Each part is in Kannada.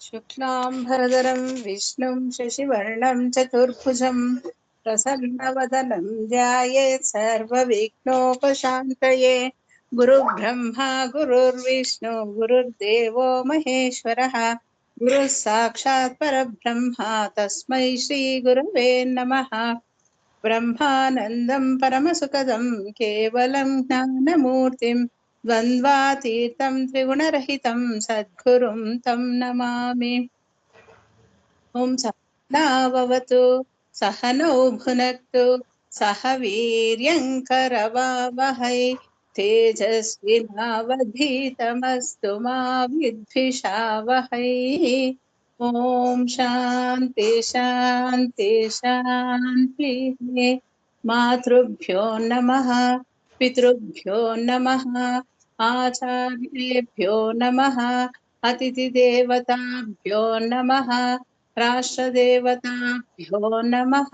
शुक्लाम्बरधरं विष्णुं शशिवर्णं चतुर्भुजं प्रसन्नवदनं ध्यायेत् सर्वविघ्नोपशान्तये। गुरुर्ब्रह्मा गुरुर्विष्णु गुरुर्देवो महेश्वरः गुरुः साक्षात् परब्रह्म तस्मै श्रीगुरवे नमः। ब्रह्मानन्दं परमसुखदं केवलं ज्ञानमूर्तिं द्वन्द्वातीतं त्रिगुणरहितं सद्गुरुं तं नमामि। ॐ सहनाववतु सहनौ भुनक्तु सह वीर्यङ्करवावहै तेजस्विनावधीतमस्तु मा विद्विषावहै। ॐ शान्ति शान्ति शान्तिः। मातृभ्यो नमः पितृभ्यो नमः आचार्येभ्यो नमः अतिथिदेवताभ्यो नमः राष्ट्रदेवताभ्यो नमः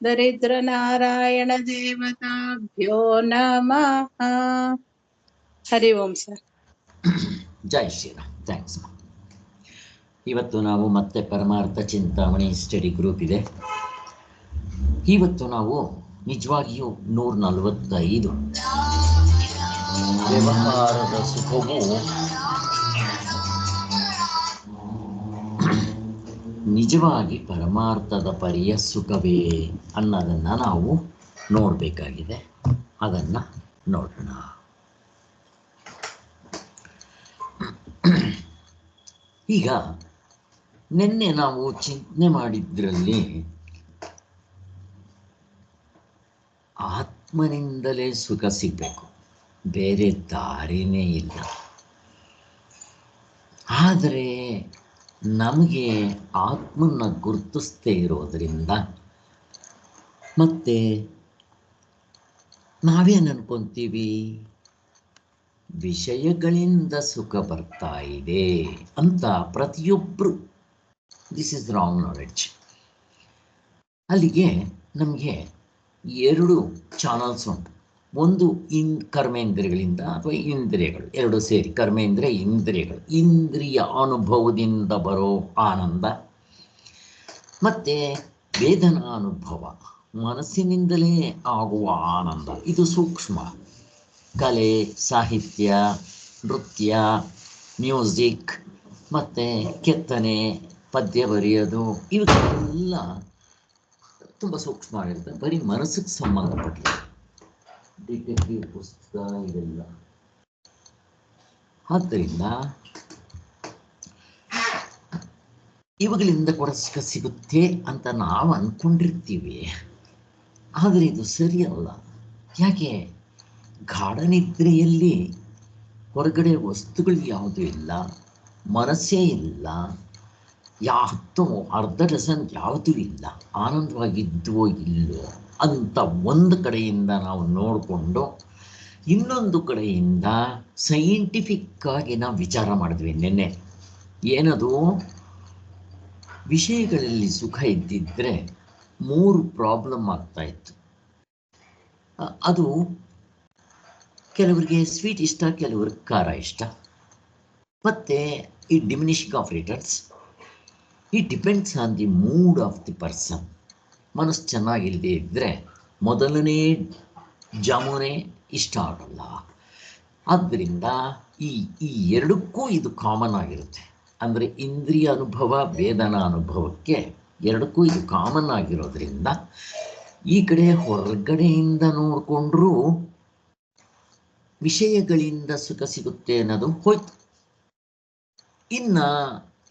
दरिद्रनारायणदेवताभ्यो नमः। हरि ओಂ सर। ಜೈ ಶ್ರೀರಾಮ್. ಥ್ಯಾಂಕ್ಸ್. ಇವತ್ತು ನಾವು ಮತ್ತೆ ಪರಮಾರ್ಥ ಚಿಂತಾಮಣಿ ಸ್ಟಡಿ ಗ್ರೂಪ್ ಇದೆ. ಇವತ್ತು ನಾವು ನಿಜವಾಗಿಯೂ 145 ವ್ಯವಹಾರದ ಸುಖವು ನಿಜವಾಗಿ ಪರಮಾರ್ಥದ ಪರಿಯ ಸುಖವೇ ಅನ್ನೋದನ್ನು ನಾವು ನೋಡಬೇಕಾಗಿದೆ. ಅದನ್ನು ನೋಡೋಣ. ಈಗ ನಿನ್ನೆ ನಾವು ಚಿಂತನೆ ಮಾಡಿದ್ರಲ್ಲಿ ಆತ್ಮನಿಂದಲೇ ಸುಖ ಸಿಗಬೇಕು, ಬೇರೆ ದಾರಿನೇ ಇಲ್ಲ. ಆದರೆ ನಮಗೆ ಆತ್ಮನ ಗುರುತಿಸ್ತೇ ಇರೋದರಿಂದ ಮತ್ತೆ ನಾವೇನು ಅನ್ಕೊಂತೀವಿ, ವಿಷಯಗಳಿಂದ ಸುಖ ಬರ್ತಾ ಇದೆ ಅಂತ ಪ್ರತಿಯೊಬ್ಬರು. This is wrong knowledge. ಅಲ್ಲಿಗೆ ನಮಗೆ 2 ಚಾನಲ್ಸ್ ಉಂಟು. ಒಂದು ಕರ್ಮೇಂದ್ರಿಯಗಳಿಂದ ಅಥವಾ ಇಂದ್ರಿಯಗಳು ಎರಡು ಸೇರಿ, ಕರ್ಮೇಂದ್ರಿಯ ಇಂದ್ರಿಯಗಳು, ಇಂದ್ರಿಯ ಅನುಭವದಿಂದ ಬರೋ ಆನಂದ, ಮತ್ತು ವೇದನಾ ಅನುಭವ, ಮನಸ್ಸಿನಿಂದಲೇ ಆಗುವ ಆನಂದ. ಇದು ಸೂಕ್ಷ್ಮ. ಕಲೆ, ಸಾಹಿತ್ಯ, ನೃತ್ಯ, ಮ್ಯೂಸಿಕ್, ಮತ್ತು ಕೆತ್ತನೆ, ಪದ್ಯ ಬರೆಯೋದು, ಇವೆಲ್ಲ ತುಂಬ ಸೂಕ್ಷ್ಮ ಆಗಿರುತ್ತೆ. ಬರೀ ಮನಸ್ಸಿಗೆ ಸಂಬಂಧಪಟ್ಟಿದೆ. ಡಿಟೆಕ್ಟಿವ್ ಪುಸ್ತಕ ಇದೆಲ್ಲ. ಆದ್ದರಿಂದ ಇವುಗಳಿಂದ ಕೂಡ ಸುಖ ಸಿಗುತ್ತೆ ಅಂತ ನಾವು ಅಂದ್ಕೊಂಡಿರ್ತೀವಿ. ಆದರೆ ಇದು ಸರಿಯಲ್ಲ. ಯಾಕೆ? ಗಾಢನಿದ್ರೆಯಲ್ಲಿ ಹೊರಗಡೆ ವಸ್ತುಗಳು ಯಾವುದೂ ಇಲ್ಲ, ಮನಸ್ಸೇ ಇಲ್ಲ, ಅರ್ಧ ಡಜನ್ ಯಾವುದೂ ಇಲ್ಲ, ಆನಂದವಾಗಿದ್ವೋ ಇಲ್ಲೋ ಅಂತ ಒಂದು ಕಡೆಯಿಂದ ನಾವು ನೋಡಿಕೊಂಡು, ಇನ್ನೊಂದು ಕಡೆಯಿಂದ ಸೈಂಟಿಫಿಕ್ಕಾಗಿ ನಾವು ವಿಚಾರ ಮಾಡಿದ್ವಿ ನಿನ್ನೆ. ಏನದು? ವಿಷಯಗಳಲ್ಲಿ ಸುಖ ಇದ್ದಿದ್ದರೆ 3 ಪ್ರಾಬ್ಲಮ್ ಆಗ್ತಾಯಿತ್ತು. ಅದು ಕೆಲವರಿಗೆ ಸ್ವೀಟ್ ಇಷ್ಟ, ಕೆಲವ್ರಿಗೆ ಖಾರ ಇಷ್ಟ, ಮತ್ತು ಈ diminishing of returns. It depends on the mood of the person. ಮನಸ್ಸು ಚೆನ್ನಾಗಿಲ್ಲದೆ ಇದ್ದರೆ ಮೊದಲನೇ ಜಾಮೂನೇ ಇಷ್ಟ ಆಗಲ್ಲ. ಆದ್ದರಿಂದ ಈ ಎರಡಕ್ಕೂ ಇದು ಕಾಮನ್ ಆಗಿರುತ್ತೆ. ಅಂದರೆ ಇಂದ್ರಿಯ ಅನುಭವ, ವೇದನಾ ಅನುಭವಕ್ಕೆ ಎರಡಕ್ಕೂ ಇದು ಕಾಮನ್ ಆಗಿರೋದ್ರಿಂದ ಈ ಕಡೆ ಹೊರಗಡೆಯಿಂದ ನೋಡಿಕೊಂಡ್ರೂ ವಿಷಯಗಳಿಂದ ಸುಖ ಸಿಗುತ್ತೆ ಅನ್ನೋದು ಹೋಯ್ತು.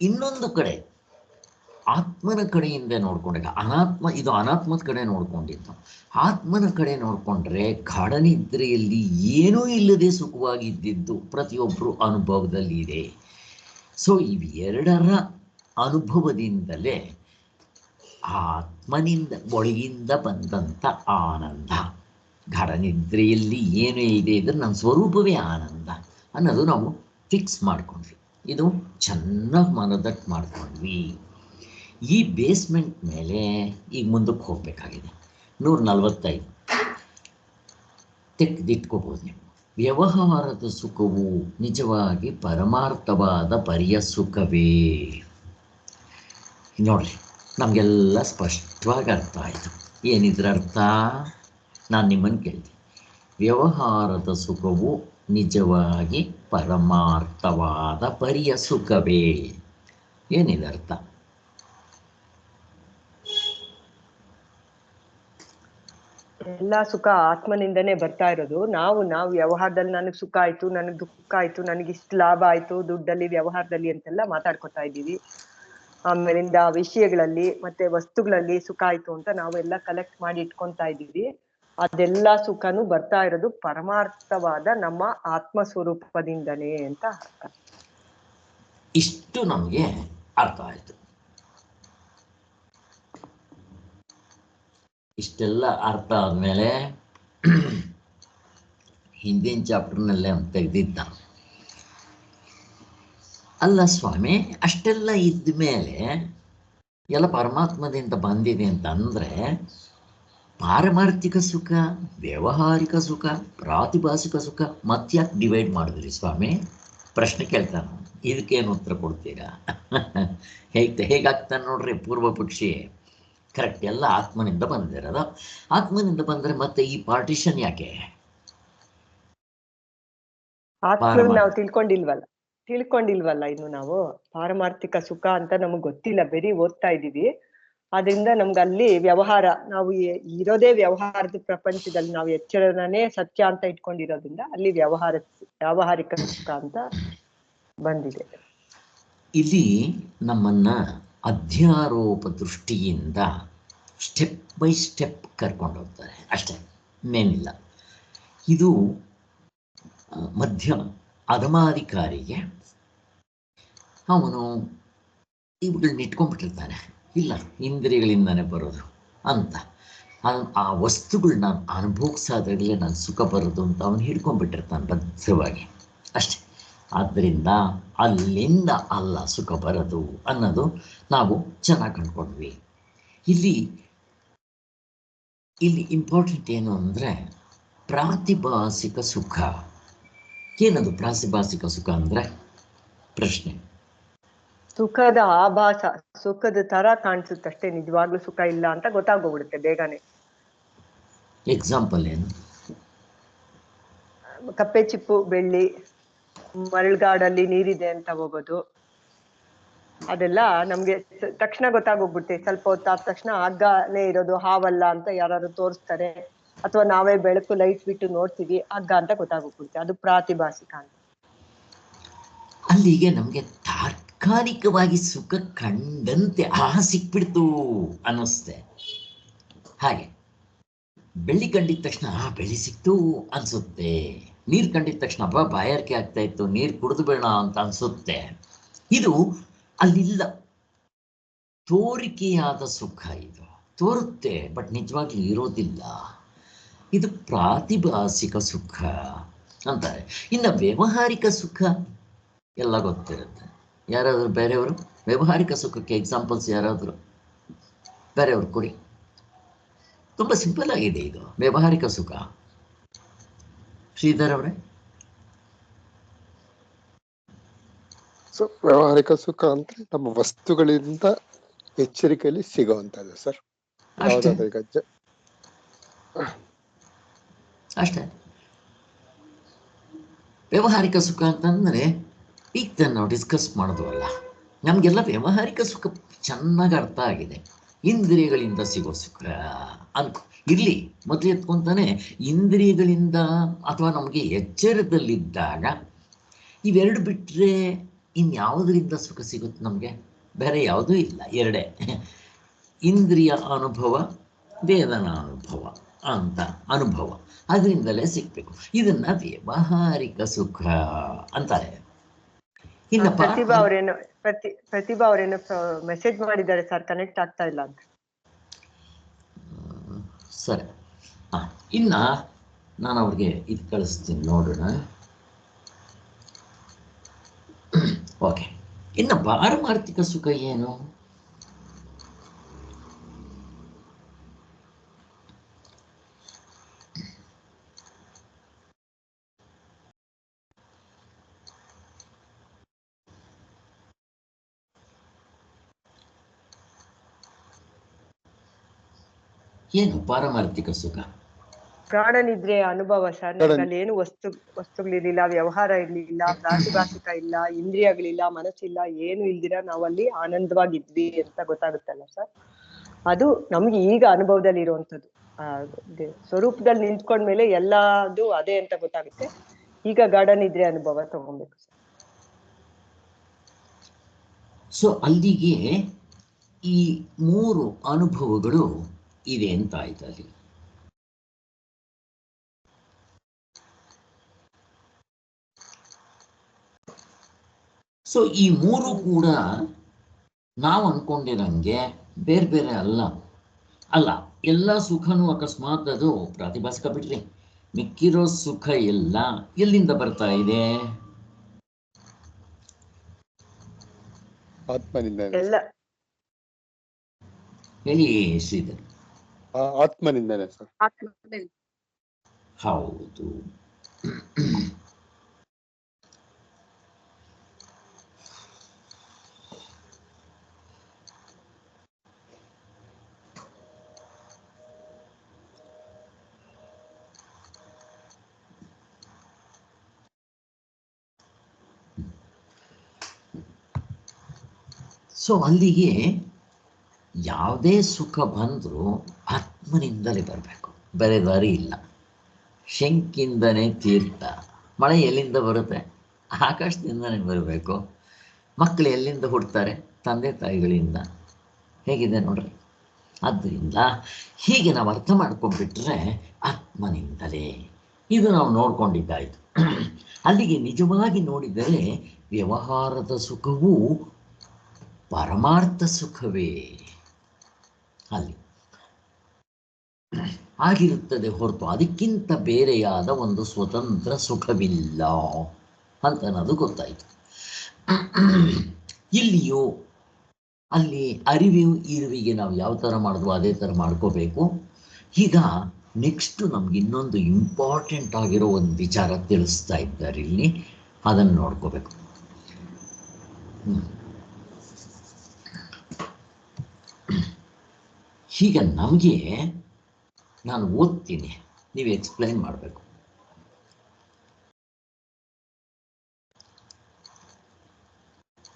ಇನ್ನೊಂದು ಕಡೆ ಆತ್ಮನ ಕಡೆಯಿಂದ ನೋಡ್ಕೊಂಡಾಗ, ಇದು ಅನಾತ್ಮದ ಕಡೆ ನೋಡ್ಕೊಂಡಿದ್ದು. ಆತ್ಮನ ಕಡೆ ನೋಡಿಕೊಂಡ್ರೆ ಗಾಢನಿದ್ರೆಯಲ್ಲಿ ಏನೂ ಇಲ್ಲದೆ ಸುಖವಾಗಿದ್ದಿದ್ದು ಪ್ರತಿಯೊಬ್ಬರು ಅನುಭವದಲ್ಲಿ ಇದೆ. ಸೊ ಇವೆರಡರ ಅನುಭವದಿಂದಲೇ ಆತ್ಮನಿಂದ ಒಳಗಿಂದ ಬಂದಂಥ ಆನಂದ. ಗಾಢನಿದ್ರೆಯಲ್ಲಿ ಏನು ಇದೆ ಇದ್ರೆ ನಮ್ಮ ಸ್ವರೂಪವೇ ಆನಂದ ಅನ್ನೋದು ನಾವು ಫಿಕ್ಸ್ ಮಾಡ್ಕೊಂಡ್ವಿ. ಇದು ಚೆನ್ನಾಗಿ ಮನದಟ್ಟು ಮಾಡ್ಕೊಂಡ್ವಿ. ಈ ಬೇಸ್ಮೆಂಟ್ ಮೇಲೆ ಈಗ ಮುಂದಕ್ಕೆ ಹೋಗಬೇಕಾಗಿದೆ. 145 ತೆಗೆದಿಟ್ಕೋಬೋದು ನೀವು. ವ್ಯವಹಾರದ ಸುಖವು ನಿಜವಾಗಿ ಪರಮಾರ್ಥವಾದ ಪರಿಯ ಸುಖವೇ. ನೋಡ್ರಿ, ನಮಗೆಲ್ಲ ಸ್ಪಷ್ಟವಾಗಿ ಅರ್ಥ ಆಯಿತು. ಏನಿದ್ರ ಅರ್ಥ? ನಾನು ನಿಮ್ಮನ್ನು ಕೇಳ್ತೀನಿ, ವ್ಯವಹಾರದ ಸುಖವು ನಿಜವಾಗಿ ಪರಮಾರ್ಥವಾದ ಪರಿಯ ಸುಖವೇ, ಏನಿದೆ ಅರ್ಥ? ಎಲ್ಲಾ ಸುಖ ಆತ್ಮನಿಂದನೇ ಬರ್ತಾ ಇರೋದು. ನಾವು ವ್ಯವಹಾರದಲ್ಲಿ ನನಗ್ ಸುಖ ಆಯ್ತು, ನನಗ್ ದುಃಖ ಆಯ್ತು, ನನಗೆ ಇಷ್ಟು ಲಾಭ ಆಯ್ತು ದುಡ್ಡಲ್ಲಿ ವ್ಯವಹಾರದಲ್ಲಿ ಅಂತೆಲ್ಲ ಮಾತಾಡ್ಕೊತಾ ಇದ್ದೀವಿ. ಆಮೇಲಿಂದ ವಿಷಯಗಳಲ್ಲಿ ಮತ್ತೆ ವಸ್ತುಗಳಲ್ಲಿ ಸುಖ ಆಯ್ತು ಅಂತ ನಾವೆಲ್ಲ ಕಲೆಕ್ಟ್ ಮಾಡಿ ಇಟ್ಕೊಂತಾ ಇದ್ದೀವಿ. ಅದೆಲ್ಲಾ ಸುಖನೂ ಬರ್ತಾ ಇರೋದು ಪರಮಾರ್ಥವಾದ ನಮ್ಮ ಆತ್ಮ ಸ್ವರೂಪದಿಂದನೇ ಅಂತ ಅರ್ಥ. ಇಷ್ಟು ನಮಗೆ ಅರ್ಥ ಆಯಿತು. ಇಷ್ಟೆಲ್ಲ ಅರ್ಥ ಆದಮೇಲೆ ಹಿಂದಿನ ಚಾಪ್ಟರ್ನಲ್ಲೇ ತೆಗೆದಿದ್ದ, ಅಲ್ಲ ಸ್ವಾಮಿ, ಅಷ್ಟೆಲ್ಲ ಇದ್ದ ಮೇಲೆ ಎಲ್ಲ ಪರಮಾತ್ಮದಿಂದ ಬಂದಿದೆ ಅಂತಂದರೆ ಪಾರಮಾರ್ಥಿಕ ಸುಖ, ವ್ಯಾವಹಾರಿಕ ಸುಖ, ಪ್ರಾತಿಭಾಸಿಕ ಸುಖ ಮತ್ಯಾಕೆ ಡಿವೈಡ್ ಮಾಡಿದ್ರಿ ಸ್ವಾಮಿ? ಪ್ರಶ್ನೆ ಕೇಳ್ತಾನೆ. ಇದಕ್ಕೇನು ಉತ್ತರ ಕೊಡ್ತೀರಾ? ಹೇಗಾಗ್ತಾನೆ ನೋಡ್ರಿ ಪೂರ್ವ ಪಕ್ಷಿ. ಕರೆಕ್ಟ್, ಎಲ್ಲ ಆತ್ಮನಿಂದ ಬಂದಿರೋದು. ಆತ್ಮನಿಂದ ಬಂದರೆ ಮತ್ತೆ ಈ ಪಾರ್ಟಿಷನ್ ಯಾಕೆ? ಆತ್ಮ ನಾವು ತಿಳ್ಕೊಂಡಿಲ್ವಲ್ಲ ಇನ್ನು. ನಾವು ಪಾರಮಾರ್ಥಿಕ ಸುಖ ಅಂತ ನಮಗ್ ಗೊತ್ತಿಲ್ಲ, ಬರೀ ಓದ್ತಾ ಇದೀವಿ. ಅದರಿಂದ ನಮ್ಗೆ ಅಲ್ಲಿ ವ್ಯವಹಾರ, ನಾವು ಇರೋದೇ ವ್ಯವಹಾರದ ಪ್ರಪಂಚದಲ್ಲಿ, ನಾವು ಎಚ್ಚರನೇ ಸತ್ಯ ಅಂತ ಇಟ್ಕೊಂಡಿರೋದ್ರಿಂದ ಅಲ್ಲಿ ವ್ಯಾವಹಾರಿಕ ಸುಖ ಅಂತ ಬಂದಿದೆ. ಇಲ್ಲಿ ನಮ್ಮನ್ನ ಅಧ್ಯಾರೋಪ ದೃಷ್ಟಿಯಿಂದ ಸ್ಟೆಪ್ ಬೈ ಸ್ಟೆಪ್ ಕರ್ಕೊಂಡು ಹೋಗ್ತಾರೆ, ಅಷ್ಟೇ, ಇನ್ನೇನಿಲ್ಲ. ಇದು ಮಧ್ಯಮ ಅಧಮಾಧಿಕಾರಿಗೆ ಅವನು ಇವುಗಳನ್ನ ಇಟ್ಕೊಂಡ್ಬಿಟ್ಟಿರ್ತಾನೆ. ಇಲ್ಲ, ಇಂದ್ರಿಯಗಳಿಂದನೇ ಬರೋದು ಅಂತ, ಆ ವಸ್ತುಗಳನ್ನ ಅನುಭೋಗಿಸೋದ್ರಲ್ಲೇ ನಾನು ಸುಖ ಬರೋದು ಅಂತ ಅವನು ಹಿಡ್ಕೊಂಡ್ಬಿಟ್ಟಿರ್ತಾನೆ ಬದ್ಧವಾಗಿ, ಅಷ್ಟೇ. ಆದ್ದರಿಂದ ಅಲ್ಲಿಂದ ಅಲ್ಲ ಸುಖ ಬರೋದು ಅನ್ನೋದು ನಾವು ಚೆನ್ನಾಗಿ ಕಂಡ್ಕೊಂಡ್ವಿ. ಇಲ್ಲಿ ಇಂಪಾರ್ಟೆಂಟ್ ಏನು ಅಂದರೆ ಪ್ರಾತಿಭಾಸಿಕ ಸುಖ. ಏನದು ಪ್ರಾತಿಭಾಸಿಕ ಸುಖ ಅಂದರೆ? ಪ್ರಶ್ನೆ. ಸುಖದ ಆಭಾಸ, ಸುಖದ ತರ ಕಾಣಿಸುತ್ತಷ್ಟೇ, ನಿಜವಾಗ್ಲೂ ಸುಖ ಇಲ್ಲ ಅಂತ ಗೊತ್ತಾಗೋಗ್ಬಿಡುತ್ತೆ ಬೇಗನೆ. ಎಕ್ಸಾಂಪಲ್ ಏನು? ಕಪ್ಪೆ ಚಿಪ್ಪು, ಬೆಳ್ಳಿ, ಮರಳುಗಾಡಲ್ಲಿ ನೀರಿದೆ ಅಂತ ಹೋಗೋದು, ಅದೆಲ್ಲ ನಮ್ಗೆ ತಕ್ಷಣ ಗೊತ್ತಾಗೋಗ್ಬಿಡುತ್ತೆ. ಸ್ವಲ್ಪ ಹೊತ್ತಾದ ತಕ್ಷಣ ಹಗ್ಗನೇ ಇರೋದು, ಹಾವಲ್ಲ ಅಂತ ಯಾರು ತೋರಿಸ್ತಾರೆ, ಅಥವಾ ನಾವೇ ಬೆಳಕು ಲೈಟ್ ಬಿಟ್ಟು ನೋಡ್ತೀವಿ, ಹಗ್ಗ ಅಂತ ಗೊತ್ತಾಗೋಗ್ಬಿಡುತ್ತೆ. ಅದು ಪ್ರಾತಿಭಾಸಿಕ ಅಂತ. ಅಲ್ಲಿಗೆ ನಮಗೆ ತಾತ್ಕಾಲಿಕವಾಗಿ ಸುಖ ಕಂಡಂತೆ ಸಿಕ್ಬಿಡ್ತು ಅನ್ನಿಸ್ತೆ. ಹಾಗೆ ಬೆಳ್ಳಿ ಕಂಡಿದ ತಕ್ಷಣ ಬೆಳ್ಳಿ ಸಿಕ್ತು ಅನ್ಸುತ್ತೆ. ನೀರು ಕಂಡಿದ ತಕ್ಷಣ ಬಾಯಾರಿಕೆ ಆಗ್ತಾ ಇತ್ತು, ನೀರು ಕುಡಿದು ಬೇಡ ಅಂತ ಅನ್ಸುತ್ತೆ. ಇದು ಅಲ್ಲಿಲ್ಲ, ತೋರಿಕೆಯಾದ ಸುಖ. ಇದು ತೋರುತ್ತೆ, ಬಟ್ ನಿಜವಾಗ್ಲೂ ಇರೋದಿಲ್ಲ. ಇದು ಪ್ರಾತಿಭಾಸಿಕ ಸುಖ ಅಂತಾರೆ. ಇನ್ನು ವ್ಯಾವಹಾರಿಕ ಸುಖ ಎಲ್ಲ ಗೊತ್ತಿರುತ್ತೆ. ಯಾರಾದರೂ ಬೇರೆಯವರು ವ್ಯಾವಹಾರಿಕ ಸುಖಕ್ಕೆ ಎಕ್ಸಾಂಪಲ್ಸ್ ಯಾರಾದರೂ ಬೇರೆಯವರು ಕೊಡಿ. ತುಂಬ ಸಿಂಪಲ್ ಆಗಿದೆ ಇದು ವ್ಯಾವಹಾರಿಕ ಸುಖ. ಶ್ರೀಧರ್ ಅವರೇ? ಸೊ ವ್ಯಾವಹಾರಿಕ ಸುಖ ಅಂದ್ರೆ ನಮ್ಮ ವಸ್ತುಗಳಿಂದ ಎಚ್ಚರಿಕೆಯಲ್ಲಿ ಸಿಗುವಂಥದ್ದು ಸರ್. ಅಷ್ಟೇ. ವ್ಯಾವಹಾರಿಕ ಸುಖ ಅಂತಂದರೆ ಈಗ ನಾವು ಡಿಸ್ಕಸ್ ಮಾಡಿದ್ವಲ್ಲ, ನಮಗೆಲ್ಲ ವ್ಯಾವಹಾರಿಕ ಸುಖ ಚೆನ್ನಾಗಿ ಅರ್ಥ ಆಗಿದೆ. ಇಂದ್ರಿಯಗಳಿಂದ ಸಿಗೋ ಸುಖ ಅನ್ಕೊ ಇರಲಿ, ಮೊದಲು ಎತ್ಕೊಂತಾನೆ ಇಂದ್ರಿಯಗಳಿಂದ ಅಥವಾ ನಮಗೆ ಎಚ್ಚರದಲ್ಲಿದ್ದಾಗ ಇವೆರಡು ಬಿಟ್ಟರೆ ಇನ್ಯಾವುದರಿಂದ ಸುಖ ಸಿಗುತ್ತೆ ನಮಗೆ? ಬೇರೆ ಯಾವುದೂ ಇಲ್ಲ, ಎರಡೇ, ಇಂದ್ರಿಯ ಅನುಭವ, ವೇದನಾ ಅನುಭವ ಅಂತ ಅನುಭವ, ಅದರಿಂದಲೇ ಸಿಗ್ಬೇಕು. ಇದನ್ನ ವ್ಯಾವಹಾರಿಕ ಸುಖ ಅಂತಾರೆ. ಇನ್ನು ಪ್ರತಿಭಾ ಅವರೇನು ಮೆಸೇಜ್ ಮಾಡಿದ್ದಾರೆ ಸರ್, ಕನೆಕ್ಟ್ ಆಗ್ತಾ ಇಲ್ಲ ಅಂತ. ಸರಿ, ಇನ್ನ ನಾನು ಅವ್ರಿಗೆ ಇದು ಕಳಿಸ್ತೀನಿ, ನೋಡೋಣ. ಓಕೆ, ಇನ್ನು ಪಾರಮಾರ್ಥಿಕ ಸುಖ ಏನು? ಏನು ಪಾರಮಾರ್ಥಿಕ ಸುಖ? ಪ್ರಾಣ ನಿದ್ರೆ ಅನುಭವ ಸರ್. ನನ್ನಲ್ಲಿ ಏನು ವಸ್ತುಗಳಿರ್ಲಿಲ್ಲ, ವ್ಯವಹಾರ ಇರ್ಲಿಲ್ಲ, ಪ್ರಾತಿಭಾಷಿಕ ಇಲ್ಲ, ಇಂದ್ರಿಯಗಳಿಲ್ಲ, ಮನಸ್ಸಿಲ್ಲ, ಏನು ಇಲ್ದಿರ ನಾವಲ್ಲಿ ಆನಂದವಾಗಿದ್ವಿ ಅಂತ ಗೊತ್ತಾಗುತ್ತಲ್ಲ ಸರ್. ಅದು ನಮ್ಗೆ ಈಗ ಅನುಭವದಲ್ಲಿ ಇರುವಂತದ್ದು. ಸ್ವರೂಪದಲ್ಲಿ ನಿಂತ್ಕೊಂಡ್ಮೇಲೆ ಎಲ್ಲದು ಅದೇ ಅಂತ ಗೊತ್ತಾಗುತ್ತೆ. ಈಗ ಗಾಢ ನಿದ್ರೆ ಅನುಭವ ತಗೊಬೇಕು ಸರ್. ಸೊ ಅಲ್ಲಿಗೆ ಈ 3 ಅನುಭವಗಳು ಇದೆ ಅಂತ ಆಯ್ತು ಅಲ್ಲಿ. ಸೊ ಈ 3 ಕೂಡ ನಾವು ಅನ್ಕೊಂಡಿರಂಗೆ ಬೇರೆ ಬೇರೆ ಅಲ್ಲ. ಎಲ್ಲ ಸುಖನೂ ಅಕಸ್ಮಾತ್ ಅದು ಪ್ರಾತಿಭಾಸಿಕ ಬಿಟ್ರಿ, ಮಿಕ್ಕಿರೋ ಸುಖ ಎಲ್ಲ ಎಲ್ಲಿಂದ ಬರ್ತಾ ಇದೆ? ಆತ್ಮನಿಂದನೇ ಎಲ್ಲ ಹೇಳಿ ಶ್ರೀಧರ್. ಆತ್ಮನಿಂದನೇ ಸರ್. ಹೌದು. ಸೊ ಅಲ್ಲಿಗೆ ಯಾವುದೇ ಸುಖ ಬಂದರೂ ಆತ್ಮನಿಂದಲೇ ಬರಬೇಕು, ಬೇರೆ ದಾರಿ ಇಲ್ಲ. ಶಂಕಿಂದನೇ ತೀರ್ಥ. ಮಳೆ ಎಲ್ಲಿಂದ ಬರುತ್ತೆ? ಆಕಾಶದಿಂದನೇ ಬರಬೇಕು. ಮಕ್ಕಳು ಎಲ್ಲಿಂದ ಹುಡ್ತಾರೆ? ತಂದೆ ತಾಯಿಗಳಿಂದ. ಹೇಗಿದೆ ನೋಡ್ರಿ. ಆದ್ದರಿಂದ ಹೀಗೆ ನಾವು ಅರ್ಥ ಮಾಡ್ಕೊಂಡ್ಬಿಟ್ರೆ ಆತ್ಮನಿಂದಲೇ ಇದು ನಾವು ನೋಡ್ಕೊಂಡಿದ್ದಾಯಿತು. ಅಲ್ಲಿಗೆ ನಿಜವಾಗಿ ನೋಡಿದರೆ ವ್ಯವಹಾರದ ಸುಖವೂ ಪರಮಾರ್ಥ ಸುಖವೇ ಅಲ್ಲಿ ಆಗಿರುತ್ತದೆ ಹೊರತು ಅದಕ್ಕಿಂತ ಬೇರೆಯಾದ ಒಂದು ಸ್ವತಂತ್ರ ಸುಖವಿಲ್ಲ ಅಂತ ಅನ್ನೋದು ಗೊತ್ತಾಯಿತು. ಇಲ್ಲಿಯೂ ಅಲ್ಲಿ ಅರಿವು ಇರುವಿಗೆ ನಾವು ಯಾವ ಥರ ಮಾಡಿದ್ವು ಅದೇ ಥರ ಮಾಡ್ಕೋಬೇಕು. ಈಗ ನೆಕ್ಸ್ಟ್ ನಮ್ಗೆ ಇನ್ನೊಂದು ಇಂಪಾರ್ಟೆಂಟ್ ಆಗಿರೋ ಒಂದು ವಿಚಾರ ತಿಳಿಸ್ತಾ ಇದ್ದಾರೆ ಇಲ್ಲಿ, ಅದನ್ನು ನೋಡ್ಕೋಬೇಕು. ಈಗ ನಮಗೆ ನಾನು ಓದ್ತೀನಿ, ನೀವು ಎಕ್ಸ್ಪ್ಲೈನ್ ಮಾಡಬೇಕು.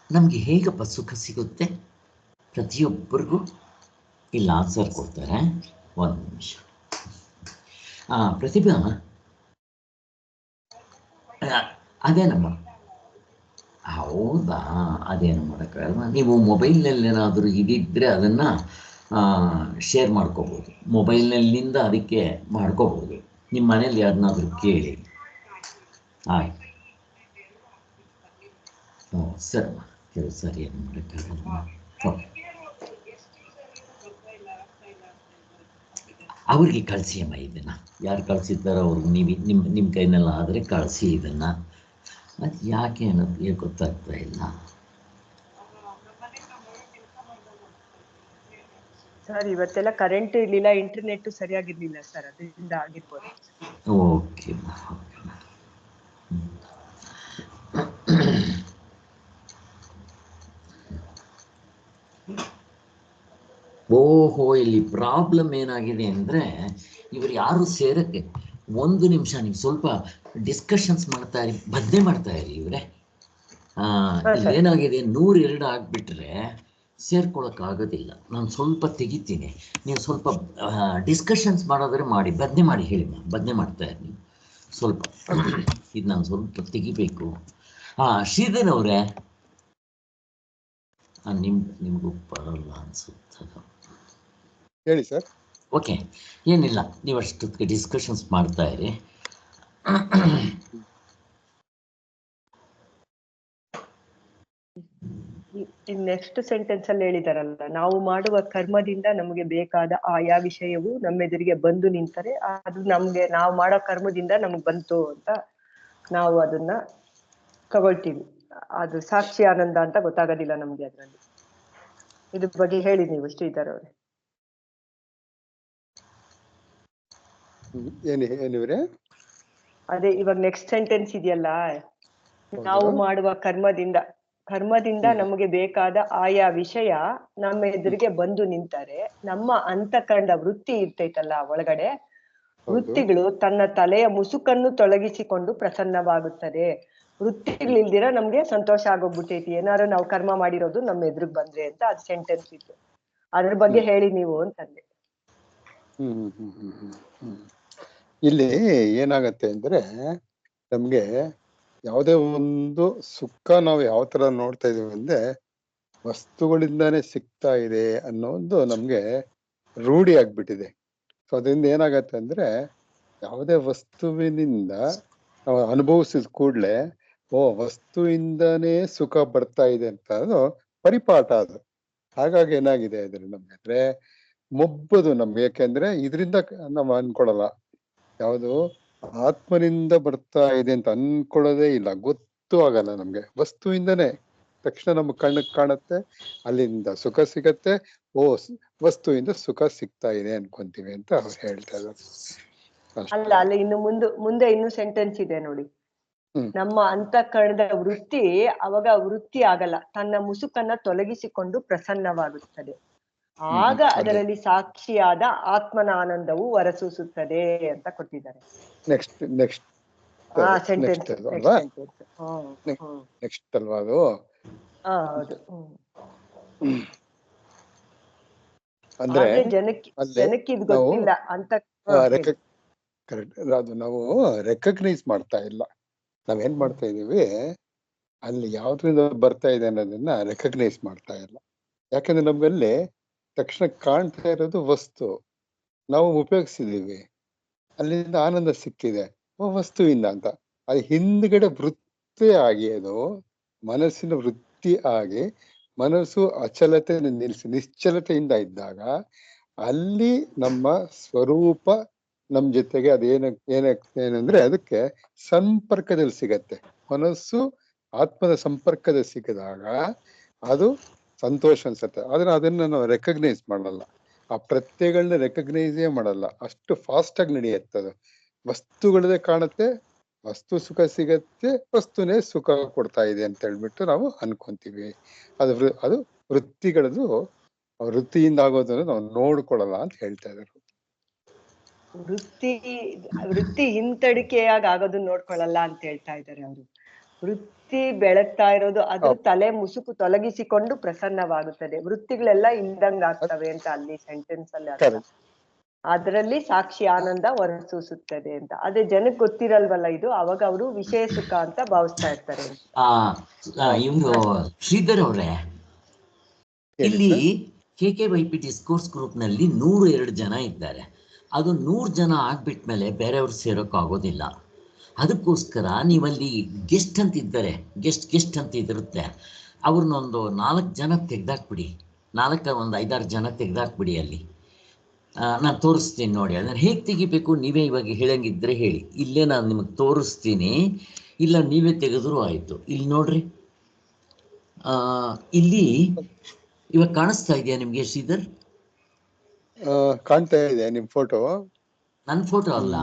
ನಮಗೆ ಹೇಗಪ್ಪ ಸುಖ ಸಿಗುತ್ತೆ? ಪ್ರತಿಯೊಬ್ಬರಿಗೂ ಇಲ್ಲಿ ಆನ್ಸರ್ ಕೊಡ್ತಾರೆ. ಒಂದು ನಿಮಿಷ. ಪ್ರತಿಭಾ, ಅದೇನಮ್ಮ? ಹೌದಾ, ಅದೇನು ಮಾಡೋಕ್ಕಾಗಲ್ಲ. ನೀವು ಮೊಬೈಲ್ನಲ್ಲೇನಾದರೂ ಇದಿದ್ದರೆ ಅದನ್ನು ಶೇರ್ ಮಾಡ್ಕೋಬೋದು. ಮೊಬೈಲ್ನಲ್ಲಿಂದ ಅದಕ್ಕೆ ಮಾಡ್ಕೋಬೋದು. ನಿಮ್ಮ ಮನೇಲಿ ಯಾರನ್ನಾದರೂ ಕೇಳಿ. ಆಯ್ತು. ಸರಮ್ಮ, ಕೆಲವು ಸರಿ ಏನು ಮಾಡೋಕ್ಕಾಗಲ್ಲ. ಓಕೆ, ಅವ್ರಿಗೆ ಕಳಿಸಿ ಅಮ್ಮ ಇದನ್ನು. ಯಾರು ಕಳಿಸಿದ್ದಾರೋ ಅವ್ರಿಗೆ ನೀವು ನಿಮ್ಮ ಕೈನೆಲ್ಲ ಆದರೆ ಕಳಿಸಿ ಇದನ್ನು. ಅದು ಯಾಕೆ ಅನ್ನೋದು ಗೊತ್ತಾಗ್ತಾ ಇಲ್ಲ. ಸರ್ ಇವತ್ತೆಲ್ಲ ಕರೆಂಟ್ ಇರ್ಲಿಲ್ಲ, ಇಂಟರ್ನೆಟ್ ಸರಿಯಾಗಿರ್ಲಿಲ್ಲ ಸರ್, ಅದರಿಂದ ಆಗಿರ್ಬೋದು. ಓಕೆ. ಓಹೋ, ಇಲ್ಲಿ ಪ್ರಾಬ್ಲಮ್ ಏನಾಗಿದೆ ಅಂದರೆ ಇವರು ಯಾರು ಸೇರಕ್ಕೆ 1 ನಿಮಿಷ ನೀವು ಸ್ವಲ್ಪ ಡಿಸ್ಕಷನ್ಸ್ ಮಾಡ್ತಾ ಇರಿ, ಬದನೆ ಮಾಡ್ತಾ ಇರಿ ಇವರೇ. ಏನಾಗಿದೆ 102 ಆಗಿಬಿಟ್ರೆ ಸೇರ್ಕೊಳ್ಳೋಕ್ಕಾಗೋದಿಲ್ಲ. ನಾನು ಸ್ವಲ್ಪ ತೆಗಿತೀನಿ, ನೀವು ಸ್ವಲ್ಪ ಡಿಸ್ಕಷನ್ಸ್ ಮಾಡೋದ್ರೆ ಮಾಡಿ, ಬದನೆ ಮಾಡಿ ಹೇಳಿಮ್ಮ, ಬದನೆ ಮಾಡ್ತಾ ಇರಿ ನೀವು ಸ್ವಲ್ಪ. ಇದು ನಾನು ಸ್ವಲ್ಪ ತೆಗಿಬೇಕು. ಶ್ರೀಧರ್ ಅವರೇ, ನಿಮಗೂ ಬರಲ್ಲ ಅನ್ಸುತ್ತದ. ಹೇಳಿ ಸರ್. ಓಕೆ, ಏನಿಲ್ಲ, ನೀವು ಅಷ್ಟೊತ್ತಿಗೆ ಡಿಸ್ಕಷನ್ಸ್ ಮಾಡ್ತಾ ಇರಿ. ನೆಕ್ಸ್ಟ್ ಸೆಂಟೆನ್ಸ್ ಅಲ್ಲಿ ಹೇಳಿದಾರಲ್ಲ, ನಾವು ಮಾಡುವ ಕರ್ಮದಿಂದ ನಮಗೆ ಬೇಕಾದ ಆಯಾ ವಿಷಯವು ನಮ್ಮೆದುರಿಗೆ ಬಂದು ನಿಂತರೆ ಅದು ನಮ್ಗೆ, ನಾವು ಮಾಡೋ ಕರ್ಮದಿಂದ ನಮಗ್ ಬಂತು ಅಂತ ನಾವು ಅದನ್ನ ತಗೊಳ್ತೀವಿ. ಅದು ಸಾಕ್ಷಿ ಆನಂದ ಅಂತ ಗೊತ್ತಾಗೋದಿಲ್ಲ ನಮ್ಗೆ ಅದ್ರಲ್ಲಿ. ಇದ್ರ ಬಗ್ಗೆ ಹೇಳಿ ನೀವು ಶ್ರೀಧರ್ ಅವ್ರೆ. ಏನಿವ್ರೆ? ಅದೇ ಇವಾಗ ನೆಕ್ಸ್ಟ್ ಸೆಂಟೆನ್ಸ್ ಇದೆಯಲ್ಲ, ನಾವು ಮಾಡುವ ಕರ್ಮದಿಂದ ಕರ್ಮದಿಂದ ನಮಗೆ ಬೇಕಾದ ಆಯಾ ವಿಷಯ ನಮ್ಮ ಎದುರಿಗೆ ಬಂದು ನಿಂತಾರೆ. ನಮ್ಮ ಅಂತಃಕರಣ ವೃತ್ತಿ ಇರ್ತೈತಲ್ಲ ಒಳಗಡೆ, ವೃತ್ತಿಗಳು ತನ್ನ ತಲೆಯ ಮುಸುಕನ್ನು ತೊಲಗಿಸಿಕೊಂಡು ಪ್ರಸನ್ನವಾಗುತ್ತದೆ. ವೃತ್ತಿಗಳಿಲ್ದಿರ ನಮ್ಗೆ ಸಂತೋಷ ಆಗೋಗ್ಬಿಟ್ಟೈತಿ, ಏನಾದ್ರು ನಾವು ಕರ್ಮ ಮಾಡಿರೋದು ನಮ್ಮ ಎದುರಿಗೆ ಬಂದ್ರೆ ಅಂತ ಅದು ಸೆಂಟೆನ್ಸ್ ಇತ್ತು. ಅದ್ರ ಬಗ್ಗೆ ಹೇಳಿ ನೀವು ಅಂತಂದೆ. ಇಲ್ಲಿ ಏನಾಗತ್ತೆ ಅಂದ್ರೆ, ನಮ್ಗೆ ಯಾವುದೇ ಒಂದು ಸುಖ ನಾವು ಯಾವ ತರ ನೋಡ್ತಾ ಇದೀವಿ ಅಂದ್ರೆ ವಸ್ತುಗಳಿಂದಾನೇ ಸಿಗ್ತಾ ಇದೆ ಅನ್ನೋ ಒಂದು ನಮ್ಗೆ ರೂಢಿ ಆಗ್ಬಿಟ್ಟಿದೆ. ಸೊ ಅದರಿಂದ ಏನಾಗತ್ತೆ ಅಂದ್ರೆ, ಯಾವುದೇ ವಸ್ತುವಿನಿಂದ ನಾವು ಅನುಭವಿಸಿದ ಕೂಡ್ಲೆ ವಸ್ತುವಿಂದಾನೇ ಸುಖ ಬರ್ತಾ ಇದೆ ಅಂತ ಅದು ಪರಿಪಾಠ ಅದು. ಹಾಗಾಗಿ ಏನಾಗಿದೆ ಅಂದ್ರೆ ನಮ್ಗೆ ಅಂದ್ರೆ ಮೊಬ್ಬದು ನಮ್ಗೆ, ಯಾಕೆಂದ್ರೆ ಇದರಿಂದ ನಾವು ಅನ್ಕೊಳಲ್ಲ, ಯಾವುದು ಆತ್ಮನಿಂದ ಬರ್ತಾ ಇದೆ ಅಂತ ಅನ್ಕೊಳ್ಳೋದೇ ಇಲ್ಲ, ಗೊತ್ತೂ ಆಗಲ್ಲ ನಮ್ಗೆ. ವಸ್ತುವಿಂದನೇ ತಕ್ಷಣ ನಮ್ಗೆ ಕಣ್ಣಕ್ಕೆ ಕಾಣುತ್ತೆ, ಅಲ್ಲಿಂದ ಸುಖ ಸಿಗತ್ತೆ, ವಸ್ತುವಿಂದ ಸುಖ ಸಿಗ್ತಾ ಇದೆ ಅನ್ಕೊಂತೀವಿ ಅಂತ ಅವ್ರು ಹೇಳ್ತಾ ಇದ್ದಾರೆ. ಅಲ್ಲ ಅಲ್ಲಿ ಇನ್ನು ಮುಂದೆ ಇನ್ನು ಸೆಂಟೆನ್ಸ್ ಇದೆ ನೋಡಿ. ನಮ್ಮ ಅಂತಃಕರಣದ ವೃತ್ತಿ ಅವಾಗ ವೃತ್ತಿ ಆಗಲ್ಲ, ತನ್ನ ಮುಸುಕನ್ನ ತೊಲಗಿಸಿಕೊಂಡು ಪ್ರಸನ್ನವಾಗುತ್ತದೆ. ಆಗ ಅದರಲ್ಲಿ ಸಾಕ್ಷಿಯಾದ ಆತ್ಮನ ಆನಂದವು ಹೊರಸೂಸುತ್ತದೆ ಅಂತ ಕೊಟ್ಟಿದ್ದಾರೆ. ನೆಕ್ಸ್ಟ್ ಅಲ್ವಾ ಅದು? ಹೌದು. ಅಂದ್ರೆ ಜನಕ್ಕೆ ಇದು ಗೊತ್ತಿಲ್ಲ ಅಂತ. ಕರೆಕ್ಟ್, ಅದು ನಾವು ರೆಕಗ್ನೈಸ್ ಮಾಡ್ತಾ ಇಲ್ಲ. ನಾವೇನ್ ಮಾಡ್ತಾ ಇದೀವಿ, ಅಲ್ಲಿ ಯಾವ್ದ್ರಿಂದ ಬರ್ತಾ ಇದೆ ಅನ್ನೋದನ್ನ ರೆಕಗ್ನೈಸ್ ಮಾಡ್ತಾ ಇಲ್ಲ. ಯಾಕಂದ್ರೆ ನಮ್ಗಲ್ಲಿ ತಕ್ಷಣ ಕಾಣ್ತಾ ಇರೋದು ವಸ್ತು, ನಾವು ಉಪಯೋಗಿಸಿದೀವಿ, ಅಲ್ಲಿಂದ ಆನಂದ ಸಿಕ್ಕಿದೆ ವಸ್ತುವಿಂದ ಅಂತ. ಅದು ಹಿಂದ್ಗಡೆ ವೃತ್ತಿ ಆಗಿ, ಅದು ಮನಸ್ಸಿನ ವೃತ್ತಿ ಆಗಿ, ಮನಸ್ಸು ಅಚಲತೆ ನಿಲ್ಲಿಸಿ ನಿಶ್ಚಲತೆಯಿಂದ ಇದ್ದಾಗ ಅಲ್ಲಿ ನಮ್ಮ ಸ್ವರೂಪ ನಮ್ ಜೊತೆಗೆ ಏನಂದ್ರೆ ಅದಕ್ಕೆ ಸಂಪರ್ಕದಲ್ಲಿ ಸಿಗತ್ತೆ. ಮನಸ್ಸು ಆತ್ಮದ ಸಂಪರ್ಕದಲ್ಲಿ ಸಿಕ್ಕಿದಾಗ ಅದು ಸಂತೋಷ ಅನ್ಸತ್ತೆ. ಆದ್ರೆ ಅದನ್ನ ನಾವು ರೆಕಗ್ನೈಸ್ ಮಾಡಲ್ಲ, ಆ ಪ್ರತ್ಯಯಗಳನ್ನ ರೆಕಗ್ನೈಸೇ ಮಾಡಲ್ಲ, ಅಷ್ಟು ಫಾಸ್ಟ್ ಆಗಿ ನಡೆಯುತ್ತೆ. ವಸ್ತುಗಳದೇ ಕಾಣುತ್ತೆ, ವಸ್ತು ಸುಖ ಸಿಗತ್ತೆ, ವಸ್ತುನೇ ಸುಖ ಕೊಡ್ತಾ ಇದೆ ಅಂತ ಹೇಳ್ಬಿಟ್ಟು ನಾವು ಅನ್ಕೊಂತೀವಿ. ಅದು ವೃತ್ತಿಗಳದು, ವೃತ್ತಿಯಿಂದ ಆಗೋದನ್ನು ನಾವು ನೋಡ್ಕೊಳಲ್ಲ ಅಂತ ಹೇಳ್ತಾ ಇದ್ದಾರೆ. ವೃತ್ತಿ ಹಿಂತಡಿಕೆಯಾಗಿ ಆಗೋದನ್ನ ನೋಡ್ಕೊಳಲ್ಲ ಅಂತ ಹೇಳ್ತಾ ಇದ್ದಾರೆ ಅವರು. ವೃತ್ತಿ ಬೆಳಗ್ತಾ ಇರೋದು ಅದ್ರ ತಲೆ ಮುಸುಕು ತೊಲಗಿಸಿಕೊಂಡು ಪ್ರಸನ್ನವಾಗುತ್ತದೆ, ವೃತ್ತಿಗಳೆಲ್ಲ ಇಲ್ದಂಗ ಆಗ್ತವೆ ಅಂತ ಅಲ್ಲಿ ಸೆಂಟೆನ್ಸ್ ಅಲ್ಲಿ ಅದರಲ್ಲಿ ಸಾಕ್ಷಿ ಆನಂದ ಹೊರಸೂಸುತ್ತದೆ ಅಂತ. ಅದೇ ಜನಕ್ಕೆ ಗೊತ್ತಿರಲ್ವಲ್ಲ ಇದು, ಅವಾಗ ಅವರು ವಿಷಯ ಸುಖ ಅಂತ ಭಾವಿಸ್ತಾ ಇರ್ತಾರೆ. ಇವರು ಶ್ರೀಧರ್ ಅವರೇ, ಇಲ್ಲಿ KKYP ಡಿಸ್ಕೋರ್ಸ್ ಗ್ರೂಪ್ ನಲ್ಲಿ 102 ಜನ ಇದ್ದಾರೆ. ಅದು 100 ಜನ ಆಗ್ಬಿಟ್ಮೇಲೆ ಬೇರೆಯವ್ರು ಸೇರೋಕ್ಕಾಗೋದಿಲ್ಲ. ಅದಕ್ಕೋಸ್ಕರ ನೀವಲ್ಲಿ ಗೆಸ್ಟ್ ಅಂತ ಇದ್ದಾರೆ, ಗೆಸ್ಟ್ ಅಂತ ಇದಿರುತ್ತೆ, ಅವ್ರನ್ನೊಂದು 4 ಜನ ತೆಗ್ದಾಕ್ಬಿಡಿ, ಒಂದು 5-6 ಜನ ತೆಗ್ದಾಕ್ಬಿಡಿ. ಅಲ್ಲಿ ನಾನು ತೋರಿಸ್ತೀನಿ ನೋಡಿ, ಅದನ್ನು ಹೇಗೆ ತೆಗಿಬೇಕು ನೀವೇ ಇವಾಗ ಹೇಳಂಗಿದ್ರೆ ಹೇಳಿ. ಇಲ್ಲೇ ನಾನು ನಿಮಗೆ ತೋರಿಸ್ತೀನಿ, ಇಲ್ಲ ನೀವೇ ತೆಗೆದ್ರು ಆಯಿತು. ಇಲ್ಲಿ ನೋಡ್ರಿ, ಇಲ್ಲಿ ಇವಾಗ ಕಾಣಿಸ್ತಾ ಇದೆಯಾ ನಿಮಗೆ ಶ್ರೀಧರ್? ಕಾಣ್ತಾ ಇದೆ ನಿಮ್ ಫೋಟೋ. ನನ್ನ ಫೋಟೋ ಅಲ್ಲ,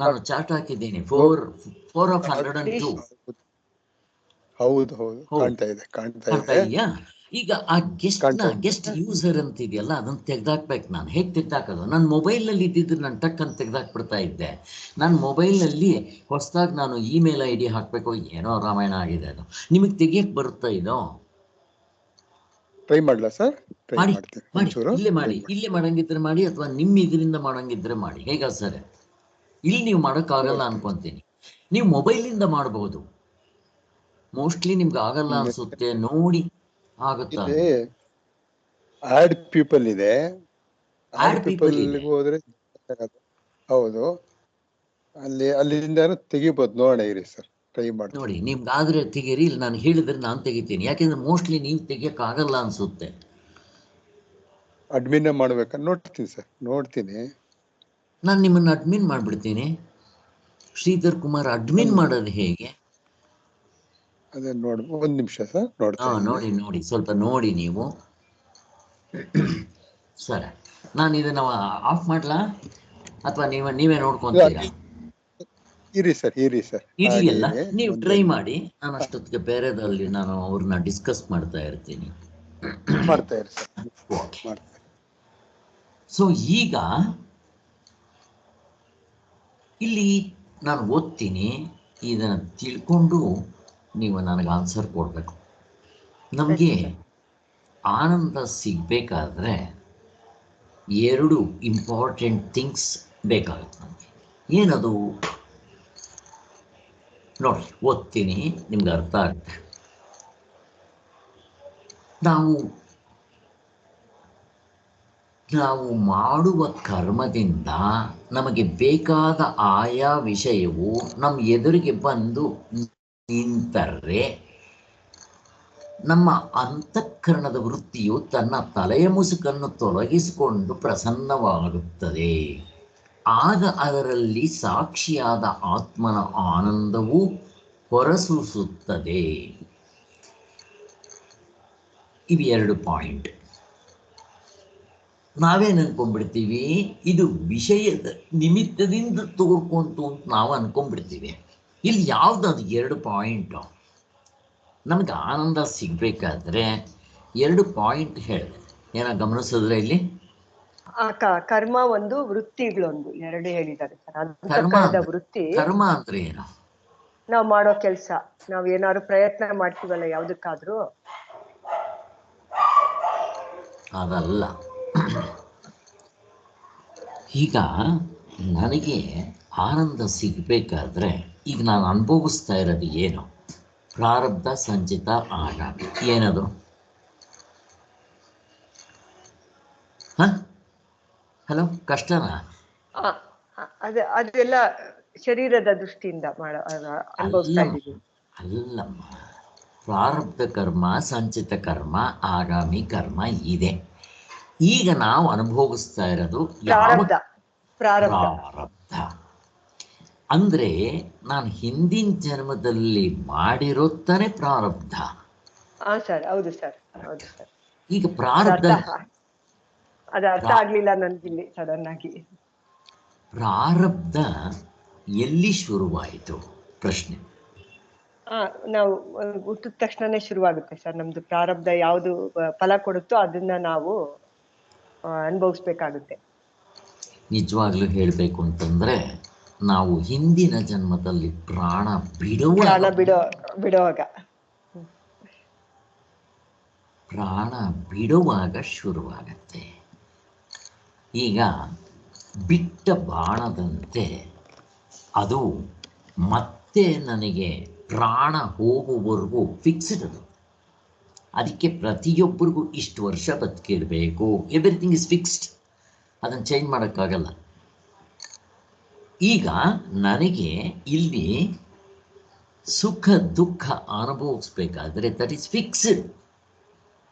ನಾನು ಚಾರ್ಟ್ ಹಾಕಿದ್ದೀನಿ 4 of 102. ಹೌದು ಕಾಣ್ತಾ ಇದೆಯಾ? ಈಗ ಆ ಗೆಸ್ಟ್ ಯೂಸರ್ ಅಂತ ಇದೆಯಲ್ಲ, ಅದನ್ನ ತೆಗ್ದಾಕ್ಬೇಕು. ನಾನು ಹೇಗೆ ತೆಗ್ದಾಕೋದು? ನನ್ನ ಮೊಬೈಲ್ನಲ್ಲಿ ಇದ್ದಿದ್ರೆ ನಾನು ಟಕ್ ಅಂತ ತೆಗ್ದಾಕ್ಬಿಡ್ತಾ ಇದ್ದೆ. ನನ್ನ ಮೊಬೈಲ್ನಲ್ಲಿ ಹೊಸದಾಗಿ ನಾನು ಇಮೇಲ್ ID ಹಾಕಬೇಕು, ಏನೋ ರಾಮಾಯಣ ಆಗಿದೆ. ಅದು ನಿಮಗೆ ತೆಗಿಯಕ್ಕೆ ಬರುತ್ತಾ ಇದು? ಟ್ರೈ ಮಾಡ್ಲಾ ಸರ್? ಮಾಡಿ, ಇಲ್ಲೇ ಮಾಡಂಗಿದ್ರೆ ಮಾಡಿ, ಅಥವಾ ನಿಮ್ಮ ಇದರಿಂದ ಮಾಡಂಗಿದ್ರೆ ಮಾಡಿ. ಹೇಗ ಸರ್? ಇಲ್ಲಿ ನೀವು ಮಾಡೋಕ್ಕಾಗಲ್ಲ ಅನ್ಕೊಂತೀನಿ, ನೀವು ಮೊಬೈಲಿಂದ ಮಾಡಬಹುದು. ಮೋಸ್ಟ್ಲಿ ನಿಮ್ಗೆ ಆಗಲ್ಲ ಅನ್ಸುತ್ತೆ, ನೋಡಿ ಆಗುತ್ತಾ? ಆಡ್ ಪೀಪಲ್ ಇದೆ, ಆಡ್ ಪೀಪಲ್ ಹೋದ್ರೆ ಹೌದು, ಅಲ್ಲಿಂದ ತೆಗಿಬಹುದು. ನೋಡೋಣ ಇರಿ ಸರ್, ಟ್ರೈ ಮಾಡಿ ನೋಡಿ. ನಿಮ್ಗಾದ್ರೆ ತೆಗೀರಿ, ಇಲ್ಲಿ ನಾನು ಹೇಳಿದ್ರೆ ನಾನು ತೆಗಿತೀನಿ. ಯಾಕೆಂದ್ರೆ ಮೋಸ್ಟ್ಲಿ ನೀವು ತೆಗಿಯಕ್ ಆಗಲ್ಲ ಅನ್ಸುತ್ತೆ. ಅಡ್ಮಿನ್ ಮಾಡ್ಬೇಕಾ? ನೋಡ್ತೀನಿ ಸರ್, ನೋಡ್ತೀನಿ. ನಾನು ನಿಮ್ಮನ್ನ ಅಡ್ಮಿನ್ ಮಾಡ್ಬಿಡ್ತೀನಿ. ಶ್ರೀಧರ್ ಕುಮಾರ್ ಅಡ್ಮಿನ್ ಮಾಡೋದು ಹೇಗೆ? ಅದೇ ನೋಡಿ, ಒಂದ್ ನಿಮಿಷ ಸರ್, ನೋಡಿ ಸ್ವಲ್ಪ ನೋಡಿ ನೀವು. ಸರ್, ನಾನು ಇದನ್ನ ಆಫ್ ಮಾಡ್ಲಾ ಅಥವಾ ನೀವೇ ನೋಡ್ಕೊಂತೀರಾ? ಇರಿ ಸರ್ ಇದೆಯಲ್ಲ, ನೀವು ಟ್ರೈ ಮಾಡಿ. ನಾನು ಅಷ್ಟೊತ್ತಿಗೆ ಬೇರೆದಲ್ಲಿ ನಾನು ಅವ್ರನ್ನ ಡಿಸ್ಕಸ್ ಮಾಡ್ತಾ ಇರ್ತೀನಿ. ಮಾಡ್ತಾ ಇರಿ ಸರ್. ಓಕೆ. ಸೊ ಈಗ ಇಲ್ಲಿ ನಾನು ಓದ್ತೀನಿ, ಇದನ್ನು ತಿಳ್ಕೊಂಡು ನೀವು ನನಗೆ ಆನ್ಸರ್ ಕೊಡಬೇಕು. ನಮಗೆ ಆನಂದ ಸಿಗಬೇಕಾದ್ರೆ 2 ಇಂಪಾರ್ಟೆಂಟ್ ಥಿಂಗ್ಸ್ ಬೇಕಾಗುತ್ತೆ ನಮಗೆ. ಏನದು ನೋಡಿ, ಓದ್ತೀನಿ, ನಿಮ್ಗೆ ಅರ್ಥ ಆಗುತ್ತೆ. ನಾವು ಮಾಡುವ ಕರ್ಮದಿಂದ ನಮಗೆ ಬೇಕಾದ ಆಯಾ ವಿಷಯವು ನಮ್ಮ ಎದುರಿಗೆ ಬಂದು ನಿಂತರೆ ನಮ್ಮ ಅಂತಃಕರಣದ ವೃತ್ತಿಯು ತನ್ನ ತಲೆಯ ಮುಸುಕನ್ನು ತೊಲಗಿಸಿಕೊಂಡು ಪ್ರಸನ್ನವಾಗುತ್ತದೆ. ಆಗ ಅದರಲ್ಲಿ ಸಾಕ್ಷಿಯಾದ ಆತ್ಮನ ಆನಂದವು ಹೊರಸೂಸುತ್ತದೆ. ಇವು 2 ಪಾಯಿಂಟ್. ನಾವೇನು ಅನ್ಕೊಂಡ್ಬಿಡ್ತೀವಿ, ಇದು ವಿಷಯದ ನಿಮಿತ್ತದಿಂದ ತೋರ್ಕೊಂತು ಅಂತ ನಾವು ಅನ್ಕೊಂಡ್ಬಿಡ್ತೀವಿ. ಇಲ್ಲಿ ಯಾವ್ದದು 2 ಪಾಯಿಂಟು? ನಮ್ಗೆ ಆನಂದ ಸಿಗ್ಬೇಕಾದ್ರೆ 2 ಪಾಯಿಂಟ್ ಹೇಳಿದೆ. ಏನ ಗಮನಿಸಿದ್ರೆ ಇಲ್ಲಿ ಕರ್ಮ ಒಂದು, ವೃತ್ತಿಗಳೊಂದು, 2 ಹೇಳಿದ್ದಾರೆ ಸರ್. ವೃತ್ತಿ, ಕರ್ಮ ಅಂದ್ರೆ ಏನು? ನಾವ್ ಮಾಡೋ ಕೆಲ್ಸ, ನಾವ್ ಏನಾದ್ರು ಪ್ರಯತ್ನ ಮಾಡ್ತೀವಲ್ಲ ಯಾವ್ದಕ್ಕಾದ್ರೂ, ಅದಲ್ಲ. ಈಗ ನನಗೆ ಆನಂದ ಸಿಗಬೇಕಾದ್ರೆ ಈಗ ನಾನು ಅನುಭವಿಸ್ತಾ ಇರೋದು ಏನು? ಪ್ರಾರಬ್ಧ, ಸಂಚಿತ, ಆಗಾಮಿ. ಏನದು? ಹಲೋ, ಕಷ್ಟನಾ? ಅದೆಲ್ಲ ಶರೀರದ ದೃಷ್ಟಿಯಿಂದ ಅನುಭವಿಸ್ತಾ ಇದ್ದೀವಿ. ಅಲ್ಲಮ್ಮ, ಪ್ರಾರಬ್ಧ ಕರ್ಮ, ಸಂಚಿತ ಕರ್ಮ, ಆಗಾಮಿ ಕರ್ಮ ಇದೆ. ಈಗ ನಾವು ಅನುಭವಿಸ್ತಾ ಇರೋದು ಪ್ರಾರಬ್ಧ. ಅಂದ್ರೆ ನಾನು ಹಿಂದಿನ ಜನ್ಮದಲ್ಲಿ ಮಾಡಿರೋ ತಾನೇ ಪ್ರಾರಬ್ಧ. ಹೌದು ಸರ್. ಈಗ ಪ್ರಾರಬ್ಧ ಅದು ಅರ್ಥ ಆಗ್ಲಿಲ್ಲ ನನ್ಗಿಲ್ಲಿ ಸಡನ್ ಆಗಿ. ಪ್ರಾರಬ್ಧ ಎಲ್ಲಿ ಶುರುವಾಯಿತು ಪ್ರಶ್ನೆ? ನಾವು ಹುಟ್ಟಿದ ತಕ್ಷಣನೇ ಶುರುವಾಗುತ್ತೆ ಸರ್ ನಮ್ದು ಪ್ರಾರಬ್ಧ. ಯಾವುದು ಫಲ ಕೊಡುತ್ತೋ ಅದನ್ನ ನಾವು ಅನುಭವಿಸ್ಬೇಕಾಗುತ್ತೆ. ನಿಜವಾಗ್ಲೂ ಹೇಳ್ಬೇಕು ಅಂತಂದ್ರೆ, ನಾವು ಹಿಂದಿನ ಜನ್ಮದಲ್ಲಿ ಪ್ರಾಣ ಬಿಡುವಾಗ ಶುರುವಾಗತ್ತೆ. ಈಗ ಬಿಟ್ಟ ಬಾಣದಂತೆ ಅದು ಮತ್ತೆ ನನಗೆ ಪ್ರಾಣ ಹೋಗುವವರೆಗೂ ಫಿಕ್ಸ್ಡ್. ಅದು ಅದಕ್ಕೆ ಪ್ರತಿಯೊಬ್ಬರಿಗೂ ಇಷ್ಟು ವರ್ಷ ಬದುಕಿರಬೇಕು, ಎವ್ರಿಥಿಂಗ್ ಇಸ್ ಫಿಕ್ಸ್ಡ್. ಅದನ್ನು ಚೇಂಜ್ ಮಾಡೋಕ್ಕಾಗಲ್ಲ. ಈಗ ನನಗೆ ಇಲ್ಲಿ ಸುಖ ದುಃಖ ಅನುಭವಿಸ್ಬೇಕಾದ್ರೆ ದಟ್ ಈಸ್ ಫಿಕ್ಸ್ಡ್.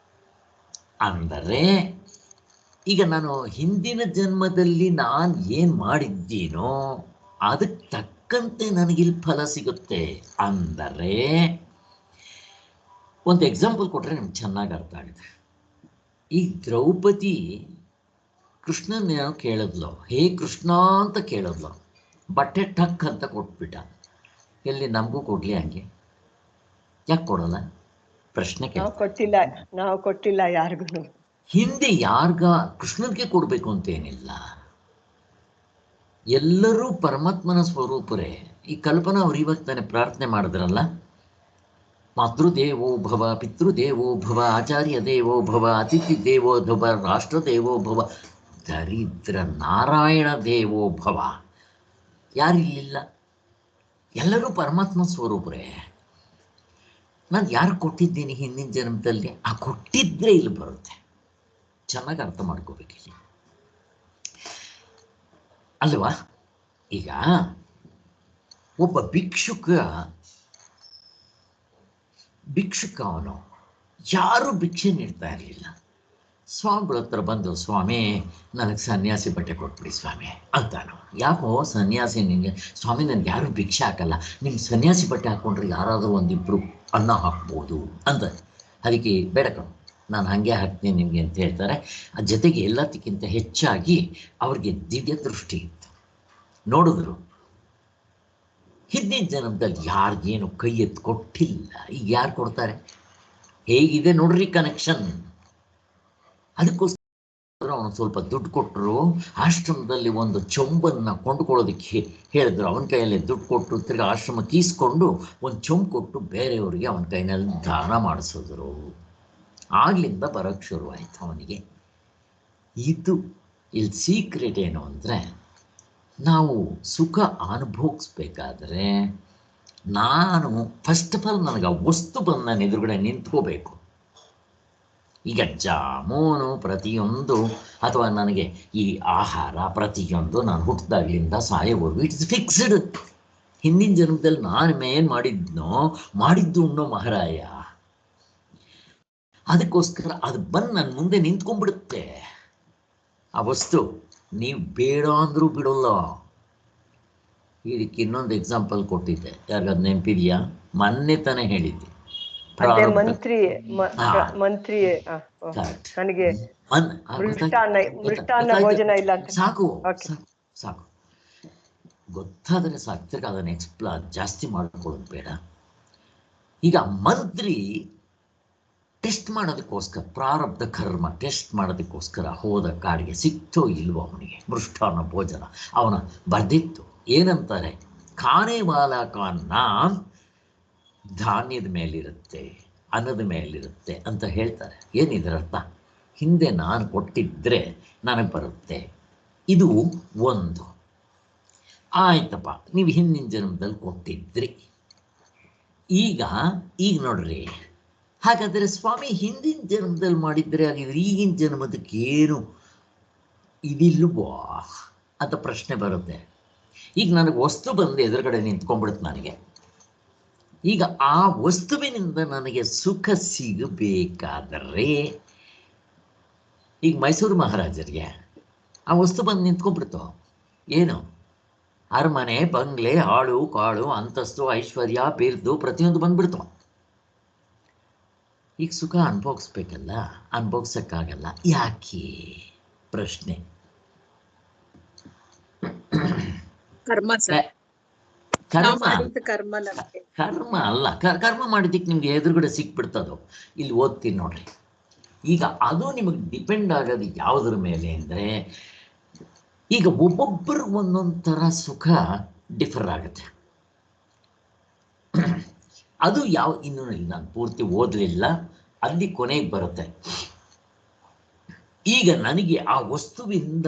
ಅಂದರೆ ಈಗ ನಾನು ಹಿಂದಿನ ಜನ್ಮದಲ್ಲಿ ನಾನು ಏನು ಮಾಡಿದ್ದೀನೋ ಅದಕ್ಕೆ ತಕ್ಕಂತೆ ನನಗಿಲ್ಲಿ ಫಲ ಸಿಗುತ್ತೆ. ಅಂದರೆ ಒಂದು ಎಕ್ಸಾಂಪಲ್ ಕೊಟ್ಟರೆ ನಿಮ್ಗೆ ಚೆನ್ನಾಗಿ ಅರ್ಥ ಆಗುತ್ತೆ. ಈ ದ್ರೌಪದಿ ಕೃಷ್ಣನ ಕೇಳಿದ್ಲು, ಹೇ ಕೃಷ್ಣ ಅಂತ ಕೇಳಿದ್ಲು, ಬಟ್ಟೆ ಟಕ್ ಅಂತ ಕೊಟ್ಬಿಟ್ಟ. ಎಲ್ಲಿ ನಮಗೂ ಕೊಡ್ಲಿ ಹಂಗೆ? ಯಾಕೆ ಕೊಡಲ್ಲ? ಪ್ರಶ್ನೆ ನಾವು ಕೊಟ್ಟಿಲ್ಲ ಯಾರಿಗೂ. ಹಿಂದೆ ಯಾರ್ಗ ಕೃಷ್ಣನ್ಗೆ ಕೊಡ್ಬೇಕು ಅಂತೇನಿಲ್ಲ, ಎಲ್ಲರೂ ಪರಮಾತ್ಮನ ಸ್ವರೂಪರೇ. ಈ ಕಲ್ಪನಾ ಅವ್ರು ಇವತ್ತು ತಾನೆ ಪ್ರಾರ್ಥನೆ ಮಾಡಿದ್ರಲ್ಲ, ಮಾತೃದೇವೋ ಭವ, ಪಿತೃದೇವೋ ಭವ, ಆಚಾರ್ಯ ದೇವೋ ಭವ, ಅತಿಥಿ ದೇವೋ ಭವ, ರಾಷ್ಟ್ರ ದೇವೋ ಭವ, ದರಿದ್ರ ನಾರಾಯಣ ದೇವೋ ಭವ. ಯಾರಿಲ್ಲ, ಎಲ್ಲರೂ ಪರಮಾತ್ಮ ಸ್ವರೂಪರೇ. ನಾನು ಯಾರು ಕೊಟ್ಟಿದ್ದೀನಿ ಹಿಂದಿನ ಜನ್ಮದಲ್ಲಿ? ಆ ಕೊಟ್ಟಿದ್ರೆ ಇಲ್ಲಿ ಬರುತ್ತೆ. ಚೆನ್ನಾಗಿ ಅರ್ಥ ಮಾಡ್ಕೋಬೇಕಿಲ್ಲಿ ಅಲ್ವಾ? ಈಗ ಒಬ್ಬ ಭಿಕ್ಷುಕ ಅವನು ಯಾರು ಭಿಕ್ಷೆ ನೀಡ್ತಾ ಇರಲಿಲ್ಲ. ಸ್ವಾಮಿಗಳ ಹತ್ರ ಬಂದು, ಸ್ವಾಮಿ ನನಗೆ ಸನ್ಯಾಸಿ ಬಟ್ಟೆ ಕೊಟ್ಬಿಡಿ ಸ್ವಾಮಿ ಅಂತಾನು. ಯಾಕೋ ಸನ್ಯಾಸಿ ನಿಮಗೆ? ಸ್ವಾಮಿ ನನಗೆ ಯಾರು ಭಿಕ್ಷೆ ಹಾಕಲ್ಲ, ನಿಮ್ಮ ಸನ್ಯಾಸಿ ಬಟ್ಟೆ ಹಾಕ್ಕೊಂಡ್ರೆ ಯಾರಾದರೂ ಒಂದಿಬ್ಬರು ಅನ್ನ ಹಾಕ್ಬೋದು ಅಂತ. ಅದಕ್ಕೆ ಬೇಡ ಕಣೋ, ನಾನು ಹಾಗೆ ಹಾಕ್ತೀನಿ ನಿಮಗೆ ಅಂತ ಹೇಳ್ತಾರೆ. ಆ ಜೊತೆಗೆ ಎಲ್ಲದಕ್ಕಿಂತ ಹೆಚ್ಚಾಗಿ ಅವ್ರಿಗೆ ದಿವ್ಯ ದೃಷ್ಟಿ ಇತ್ತು. ನೋಡಿದ್ರು ಹಿಂದಿನ ಜನ್ಮದಲ್ಲಿ ಯಾರಿಗೇನು ಕೈ ಎತ್ತು ಕೊಟ್ಟಿಲ್ಲ, ಈಗ ಯಾರು ಕೊಡ್ತಾರೆ? ಹೇಗಿದೆ ನೋಡ್ರಿ ಕನೆಕ್ಷನ್. ಅದಕ್ಕೋಸ್ಕರ ಅವನು ಸ್ವಲ್ಪ ದುಡ್ಡು ಕೊಟ್ಟರು. ಆಶ್ರಮದಲ್ಲಿ ಒಂದು ಚೊಂಬನ್ನು ಕೊಂಡುಕೊಳ್ಳೋದಕ್ಕೆ ಹೇಳಿದ್ರು. ಅವನ ಕೈಯಲ್ಲಿ ದುಡ್ಡು ಕೊಟ್ಟು ತಿರ್ಗಿ ಆಶ್ರಮಕ್ಕೆ ಈಸ್ಕೊಂಡು ಒಂದು ಚೊಂಬು ಕೊಟ್ಟು ಬೇರೆಯವರಿಗೆ ಅವನ ಕೈನಲ್ಲಿ ದಾನ ಮಾಡಿಸಿದ್ರು. ಆಗ್ಲಿಂದ ಬರೋಕ್ಕೆ ಶುರುವಾಯಿತು ಅವನಿಗೆ. ಇದು ಇಲ್ಲಿ ಸೀಕ್ರೆಟ್ ಏನು ಅಂದರೆ, ನಾವು ಸುಖ ಅನುಭವಿಸ್ಬೇಕಾದ್ರೆ ನಾನು ಫಸ್ಟ್ ಆಫ್ ಆಲ್ ನನಗೆ ಆ ವಸ್ತು ಬಂದು ನನ್ನ ಎದುರುಗಡೆ ನಿಂತ್ಕೋಬೇಕು. ಈಗ ಜಾಮೂನು ಪ್ರತಿಯೊಂದು ಅಥವಾ ನನಗೆ ಈ ಆಹಾರ ಪ್ರತಿಯೊಂದು ನಾನು ಹುಟ್ಟಿದಾಗ್ಲಿಂದ ಸಾಯೋವರೆಗೂ ಇಟ್ಸ್ ಫಿಕ್ಸ್ಡ್. ಹಿಂದಿನ ಜನ್ಮದಲ್ಲಿ ನಾನು ಏನು ಮಾಡಿದ್ದು ಉಣ್ಣೋ ಮಹಾರಾಯ. ಅದಕ್ಕೋಸ್ಕರ ಅದು ಬಂದು ನನ್ನ ಮುಂದೆ ನಿಂತ್ಕೊಂಡ್ಬಿಡುತ್ತೆ ಆ ವಸ್ತು. ನೀವು ಬೇಡ ಅಂದ್ರೂ ಬಿಡೋಲ್ಲ. ಇದಕ್ಕೆ ಇನ್ನೊಂದು ಎಕ್ಸಾಂಪಲ್ ಕೊಟ್ಟಿದ್ದೆ, ಯಾರಿಗದು ನೆನಪಿದೆಯಾ? ಮೊನ್ನೆ ತಾನೇ ಹೇಳಿದ್ದೆ. ಸಾಕು ಸಾಕು, ಗೊತ್ತಾದ್ರೆ ಸಾಕು, ಅದನ್ನ ಜಾಸ್ತಿ ಮಾಡ್ಕೊಳ್ಳೋದು ಬೇಡ. ಈಗ ಮಂತ್ರಿ ಟೆಸ್ಟ್ ಮಾಡೋದಕ್ಕೋಸ್ಕರ, ಪ್ರಾರಬ್ಧ ಕರ್ಮ ಟೆಸ್ಟ್ ಮಾಡೋದಕ್ಕೋಸ್ಕರ ಹೋದ ಕಾಡಿಗೆ. ಸಿಕ್ತೋ ಇಲ್ವೋ ಅವನಿಗೆ ಮೃಷ್ಟಾನ್ನ ಭೋಜನ. ಅವನ ಬರ್ದಿತ್ತು ಏನಂತಾರೆ, ಖಾನೆ ವಾಲಾ ಕಾ ನಾಮ್ ಧಾನ್ಯದ ಮೇಲಿರುತ್ತೆ, ಅನ್ನದ ಮೇಲಿರುತ್ತೆ ಅಂತ ಹೇಳ್ತಾರೆ. ಏನಿದ್ರ ಅರ್ಥ? ಹಿಂದೆ ನಾನು ಕೊಟ್ಟಿದ್ರೆ ನನಗೆ ಬರುತ್ತೆ. ಇದು ಒಂದು ಆಯ್ತಪ್ಪ, ನೀವು ಹಿಂದಿನ ಜನ್ಮದಲ್ಲಿ ಕೊಟ್ಟಿದ್ರಿ. ಈಗ ನೋಡ್ರಿ, ಹಾಗಾದರೆ ಸ್ವಾಮಿ ಹಿಂದಿನ ಜನ್ಮದಲ್ಲಿ ಮಾಡಿದ್ರೆ ಆಗಿದ್ರೆ ಈಗಿನ ಜನ್ಮದಕ್ಕೆ ಏನು ಇದಿಲ್ವೋ ಅಂತ ಪ್ರಶ್ನೆ ಬರುತ್ತೆ. ಈಗ ನನಗೆ ವಸ್ತು ಬಂದು ಎದುರುಗಡೆ ನಿಂತ್ಕೊಂಡ್ಬಿಡುತ್ತೆ ನನಗೆ. ಈಗ ಆ ವಸ್ತುವಿನಿಂದ ನನಗೆ ಸುಖ ಸಿಗಬೇಕಾದರೆ, ಈಗ ಮೈಸೂರು ಮಹಾರಾಜರಿಗೆ ಆ ವಸ್ತು ಬಂದು ನಿಂತ್ಕೊಂಡ್ಬಿಡ್ತು. ಏನು? ಅರಮನೆ, ಬಂಗ್ಲೆ, ಆಳು ಕಾಳು, ಅಂತಸ್ತು, ಐಶ್ವರ್ಯ, ಬಿರ್ದು ಪ್ರತಿಯೊಂದು ಬಂದ್ಬಿಡ್ತು. ಈಗ ಸುಖ ಅನುಭವಿಸ್ಬೇಕಲ್ಲ, ಅನುಭವಿಸಕ್ಕಾಗಲ್ಲ. ಯಾಕೆ? ಪ್ರಶ್ನೆ. ಕರ್ಮ ಅಲ್ಲ, ಕರ್ಮ ಮಾಡಿದ್ದಕ್ಕೆ ನಿಮ್ಗೆ ಎದುರುಗಡೆ ಸಿಕ್ಬಿಡ್ತದೋ. ಇಲ್ಲಿ ಓದ್ತೀನಿ ನೋಡ್ರಿ. ಈಗ ಅದು ನಿಮಗೆ ಡಿಪೆಂಡ್ ಆಗೋದು ಯಾವುದ್ರ ಮೇಲೆ ಅಂದರೆ, ಈಗ ಒಬ್ಬೊಬ್ಬರಿಗೆ ಒಂದೊಂದು ಥರ ಸುಖ ಡಿಫರ್ ಆಗುತ್ತೆ. ಅದು ಇನ್ನೂ ನಾನು ಪೂರ್ತಿ ಓದಲಿಲ್ಲ, ಅಲ್ಲಿ ಕೊನೆಗೆ ಬರುತ್ತೆ. ಈಗ ನನಗೆ ಆ ವಸ್ತುವಿಂದ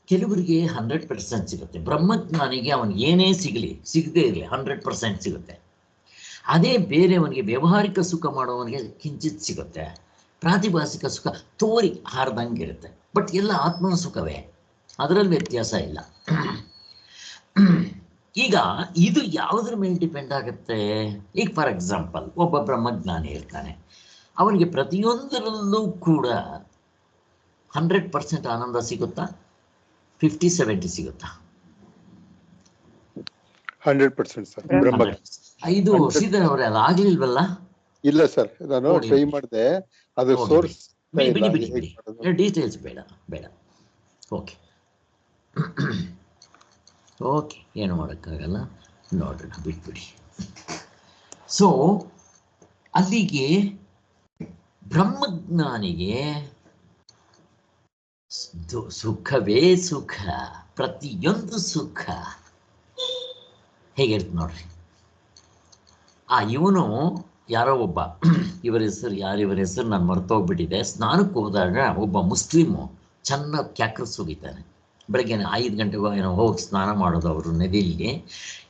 ಕೆಲವರಿಗೆ 100% ಸಿಗುತ್ತೆ. ಬ್ರಹ್ಮಜ್ಞಾನಿಗೆ ಅವನು ಏನೇ ಸಿಗದೇ ಇರಲಿ 100% ಸಿಗುತ್ತೆ. ಅದೇ ಬೇರೆಯವನಿಗೆ ವ್ಯಾವಹಾರಿಕ ಸುಖ ಮಾಡೋವನಿಗೆ ಕಿಂಚಿತ್ ಸಿಗುತ್ತೆ. ಪ್ರಾತಿಭಾಸಿಕ ಸುಖ ತೋರಿ ಹಾರ್ದಂಗೆ ಇರುತ್ತೆ. ಬಟ್ ಎಲ್ಲ ಆತ್ಮನ ಸುಖವೇ, ಅದರಲ್ಲಿ ವ್ಯತ್ಯಾಸ ಇಲ್ಲ. ಈಗ ಇದು ಯಾವುದ್ರ ಮೇಲೆ ಡಿಪೆಂಡ್ ಆಗುತ್ತೆ? ಈಗ ಫಾರ್ ಎಕ್ಸಾಂಪಲ್, ಒಬ್ಬ ಬ್ರಹ್ಮಜ್ಞಾನಿ ಇರ್ತಾನೆ, ಅವನಿಗೆ ಪ್ರತಿಯೊಂದರಲ್ಲೂ ಕೂಡ 100% ಆನಂದ ಸಿಗುತ್ತಾ? 50-70 ಸಿಗುತ್ತಾ? 100% ಸರ್. ಇದು ಶ್ರೀಧರ್ ಅವರೇ, ಅದು ಆಗ್ಲಿಲ್ವಲ್ಲ? ಇಲ್ಲ ಸರ್, ನಾನು ಟ್ರೈ ಮಾಡಿದೆ. ಅದು ಸೋರ್ಸ್ ಬಿಡಿ, ಡೀಟೇಲ್ಸ್ ಬೇಡ. ಓಕೆ, ಏನು ಮಾಡೋಕ್ಕಾಗಲ್ಲ, ನೋಡೋಣ, ಬಿಟ್ಬಿಡಿ. ಸೊ ಅಲ್ಲಿಗೆ ಬ್ರಹ್ಮಜ್ಞಾನಿಗೆ ಸುಖವೇ ಸುಖ, ಪ್ರತಿಯೊಂದು ಸುಖ. ಹೇಗಿರುತ್ತೆ ನೋಡ್ರಿ. ಇವನು ಯಾರೋ ಒಬ್ಬ, ಇವರ ಹೆಸರು ನಾನು ಮರ್ತೋಗ್ಬಿಟ್ಟಿದೆ. ಸ್ನಾನಕ್ಕೆ ಹೋದಾಗ ಒಬ್ಬ ಮುಸ್ಲಿಮು ಚೆನ್ನಾಗಿ ಕ್ಯಾಕ್ರಸ್ ಹೋಗಿದ್ದಾನೆ. ಬೆಳಗ್ಗೆ 5 ಗಂಟೆಗೋ ಏನೋ ಹೋಗಿ ಸ್ನಾನ ಮಾಡೋದು ಅವರು ನದಿಯಲ್ಲಿ.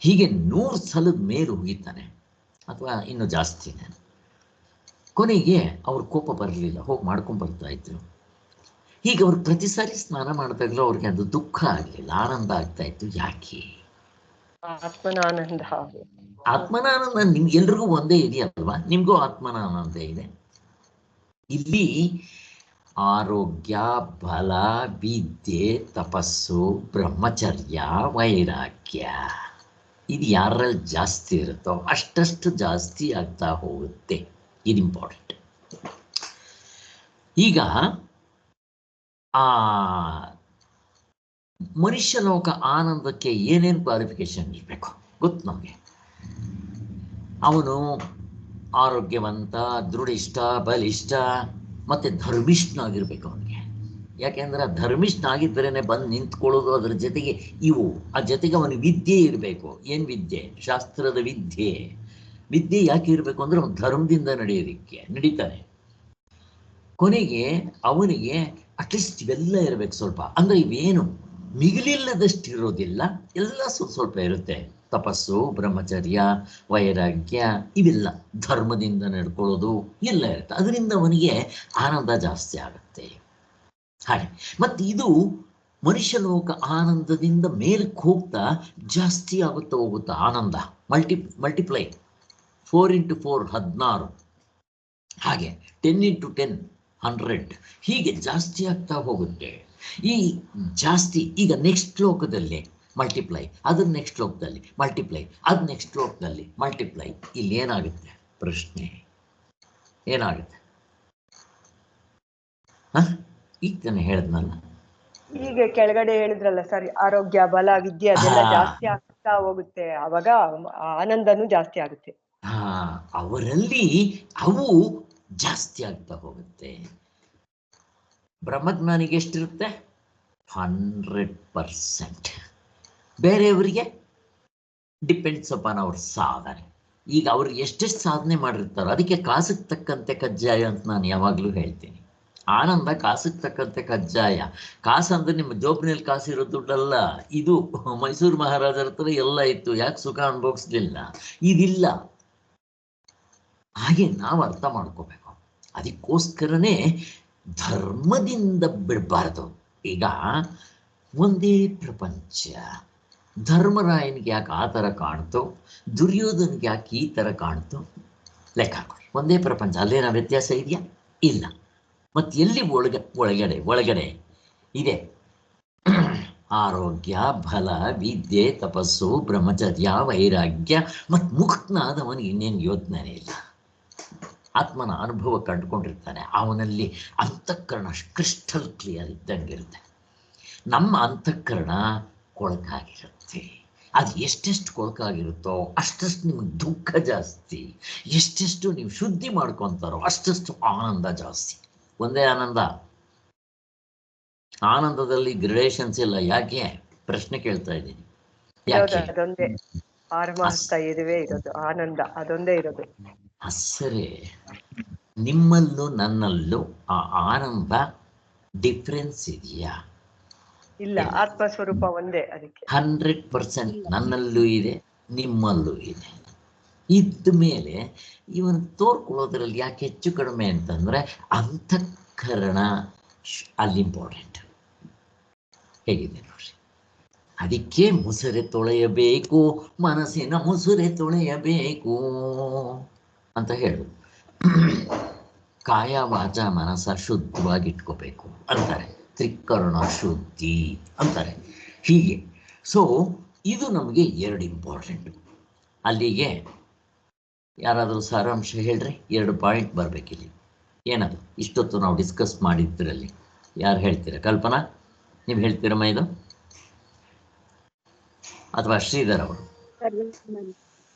ಹೀಗೆ 100 ಸಲದ ಮೇಲೆ ಹೋಗಿದ್ದಾನೆ, ಅಥವಾ ಇನ್ನೂ ಜಾಸ್ತಿನೇ. ಕೊನೆಗೆ ಅವ್ರ ಕೋಪ ಬರಲಿಲ್ಲ, ಹೋಗಿ ಮಾಡ್ಕೊಂಡ್ಬರ್ತಾ ಇದ್ರು. ಹೀಗೆ ಅವ್ರು ಪ್ರತಿ ಸಾರಿ ಸ್ನಾನ ಮಾಡಿದಾಗಲೂ ಅವ್ರಿಗೆ ಅದು ದುಃಖ ಆಗಲಿಲ್ಲ, ಆನಂದ ಆಗ್ತಾ ಇತ್ತು. ಯಾಕೆ? ಆತ್ಮನಾನಂದ ಎಲ್ರಿಗೂ ಒಂದೇ ಇದೆಯಲ್ವಾ? ನಿಮ್ಗೂ ಆತ್ಮನಾನಂದ ಇದೆ. ಇಲ್ಲಿ ಆರೋಗ್ಯ, ಬಲ, ವಿದ್ಯೆ, ತಪಸ್ಸು, ಬ್ರಹ್ಮಚರ್ಯ, ವೈರಾಗ್ಯ, ಇದು ಯಾರಲ್ಲಿ ಜಾಸ್ತಿ ಇರುತ್ತೋ ಅಷ್ಟಷ್ಟು ಜಾಸ್ತಿ ಆಗ್ತಾ ಹೋಗುತ್ತೆ. ಇದು ಇಂಪಾರ್ಟೆಂಟ್. ಈಗ ಮನುಷ್ಯ ಲೋಕ ಆನಂದಕ್ಕೆ ಏನೇನು ಕ್ವಾಲಿಫಿಕೇಶನ್ ಇರಬೇಕು? ಗೊತ್ತು ನಮಗೆ. ಅವನು ಆರೋಗ್ಯವಂತ, ದೃಢಿಷ್ಠ, ಬಲಿಷ್ಠ ಮತ್ತು ಧರ್ಮಿಷ್ಠನಾಗಿರ್ಬೇಕು ಅವನಿಗೆ. ಯಾಕೆಂದ್ರೆ ಧರ್ಮಿಷ್ಠನಾಗಿದ್ದರೇನೆ ಬಂದು ನಿಂತ್ಕೊಳ್ಳೋದು. ಅದರ ಜೊತೆಗೆ ಇವು, ಆ ಜೊತೆಗೆ ಅವನಿಗೆ ವಿದ್ಯೆ ಇರಬೇಕು. ಏನು ವಿದ್ಯೆ? ಶಾಸ್ತ್ರದ ವಿದ್ಯೆ. ವಿದ್ಯೆ ಯಾಕೆ ಇರಬೇಕು ಅಂದರೆ ಅವನು ಧರ್ಮದಿಂದ ನಡೆಯೋದಕ್ಕೆ ನಡೀತಾನೆ. ಕೊನೆಗೆ ಅವನಿಗೆ ಅಟ್ಲೀಸ್ಟ್ ಇವೆಲ್ಲ ಇರಬೇಕು ಸ್ವಲ್ಪ. ಅಂದರೆ ಇವೇನು ಮಿಗಿಲಿಲ್ಲದಷ್ಟು ಇರೋದಿಲ್ಲ, ಎಲ್ಲ ಸ್ವಲ್ಪ ಇರುತ್ತೆ. ತಪಸ್ಸು, ಬ್ರಹ್ಮಚರ್ಯ, ವೈರಾಗ್ಯ, ಇವೆಲ್ಲ ಧರ್ಮದಿಂದ ನಡ್ಕೊಳ್ಳೋದು ಎಲ್ಲ ಇರುತ್ತೆ. ಅದರಿಂದ ಅವನಿಗೆ ಆನಂದ ಜಾಸ್ತಿ ಆಗುತ್ತೆ. ಹಾಗೆ ಮತ್ತು ಇದು ಮನುಷ್ಯಲೋಕ ಆನಂದದಿಂದ ಮೇಲಕ್ಕೆ ಹೋಗ್ತಾ ಜಾಸ್ತಿ ಆಗುತ್ತಾ ಹೋಗುತ್ತಾ ಆನಂದ. ಮಲ್ಟಿಪ್ಲೈ 4 × 4 16, ಹಾಗೆ 10 × 10 100, ಹೀಗೆ ಜಾಸ್ತಿ ಆಗ್ತಾ ಹೋಗುತ್ತೆ. ಈ ಜಾಸ್ತಿ ಈಗ ನೆಕ್ಸ್ಟ್ ಲೋಕದಲ್ಲಿ ಮಲ್ಟಿಪ್ಲೈ, ಅದ್ರ ನೆಕ್ಸ್ಟ್ ಲೋಕದಲ್ಲಿ ಮಲ್ಟಿಪ್ಲೈ, ಅದು ನೆಕ್ಸ್ಟ್ ಲೋಕದಲ್ಲಿ ಮಲ್ಟಿಪ್ಲೈ. ಇಲ್ಲಿ ಏನಾಗುತ್ತೆ? ಪ್ರಶ್ನೆ ಏನಾಗುತ್ತೆ? ಈಗ ತಾನೆ ಹೇಳಿದ್ನಲ್ಲ. ಈಗ ಕೆಳಗಡೆ ಹೇಳಿದ್ರಲ್ಲ ಸರ್, ಆರೋಗ್ಯ, ಬಲ, ವಿದ್ಯೆ ಅದೆಲ್ಲ ಜಾಸ್ತಿ ಆಗ್ತಾ ಹೋಗುತ್ತೆ. ಅವಾಗ ಆನಂದನೂ ಜಾಸ್ತಿ ಆಗುತ್ತೆ. ಅವರಲ್ಲಿ ಅವು ಜಾಸ್ತಿ ಆಗ್ತಾ ಹೋಗುತ್ತೆ. ಬ್ರಹ್ಮಜ್ಞಾನಿಗೆ ಎಷ್ಟಿರುತ್ತೆ? 100%. ಬೇರೆಯವರಿಗೆ ಡಿಪೆಂಡ್ಸ್ ಅಪಾನ್ ಅವ್ರ ಸಾಧನೆ. ಈಗ ಅವ್ರಿಗೆ ಎಷ್ಟೆಷ್ಟು ಸಾಧನೆ ಮಾಡಿರ್ತಾರೋ ಅದಕ್ಕೆ ಕಾಸಿಗೆ ತಕ್ಕಂತೆ ಕಜ್ಜಾಯ ಅಂತ ನಾನು ಯಾವಾಗಲೂ ಹೇಳ್ತೀನಿ. ಆನಂದ ಕಾಸಿಗೆ ತಕ್ಕಂತೆ ಕಜ್ಜಾಯ. ಕಾಸು ಅಂದರೆ ನಿಮ್ಮ ಜೋಬ್ನಲ್ಲಿ ಕಾಸಿರೋ ದುಡ್ಡಲ್ಲ. ಇದು ಮೈಸೂರು ಮಹಾರಾಜರ ಹತ್ರ ಎಲ್ಲ ಇತ್ತು, ಯಾಕೆ ಸುಖ ಅನುಭವಿಸ್ಲಿಲ್ಲ? ಇದಿಲ್ಲ. ಹಾಗೆ ನಾವು ಅರ್ಥ ಮಾಡ್ಕೋಬೇಕು. ಅದಕ್ಕೋಸ್ಕರನೇ ಧರ್ಮದಿಂದ ಬಿಡಬಾರ್ದು. ಈಗ ಒಂದೇ ಪ್ರಪಂಚ. ಧರ್ಮರಾಯನಿಗೆ ಯಾಕೆ ಆ ಥರ ಕಾಣ್ತು, ದುರ್ಯೋಧನಿಗೆ ಯಾಕೆ ಈ ಥರ ಕಾಣ್ತು? ಲೆಕ್ಕ ಹಾಕೊಳ್ಳಿ. ಒಂದೇ ಪ್ರಪಂಚ, ಅಲ್ಲೇನೋ ವ್ಯತ್ಯಾಸ ಇದೆಯಾ? ಇಲ್ಲ. ಮತ್ತು ಎಲ್ಲಿ ಒಳಗಡೆ ಇದೆ ಆರೋಗ್ಯ, ಬಲ, ವಿದ್ಯೆ, ತಪಸ್ಸು, ಬ್ರಹ್ಮಚರ್ಯ, ವೈರಾಗ್ಯ ಮತ್ತು ಮುಕ್ತನಾದವನಿಗೆ ಇನ್ನೇನು ಯೋಚನೆ ಇಲ್ಲ. ಆತ್ಮನ ಅನುಭವ ಕಂಡುಕೊಂಡಿರ್ತಾನೆ. ಅವನಲ್ಲಿ ಅಂತಃಕರಣ ಕ್ರಿಸ್ಟಲ್ ಕ್ಲಿಯರ್ ಇದ್ದಂಗಿರುತ್ತೆ. ನಮ್ಮ ಅಂತಃಕರಣ ಕೊಳಕಾಗಿರುತ್ತೆ. ಅದು ಎಷ್ಟೆಷ್ಟು ಕೊಳಕಾಗಿರುತ್ತೋ ಅಷ್ಟಷ್ಟು ನಿಮಗೆ ದುಃಖ ಜಾಸ್ತಿ. ಎಷ್ಟೆಷ್ಟು ನೀವು ಶುದ್ಧಿ ಮಾಡ್ಕೊತಾರೋ ಅಷ್ಟಷ್ಟು ಆನಂದ ಜಾಸ್ತಿ. ಒಂದೇ ಆನಂದ. ಆನಂದದಲ್ಲಿ ಗ್ರೇಡೇಷನ್ಸ್ ಇಲ್ಲ. ಯಾಕೆ? ಪ್ರಶ್ನೆ ಕೇಳ್ತಾ ಇದ್ದೀನಿ. ಯಾಕೆ? ಅದೊಂದೇ ಪಾರಮಾರ್ಥ ಇರುವೆ ಇರೋದು, ಆನಂದ ಅದೊಂದೇ ಇರೋದು. ಸರಿ, ನಿಮ್ಮಲ್ಲೂ ನನ್ನಲ್ಲೂ ಆ ಆನಂದ ಡಿಫ್ರೆನ್ಸ್ ಇದೆಯಾ? ಇಲ್ಲ, ಆತ್ಮಸ್ವರೂಪ ಒಂದೇ. ಅದಕ್ಕೆ 100% ನನ್ನಲ್ಲೂ ಇದೆ, ನಿಮ್ಮಲ್ಲೂ ಇದೆ. ಇದ್ದ ಮೇಲೆ ಇವನು ತೋರ್ಕೊಳ್ಳೋದ್ರಲ್ಲಿ ಯಾಕೆ ಹೆಚ್ಚು ಕಡಿಮೆ ಅಂತಂದರೆ ಅಂತಃಕರಣ ಅಲ್ಲಿ ಇಂಪಾರ್ಟೆಂಟ್. ಹೇಗಿದೆ ನೋಡ್ರಿ. ಅದಕ್ಕೆ ಮುಸುರೆ ತೊಳೆಯಬೇಕು, ಮನಸ್ಸಿನ ಮುಸುರೆ ತೊಳೆಯಬೇಕು ಅಂತ ಹೇಳು. ಕಾಯ ವಾಚ ಮನಸ್ಸ ಶುದ್ಧವಾಗಿ ಇಟ್ಕೋಬೇಕು ಅಂತಾರೆ. ತ್ರಿಕರಣ ಶುದ್ಧಿ ಅಂತಾರೆ. ಹೀಗೆ ಸೊ ಇದು ನಮಗೆ 2 ಇಂಪಾರ್ಟೆಂಟು. ಅಲ್ಲಿಗೆ ಯಾರಾದರೂ ಸಾರಾಂಶ ಹೇಳ್ರಿ. 2 ಪಾಯಿಂಟ್ ಬರಬೇಕಿಲ್ಲಿ. ಏನದು ಇಷ್ಟೊತ್ತು ನಾವು ಡಿಸ್ಕಸ್ ಮಾಡಿದ್ರಲ್ಲಿ ಯಾರು ಹೇಳ್ತೀರಾ? ಕಲ್ಪನಾ, ನೀವು ಹೇಳ್ತೀರಮ್ಮ ಇದು, ಅಥವಾ ಶ್ರೀಧರ್ ಅವರು?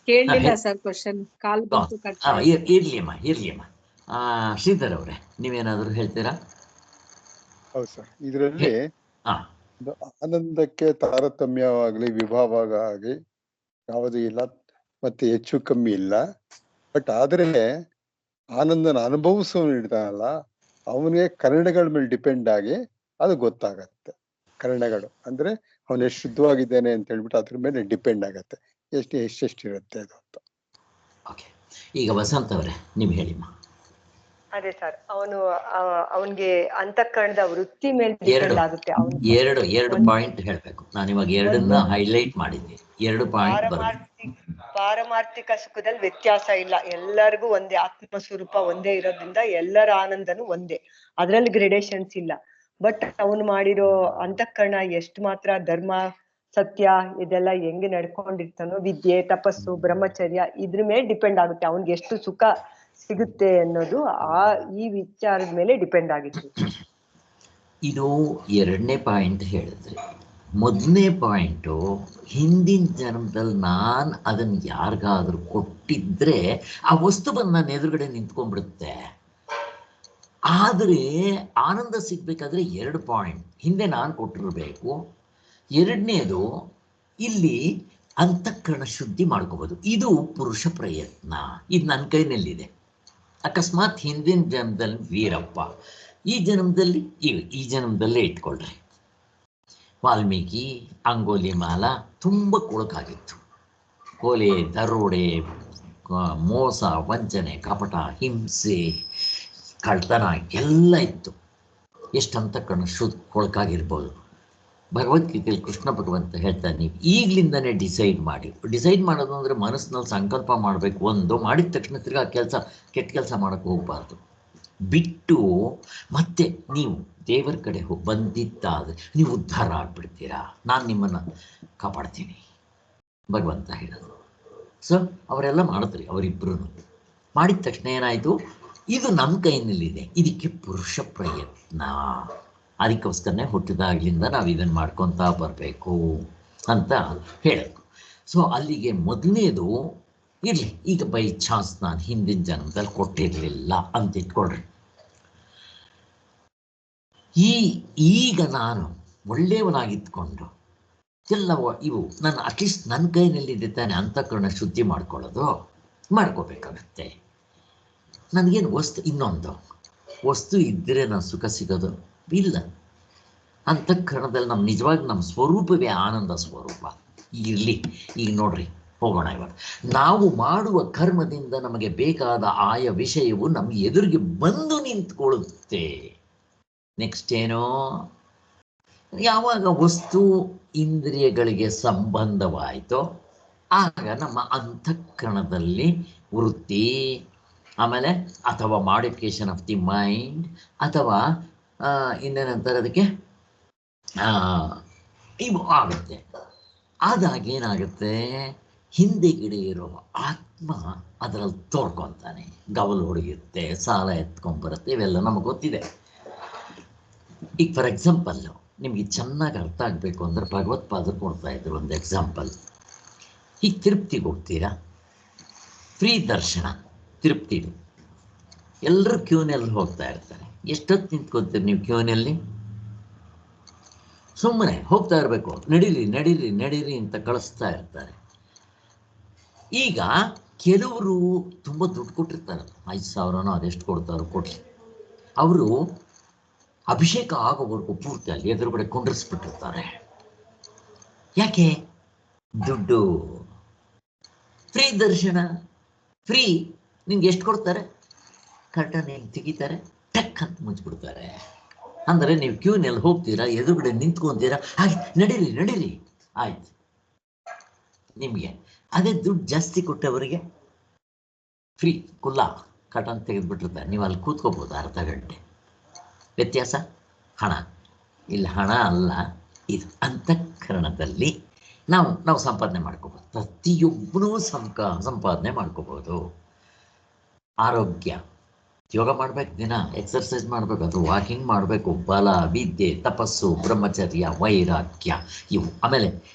ಕೇಳಲಿಲ್ಲ ಸರ್ ಕ್ವಶನ್, ಕಾಲ್ ಬಂತು ಕಟ್. ಇರ್ಲಿಯಮ್ಮ. ಶ್ರೀಧರ್ ಅವರೇ, ನೀವೇನಾದರೂ ಹೇಳ್ತೀರಾ? ಹೌದು ಸರ್. ಇದರಲ್ಲಿ ಆನಂದಕ್ಕೆ ತಾರತಮ್ಯವಾಗಲಿ ವಿಭಾಗ ಆಗಲಿ ಯಾವುದೂ ಇಲ್ಲ, ಮತ್ತೆ ಹೆಚ್ಚು ಕಮ್ಮಿ ಇಲ್ಲ. ಬಟ್ ಆದರೆ ಆನಂದನ ಅನುಭವಿಸೋನು ಇರ್ತಾನಲ್ಲ, ಅವನಿಗೆ ಕರ್ಣಗಳ ಮೇಲೆ ಡಿಪೆಂಡ್ ಆಗಿ ಅದು ಗೊತ್ತಾಗತ್ತೆ. ಕರ್ಣಗಳು ಅಂದ್ರೆ ಅವನು ಎಷ್ಟು ಶುದ್ಧವಾಗಿದ್ದಾನೆ ಅಂತ ಹೇಳ್ಬಿಟ್ಟು ಅದ್ರ ಮೇಲೆ ಡಿಪೆಂಡ್ ಆಗತ್ತೆ, ಎಷ್ಟೆಷ್ಟು ಇರುತ್ತೆ ಅದು ಅಂತ. ಓಕೆ, ಈಗ ವಸಂತ್ ಅವರೇ ನೀವು ಹೇಳಿಮ್ಮ. ಅದೇ ಸರ್, ಅವನಿಗೆ ಅಂತಃಕರಣದ ವೃತ್ತಿ ಮೇಲೆ ಡಿಪೆಂಡ್ ಆಗುತ್ತೆ. ಎರಡು ಪಾಯಿಂಟ್ ಹೇಳ್ಬೇಕು. ನಾನು ಇವಾಗ 2 ಹೈಲೈಟ್ ಮಾಡಿದ್ದೆ. 2 ಪಾಯಿಂಟ್. ಪಾರಮಾರ್ಥಿಕ ಸುಖದಲ್ಲಿ ವ್ಯತ್ಯಾಸ ಇಲ್ಲ, ಎಲ್ಲರಿಗೂ ಒಂದೇ. ಆತ್ಮ ಸ್ವರೂಪ ಒಂದೇ ಇರೋದ್ರಿಂದ ಎಲ್ಲರ ಆನಂದನೂ ಒಂದೇ, ಅದ್ರಲ್ಲಿ ಗ್ರೇಡೇಷನ್ಸ್ ಇಲ್ಲ. ಬಟ್ ಅವನು ಮಾಡಿರೋ ಅಂತಃಕರಣ ಎಷ್ಟು ಮಾತ್ರ ಧರ್ಮ, ಸತ್ಯ ಇದೆಲ್ಲ ಹೆಂಗೆ ನಡ್ಕೊಂಡಿರ್ತಾನೋ, ವಿದ್ಯೆ, ತಪಸ್ಸು, ಬ್ರಹ್ಮಚರ್ಯ ಇದ್ರ ಮೇಲೆ ಡಿಪೆಂಡ್ ಆಗುತ್ತೆ. ಅವನ್ಗೆ ಎಷ್ಟು ಸುಖ ಸಿಗುತ್ತೆ ಅನ್ನೋದು ಈ ವಿಚಾರದ ಮೇಲೆ ಡಿಪೆಂಡ್ ಆಗಿತ್ತು. ಇದು 2ನೇ ಪಾಯಿಂಟ್ ಹೇಳಿದ್ರಿ. ಮೊದಲನೇ ಪಾಯಿಂಟು, ಹಿಂದಿನ ಜನ್ಮದಲ್ಲಿ ನಾನು ಅದನ್ನು ಯಾರಿಗಾದ್ರೂ ಕೊಟ್ಟಿದ್ರೆ ಆ ವಸ್ತು ಬಂದು ನನ್ನ ಎದುರುಗಡೆ ನಿಂತ್ಕೊಂಡ್ಬಿಡುತ್ತೆ. ಆದರೆ ಆನಂದ ಸಿಗ್ಬೇಕಾದ್ರೆ 2 ಪಾಯಿಂಟ್. ಹಿಂದೆ ನಾನು ಕೊಟ್ಟಿರಬೇಕು. ಎರಡನೇದು, ಇಲ್ಲಿ ಅಂತಃಕರಣ ಶುದ್ಧಿ ಮಾಡ್ಕೋಬೋದು. ಇದು ಪುರುಷ ಪ್ರಯತ್ನ. ಇದು ನನ್ನ ಕೈನಲ್ಲಿದೆ. ಅಕಸ್ಮಾತ್ ಹಿಂದಿನ ಜನ್ಮದಲ್ಲಿ ವೀರಪ್ಪ, ಈ ಜನ್ಮದಲ್ಲೇ ಇಟ್ಕೊಳ್ರಿ. ವಾಲ್ಮೀಕಿ, ಅಂಗೋಲಿಮಾಲ ತುಂಬ ಕೊಳಕಾಗಿತ್ತು. ಕೊಲೆ, ದರೋಡೆ, ಮೋಸ, ವಂಚನೆ, ಕಪಟ, ಹಿಂಸೆ, ಕಳ್ತನ ಎಲ್ಲ ಇತ್ತು. ಎಷ್ಟು ಅಂತಃಕರಣ ಕೊಳಕಾಗಿರ್ಬೋದು. ಭಗವದ್ಗೀತೆಯಲ್ಲಿ ಕೃಷ್ಣ ಭಗವಂತ ಹೇಳ್ತಾನೆ, ನೀವು ಈಗಲಿಂದನೇ ಡಿಸೈಡ್ ಮಾಡೋದು ಅಂದರೆ ಮನಸ್ಸಿನಲ್ಲಿ ಸಂಕಲ್ಪ ಮಾಡಬೇಕು. ಒಂದು ಮಾಡಿದ ತಕ್ಷಣ ತಿರ್ಗಾ ಕೆಟ್ಟ ಕೆಲಸ ಮಾಡೋಕ್ಕೆ ಹೋಗಬಾರ್ದು. ಬಿಟ್ಟು ಮತ್ತೆ ನೀವು ದೇವರ ಕಡೆ ಬಂದಿದ್ದಾದರೆ ನೀವು ಉದ್ಧಾರ ಆಗ್ಬಿಡ್ತೀರಾ, ನಾನು ನಿಮ್ಮನ್ನು ಕಾಪಾಡ್ತೀನಿ ಭಗವಂತ ಹೇಳೋದು. ಸೊ ಅವರೆಲ್ಲ ಮಾಡಿದ್ರಿ. ಅವರಿಬ್ಬರು ಮಾಡಿದ ತಕ್ಷಣ ಏನಾಯಿತು, ಇದು ನಮ್ಮ ಕೈನಲ್ಲಿದೆ. ಇದಕ್ಕೆ ಪುರುಷ ಪ್ರಯತ್ನ. ಅದಕ್ಕೋಸ್ಕರನೇ ಹುಟ್ಟಿದಾಗ್ಲಿಂದ ನಾವು ಇದನ್ನು ಮಾಡ್ಕೊತಾ ಬರಬೇಕು ಅಂತ ಹೇಳೋದು. ಸೊ ಅಲ್ಲಿಗೆ ಮೊದಲನೇದು ಇರಲಿ. ಈಗ ಬೈ ಚಾನ್ಸ್ ನಾನು ಹಿಂದಿನ ಜನ್ಮದಲ್ಲಿ ಕೊಟ್ಟಿರಲಿಲ್ಲ ಅಂತ ಇಟ್ಕೊಳ್ರಿ. ಈಗ ನಾನು ಒಳ್ಳೆಯವನಾಗಿತ್ಕೊಂಡು ಎಲ್ಲ ಇವು ನನ್ನ ಅಟ್ಲೀಸ್ಟ್ ನನ್ನ ಕೈನಲ್ಲಿದೆ ತಾನೆ ಅಂತಃಕರಣ ಶುದ್ಧಿ ಮಾಡ್ಕೋಬೇಕಾಗತ್ತೆ. ನನಗೇನು ಇನ್ನೊಂದು ವಸ್ತು ಇದ್ದರೆ ನಾನು ಸುಖ ಸಿಗೋದು ಇಲ್ಲ. ಅಂತಃಕರಣದಲ್ಲಿ ನಿಜವಾಗಿ ನಮ್ಮ ಸ್ವರೂಪವೇ ಆನಂದ ಸ್ವರೂಪ. ಇರಲಿ. ಈಗ ನೋಡ್ರಿ, ಹೋಗೋಣ. ಇವಾಗ ನಾವು ಮಾಡುವ ಕರ್ಮದಿಂದ ನಮಗೆ ಬೇಕಾದ ಆಯ ವಿಷಯವು ನಮ್ಮ ಎದುರಿಗೆ ಬಂದು ನಿಂತ್ಕೊಳ್ಳುತ್ತೆ. ನೆಕ್ಸ್ಟ್ ಏನೋ, ಯಾವಾಗ ವಸ್ತು ಇಂದ್ರಿಯಗಳಿಗೆ ಸಂಬಂಧವಾಯಿತೋ ಆಗ ನಮ್ಮ ಅಂತಃಕರಣದಲ್ಲಿ ವೃತ್ತಿ, ಆಮೇಲೆ ಅಥವಾ ಮಾಡಿಫಿಕೇಶನ್ ಆಫ್ ದಿ ಮೈಂಡ್, ಅಥವಾ ಇನ್ನೇನಂತಾರೆ ಅದಕ್ಕೆ, ಇವು ಆಗುತ್ತೆ. ಆದಾಗ ಏನಾಗುತ್ತೆ, ಹಿಂದೆಗಡೆ ಇರೋ ಆತ್ಮ ಅದರಲ್ಲಿ ತೋರ್ಕೊತಾನೆ. ಗವಲು ಹೊಡೆಯುತ್ತೆ, ಸಾಲ ಎತ್ಕೊಂಡ್ಬರುತ್ತೆ, ಇವೆಲ್ಲ ನಮಗೆ ಗೊತ್ತಿದೆ. ಈಗ ಫಾರ್ ಎಕ್ಸಾಂಪಲ್ಲು ನಿಮಗೆ ಚೆನ್ನಾಗಿ ಅರ್ಥ ಆಗಬೇಕು ಅಂದರೆ ಭಗವತ್ಪಾದರು ಕೊಡ್ತಾ ಇದ್ರು ಒಂದು ಎಕ್ಸಾಂಪಲ್. ಈಗ ತಿರುಪ್ತಿಗೆ ಹೋಗ್ತೀರಾ, ಫ್ರೀ ದರ್ಶನ ತಿರುಪ್ತಿದು. ಎಲ್ಲರೂ ಕ್ಯೂನಲ್ಲಿ ಹೋಗ್ತಾ ಇರ್ತಾರೆ. ಎಷ್ಟೊತ್ತು ನಿಂತ್ಕೊತೀರಿ ನೀವು ಕ್ಯೂನಲ್ಲಿ? ಸುಮ್ಮನೆ ಹೋಗ್ತಾ ಇರಬೇಕು. ನಡೀರಿ ಅಂತ ಕಳಿಸ್ತಾ ಇರ್ತಾರೆ. ಈಗ ಕೆಲವರು ತುಂಬ ದುಡ್ಡು ಕೊಟ್ಟಿರ್ತಾರೆ, 5,000ನೋ ಅದೆಷ್ಟು ಕೊಡ್ತಾರೋ ಕೊಡ್ಲಿ. ಅವರು ಅಭಿಷೇಕ ಆಗೋವರೆಗೂ ಪೂರ್ತಿ ಅಲ್ಲಿ ಎದುರುಗಡೆ ಕೊಂಡಿರಿಸ್ಬಿಟ್ಟಿರ್ತಾರೆ. ಯಾಕೆ? ದುಡ್ಡು. ಫ್ರೀ ದರ್ಶನ, ಫ್ರೀ. ನಿಮ್ಗೆ ಎಷ್ಟು ಕೊಡ್ತಾರೆ? ಕರ್ಟನ್ ಹೆಂಗೆ ತೆಗಿತಾರೆ, ಟಕ್ ಅಂತ ಮುಚ್ಚಿಬಿಡ್ತಾರೆ. ಅಂದರೆ ನೀವು ಕ್ಯೂನಲ್ಲಿ ಹೋಗ್ತೀರಾ, ಎದುರುಗಡೆ ನಿಂತ್ಕೊಂತೀರಾ, ಹಾಗೆ ನಡೀರಿ ಆಯ್ತು. ನಿಮಗೆ ಅದೇ ದುಡ್ಡು ಜಾಸ್ತಿ ಕೊಟ್ಟವರಿಗೆ ಫ್ರೀ ಕುಲ್ಲ ಕರ್ಟನ್ ತೆಗೆದುಬಿಟ್ಟಿರ್ತಾರೆ. ನೀವು ಅಲ್ಲಿ ಕೂತ್ಕೋಬೋದು ಅರ್ಧ ಗಂಟೆ. ವ್ಯತ್ಯಾಸ ಹಣ. ಇಲ್ಲಿ ಹಣ ಅಲ್ಲ, ಇದು ಅಂತಃಕರಣದಲ್ಲಿ ನಾವು ಸಂಪಾದನೆ ಮಾಡ್ಕೋಬೋದು. ಪ್ರತಿಯೊಬ್ಬನೂ ಸಂಪಾದನೆ ಮಾಡ್ಕೋಬೋದು. ಆರೋಗ್ಯ, ಯೋಗ ಮಾಡಬೇಕು, ದಿನ ಎಕ್ಸರ್ಸೈಸ್ ಮಾಡಬೇಕು, ಅದು ವಾಕಿಂಗ್ ಮಾಡಬೇಕು, ಬಲ, ವಿದ್ಯೆ, ತಪಸ್ಸು, ಬ್ರಹ್ಮಚರ್ಯ, ವೈರಾಗ್ಯ, ಇವು. ಆಮೇಲೆ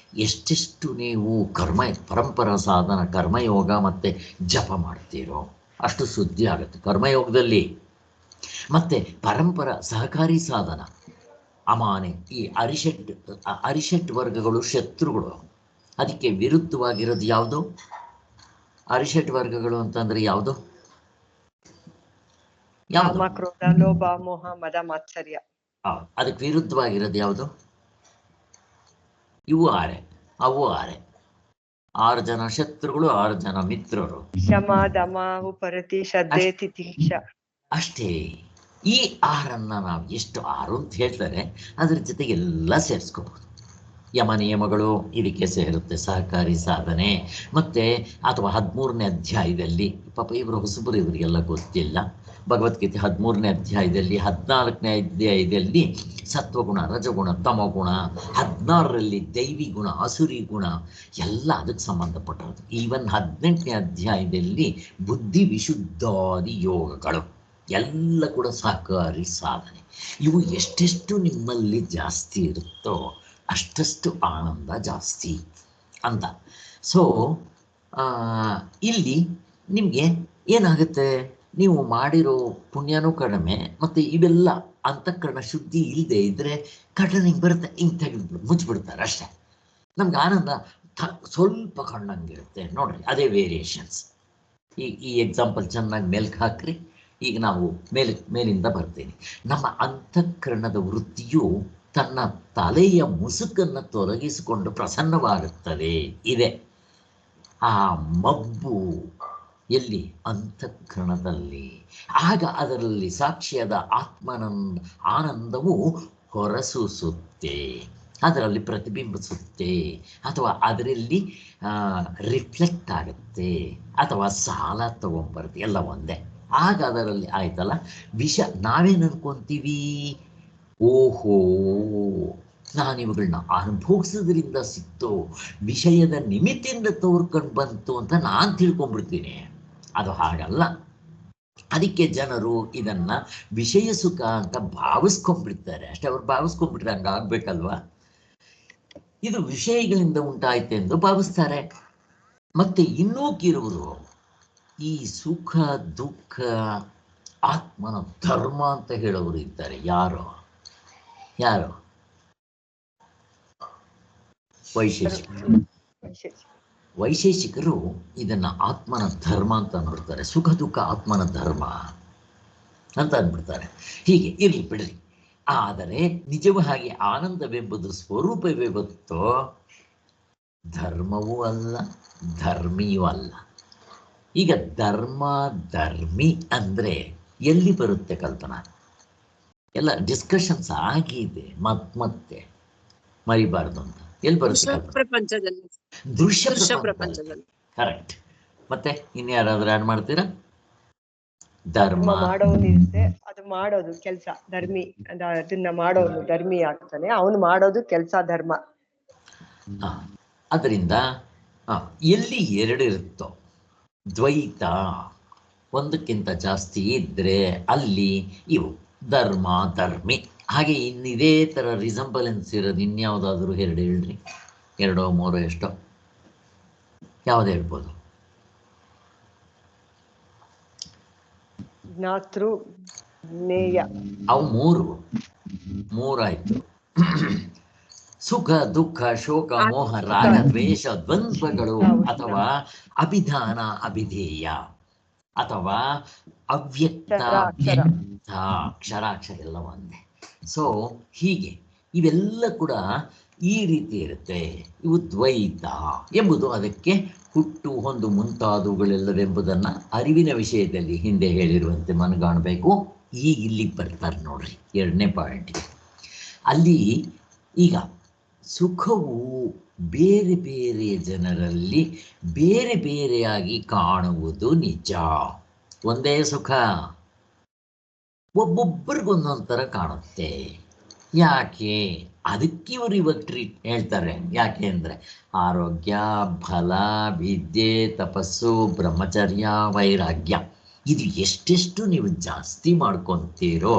ಎಷ್ಟೆಷ್ಟು ನೀವು ಪರಂಪರಾ ಸಾಧನ, ಕರ್ಮಯೋಗ ಮತ್ತು ಜಪ ಮಾಡ್ತೀರೋ ಅಷ್ಟು ಶುದ್ಧಿ ಆಗುತ್ತೆ ಕರ್ಮಯೋಗದಲ್ಲಿ. ಮತ್ತು ಪರಂಪರಾ ಸಹಕಾರಿ ಸಾಧನ, ಅಮಾನೆ, ಈ ಅರಿಷಟ್ ವರ್ಗಗಳು ಶತ್ರುಗಳು. ಅದಕ್ಕೆ ವಿರುದ್ಧವಾಗಿರೋದು ಯಾವುದು? ಅರಿಷಟ್ ವರ್ಗಗಳು ಅಂತಂದರೆ ಯಾವುದು? ಕಾಮ, ಕ್ರೋಧ, ಲೋಭ, ಮೋಹ, ಮದ, ಮಾತ್ಸರ್ಯ. ಅದಕ್ಕೆ ವಿರುದ್ಧವಾಗಿರೋದು ಯಾವುದು? ಇವು 6, ಅವು 6. 6 ಜನ ಶತ್ರುಗಳು, 6 ಜನ ಮಿತ್ರರು. ಶಮ, ದಮ, ಉಪರತಿ, ಶ್ರದ್ಧೆ, ತಿತಿಕ್ಷ. ಅಷ್ಟೇ. ಈ 6ಅನ್ನು ನಾವು ಎಷ್ಟು 6 ಅಂತ ಹೇಳ್ತಾರೆ, ಅದ್ರ ಜೊತೆಗೆ ಎಲ್ಲ ಸೇರಿಸ್ಕೋಬಹುದು. ಯಮ ನಿಯಮಗಳು ಇದಕ್ಕೆ ಸೇರುತ್ತೆ, ಸಹಕಾರಿ ಸಾಧನೆ. ಮತ್ತು ಅಥವಾ 13ನೇ ಅಧ್ಯಾಯದಲ್ಲಿ, ಪಾಪ ಇವರು ಹೊಸಬರು, ಇವರಿಗೆಲ್ಲ ಗೊತ್ತಿಲ್ಲ. ಭಗವದ್ಗೀತೆ 13ನೇ ಅಧ್ಯಾಯದಲ್ಲಿ 14ನೇ ಅಧ್ಯಾಯದಲ್ಲಿ ಸತ್ವಗುಣ, ರಜಗುಣ, ತಮಗುಣ, 16ರಲ್ಲಿ ದೈವಿ ಗುಣ, ಅಸುರಿ ಗುಣ ಎಲ್ಲ ಅದಕ್ಕೆ ಸಂಬಂಧಪಟ್ಟಿರೋದು. ಈವನ್ 18ನೇ ಅಧ್ಯಾಯದಲ್ಲಿ ಬುದ್ಧಿ ವಿಶುದ್ಧಾದಿ ಯೋಗಗಳು ಎಲ್ಲ ಕೂಡ ಸಹಕಾರಿ ಸಾಧನೆ. ಇವು ಎಷ್ಟೆಷ್ಟು ನಿಮ್ಮಲ್ಲಿ ಜಾಸ್ತಿ ಇರುತ್ತೋ ಅಷ್ಟಷ್ಟು ಆನಂದ ಜಾಸ್ತಿ ಅಂತ. ಸೊ ಇಲ್ಲಿ ನಿಮಗೆ ಏನಾಗುತ್ತೆ, ನೀವು ಮಾಡಿರೋ ಪುಣ್ಯನೂ ಕಡಿಮೆ, ಮತ್ತು ಇವೆಲ್ಲ ಅಂತಃಕರಣ ಶುದ್ಧಿ ಇಲ್ಲದೆ ಇದ್ದರೆ ಕಟನ್ ಹಿಂಗೆ ಬರುತ್ತೆ, ಹಿಂಗೆ ತೆಗೆದು ಮುಚ್ಚಿಬಿಡ್ತಾರೆ ಅಷ್ಟೇ. ನಮ್ಗೆ ಆನಂದ ಸ್ವಲ್ಪ ಕಣ್ಣಂಗಿರುತ್ತೆ ನೋಡ್ರಿ, ಅದೇ ವೇರಿಯೇಷನ್ಸ್. ಈ ಎಕ್ಸಾಂಪಲ್ ಚೆನ್ನಾಗಿ ಮೇಲ್ಕ್ ಹಾಕ್ರಿ. ಈಗ ನಾವು ಮೇಲಿಂದ ಬರ್ತೀನಿ. ನಮ್ಮ ಅಂತಃಕರಣದ ವೃತ್ತಿಯು ತನ್ನ ತಲೆಯ ಮುಸುಕನ್ನು ತೊಲಗಿಸಿಕೊಂಡು ಪ್ರಸನ್ನವಾಗುತ್ತದೆ ಇದೆ. ಆ ಮಬ್ಬು ಎಲ್ಲಿ? ಅಂತಃಕರಣದಲ್ಲಿ. ಆಗ ಅದರಲ್ಲಿ ಸಾಕ್ಷಿಯಾದ ಆನಂದವು ಹೊರಸೂಸುತ್ತೆ, ಅದರಲ್ಲಿ ಪ್ರತಿಬಿಂಬಿಸುತ್ತೆ, ಅಥವಾ ಅದರಲ್ಲಿ ರಿಫ್ಲೆಕ್ಟ್ ಆಗುತ್ತೆ, ಅಥವಾ ಸಾಲ ತಗೊಂಬರುತ್ತೆ, ಎಲ್ಲ ಒಂದೇ. ಆಗ ಅದರಲ್ಲಿ ಆಯ್ತಲ್ಲ ವಿಷ. ನಾವೇನು ಅನ್ಕೊಂತೀವಿ, ಓಹೋ ನಾನು ಇವುಗಳನ್ನ ಅನುಭವಿಸೋದ್ರಿಂದ ಸಿಕ್ತು, ವಿಷಯದ ನಿಮಿತ್ತಿಂದ ತೋರ್ಕೊಂಡು ಬಂತು ಅಂತ ನಾನು ತಿಳ್ಕೊಂಡ್ಬಿಡ್ತೀನಿ. ಅದು ಹಾಗಲ್ಲ. ಅದಕ್ಕೆ ಜನರು ಇದನ್ನ ವಿಷಯ ಸುಖ ಅಂತ ಭಾವಿಸ್ಕೊಂಡ್ಬಿಡ್ತಾರೆ ಅಷ್ಟೇ. ಅವ್ರು ಭಾವಿಸ್ಕೊಂಡ್ಬಿಟ್ರೆ ಹಂಗ ಆಗ್ಬೇಕಲ್ವಾ? ಇದು ವಿಷಯಗಳಿಂದ ಉಂಟಾಯ್ತು ಎಂದು ಭಾವಿಸ್ತಾರೆ. ಮತ್ತೆ ಇನ್ನೂ ಕೆಲವರು ಈ ಸುಖ ದುಃಖ ಆತ್ಮನ ಧರ್ಮ ಅಂತ ಹೇಳೋರು ಇದ್ದಾರೆ. ಯಾರು? ವೈಶೇಷಿಕರು ಇದನ್ನ ಆತ್ಮನ ಧರ್ಮ ಅಂತ ನೋಡ್ತಾರೆ. ಸುಖ ದುಃಖ ಆತ್ಮನ ಧರ್ಮ ಅಂತ ಅಂದ್ಬಿಡ್ತಾರೆ. ಹೀಗೆ ಇರ್ಲಿ ಬಿಡ್ರಿ. ಆದರೆ ನಿಜವಾಗಿ ಆನಂದವೆಂಬುದು ಸ್ವರೂಪವೇ ಗೊತ್ತೋ, ಧರ್ಮವೂ ಅಲ್ಲ, ಧರ್ಮಿಯೂ ಅಲ್ಲ. ಈಗ ಧರ್ಮಿ ಅಂದ್ರೆ ಎಲ್ಲಿ ಬರುತ್ತೆ ಕಲ್ಪನಾ? ಎಲ್ಲ ಡಿಸ್ಕಷನ್ಸ್ ಆಗಿದೆ, ಮತ್ತೆ ಮರಿಬಾರ್ದು ಅಂತ. ಎಲ್ಲಿ ಬರುತ್ತೆ? ಪ್ರಪಂಚದಲ್ಲಿ, ದೃಶ್ಯ ಪ್ರಪಂಚದಲ್ಲಿ. ಕರೆಕ್ಟ್. ಮತ್ತೆ ಇನ್ಯಾರಾದ್ರೂ ಆಡ್ ಮಾಡ್ತೀರಾ? ಧರ್ಮ ಮಾಡೋನಿರುತ್ತೆ, ಅದು ಮಾಡೋದು ಕೆಲಸ ಧರ್ಮಿ. ಅದನ್ನ ಮಾಡೋನು ಧರ್ಮಿ ಆಗ್ತಾನೆ, ಅವನು ಮಾಡೋದು ಕೆಲಸ ಧರ್ಮ. ಅದರಿಂದ ಎಲ್ಲಿ ಎರಡು ಇರುತ್ತೋ ದ್ವೈತ ಒಂದಕ್ಕಿಂತ ಜಾಸ್ತಿ ಇದ್ರೆ ಅಲ್ಲಿ ಇವು ಧರ್ಮ ಧರ್ಮಿ. ಹಾಗೆ ಇದೇ ಥರ ರಿಸಂಬಲೆನ್ಸ್ ಇರೋದು ಇನ್ಯಾವುದಾದ್ರೂ ಎರಡು ಹೇಳ್ರಿ. 2 3 ಎಷ್ಟೋ ಯಾವ್ದು ಹೇಳ್ಬೋದು? ಜ್ಞಾತೃ ಜ್ಞೇಯ, ಅವು ಮೂರಾಯ್ತು. ಸುಖ ದುಃಖ ಶೋಕ ಮೋಹ ರಾಗ ದ್ವೇಷ ದ್ವಂದ್ವಗಳು, ಅಥವಾ ಅಭಿಧಾನ ಅಭಿಧೇಯ, ಅಥವಾ ಅವ್ಯಕ್ತ ಅಕ್ಷರಾಕ್ಷರ ಎಲ್ಲ ಒಂದೇ. ಸೊ ಹೀಗೆ ಇವೆಲ್ಲ ಕೂಡ ಈ ರೀತಿ ಇರುತ್ತೆ. ಇವು ದ್ವೈತ ಎಂಬುದು ಅದಕ್ಕೆ ಹುಟ್ಟು ಹೊಂದು ಮುಂತಾದವುಗಳೆಲ್ಲವೆಂಬುದನ್ನ ಅರಿವಿನ ವಿಷಯದಲ್ಲಿ ಹಿಂದೆ ಹೇಳಿರುವಂತೆ ಮನಗಾಣಬೇಕು. ಈಗ ಇಲ್ಲಿ ಬರ್ತಾರೆ ನೋಡ್ರಿ 2ನೇ ಪಾಯಿಂಟ್ಗೆ. ಅಲ್ಲಿ ಈಗ ಸುಖವು ಬೇರೆ ಬೇರೆ ಜನರಲ್ಲಿ ಬೇರೆ ಬೇರೆಯಾಗಿ ಕಾಣುವುದು ನಿಜ. ಒಂದೇ ಸುಖ ಒಬ್ಬೊಬ್ಬರಿಗೊಂದೊಂದು ಥರ ಕಾಣುತ್ತೆ. ಯಾಕೆ? ಅದಕ್ಕೆ ಇವರು ಇವಾಗ ಹೇಳ್ತಾರೆ. ಯಾಕೆ ಅಂದರೆ ಆರೋಗ್ಯ, ಫಲ, ವಿದ್ಯೆ, ತಪಸ್ಸು, ಬ್ರಹ್ಮಚರ್ಯ, ವೈರಾಗ್ಯ, ಇದು ಎಷ್ಟೆಷ್ಟು ನೀವು ಜಾಸ್ತಿ ಮಾಡ್ಕೊತೀರೋ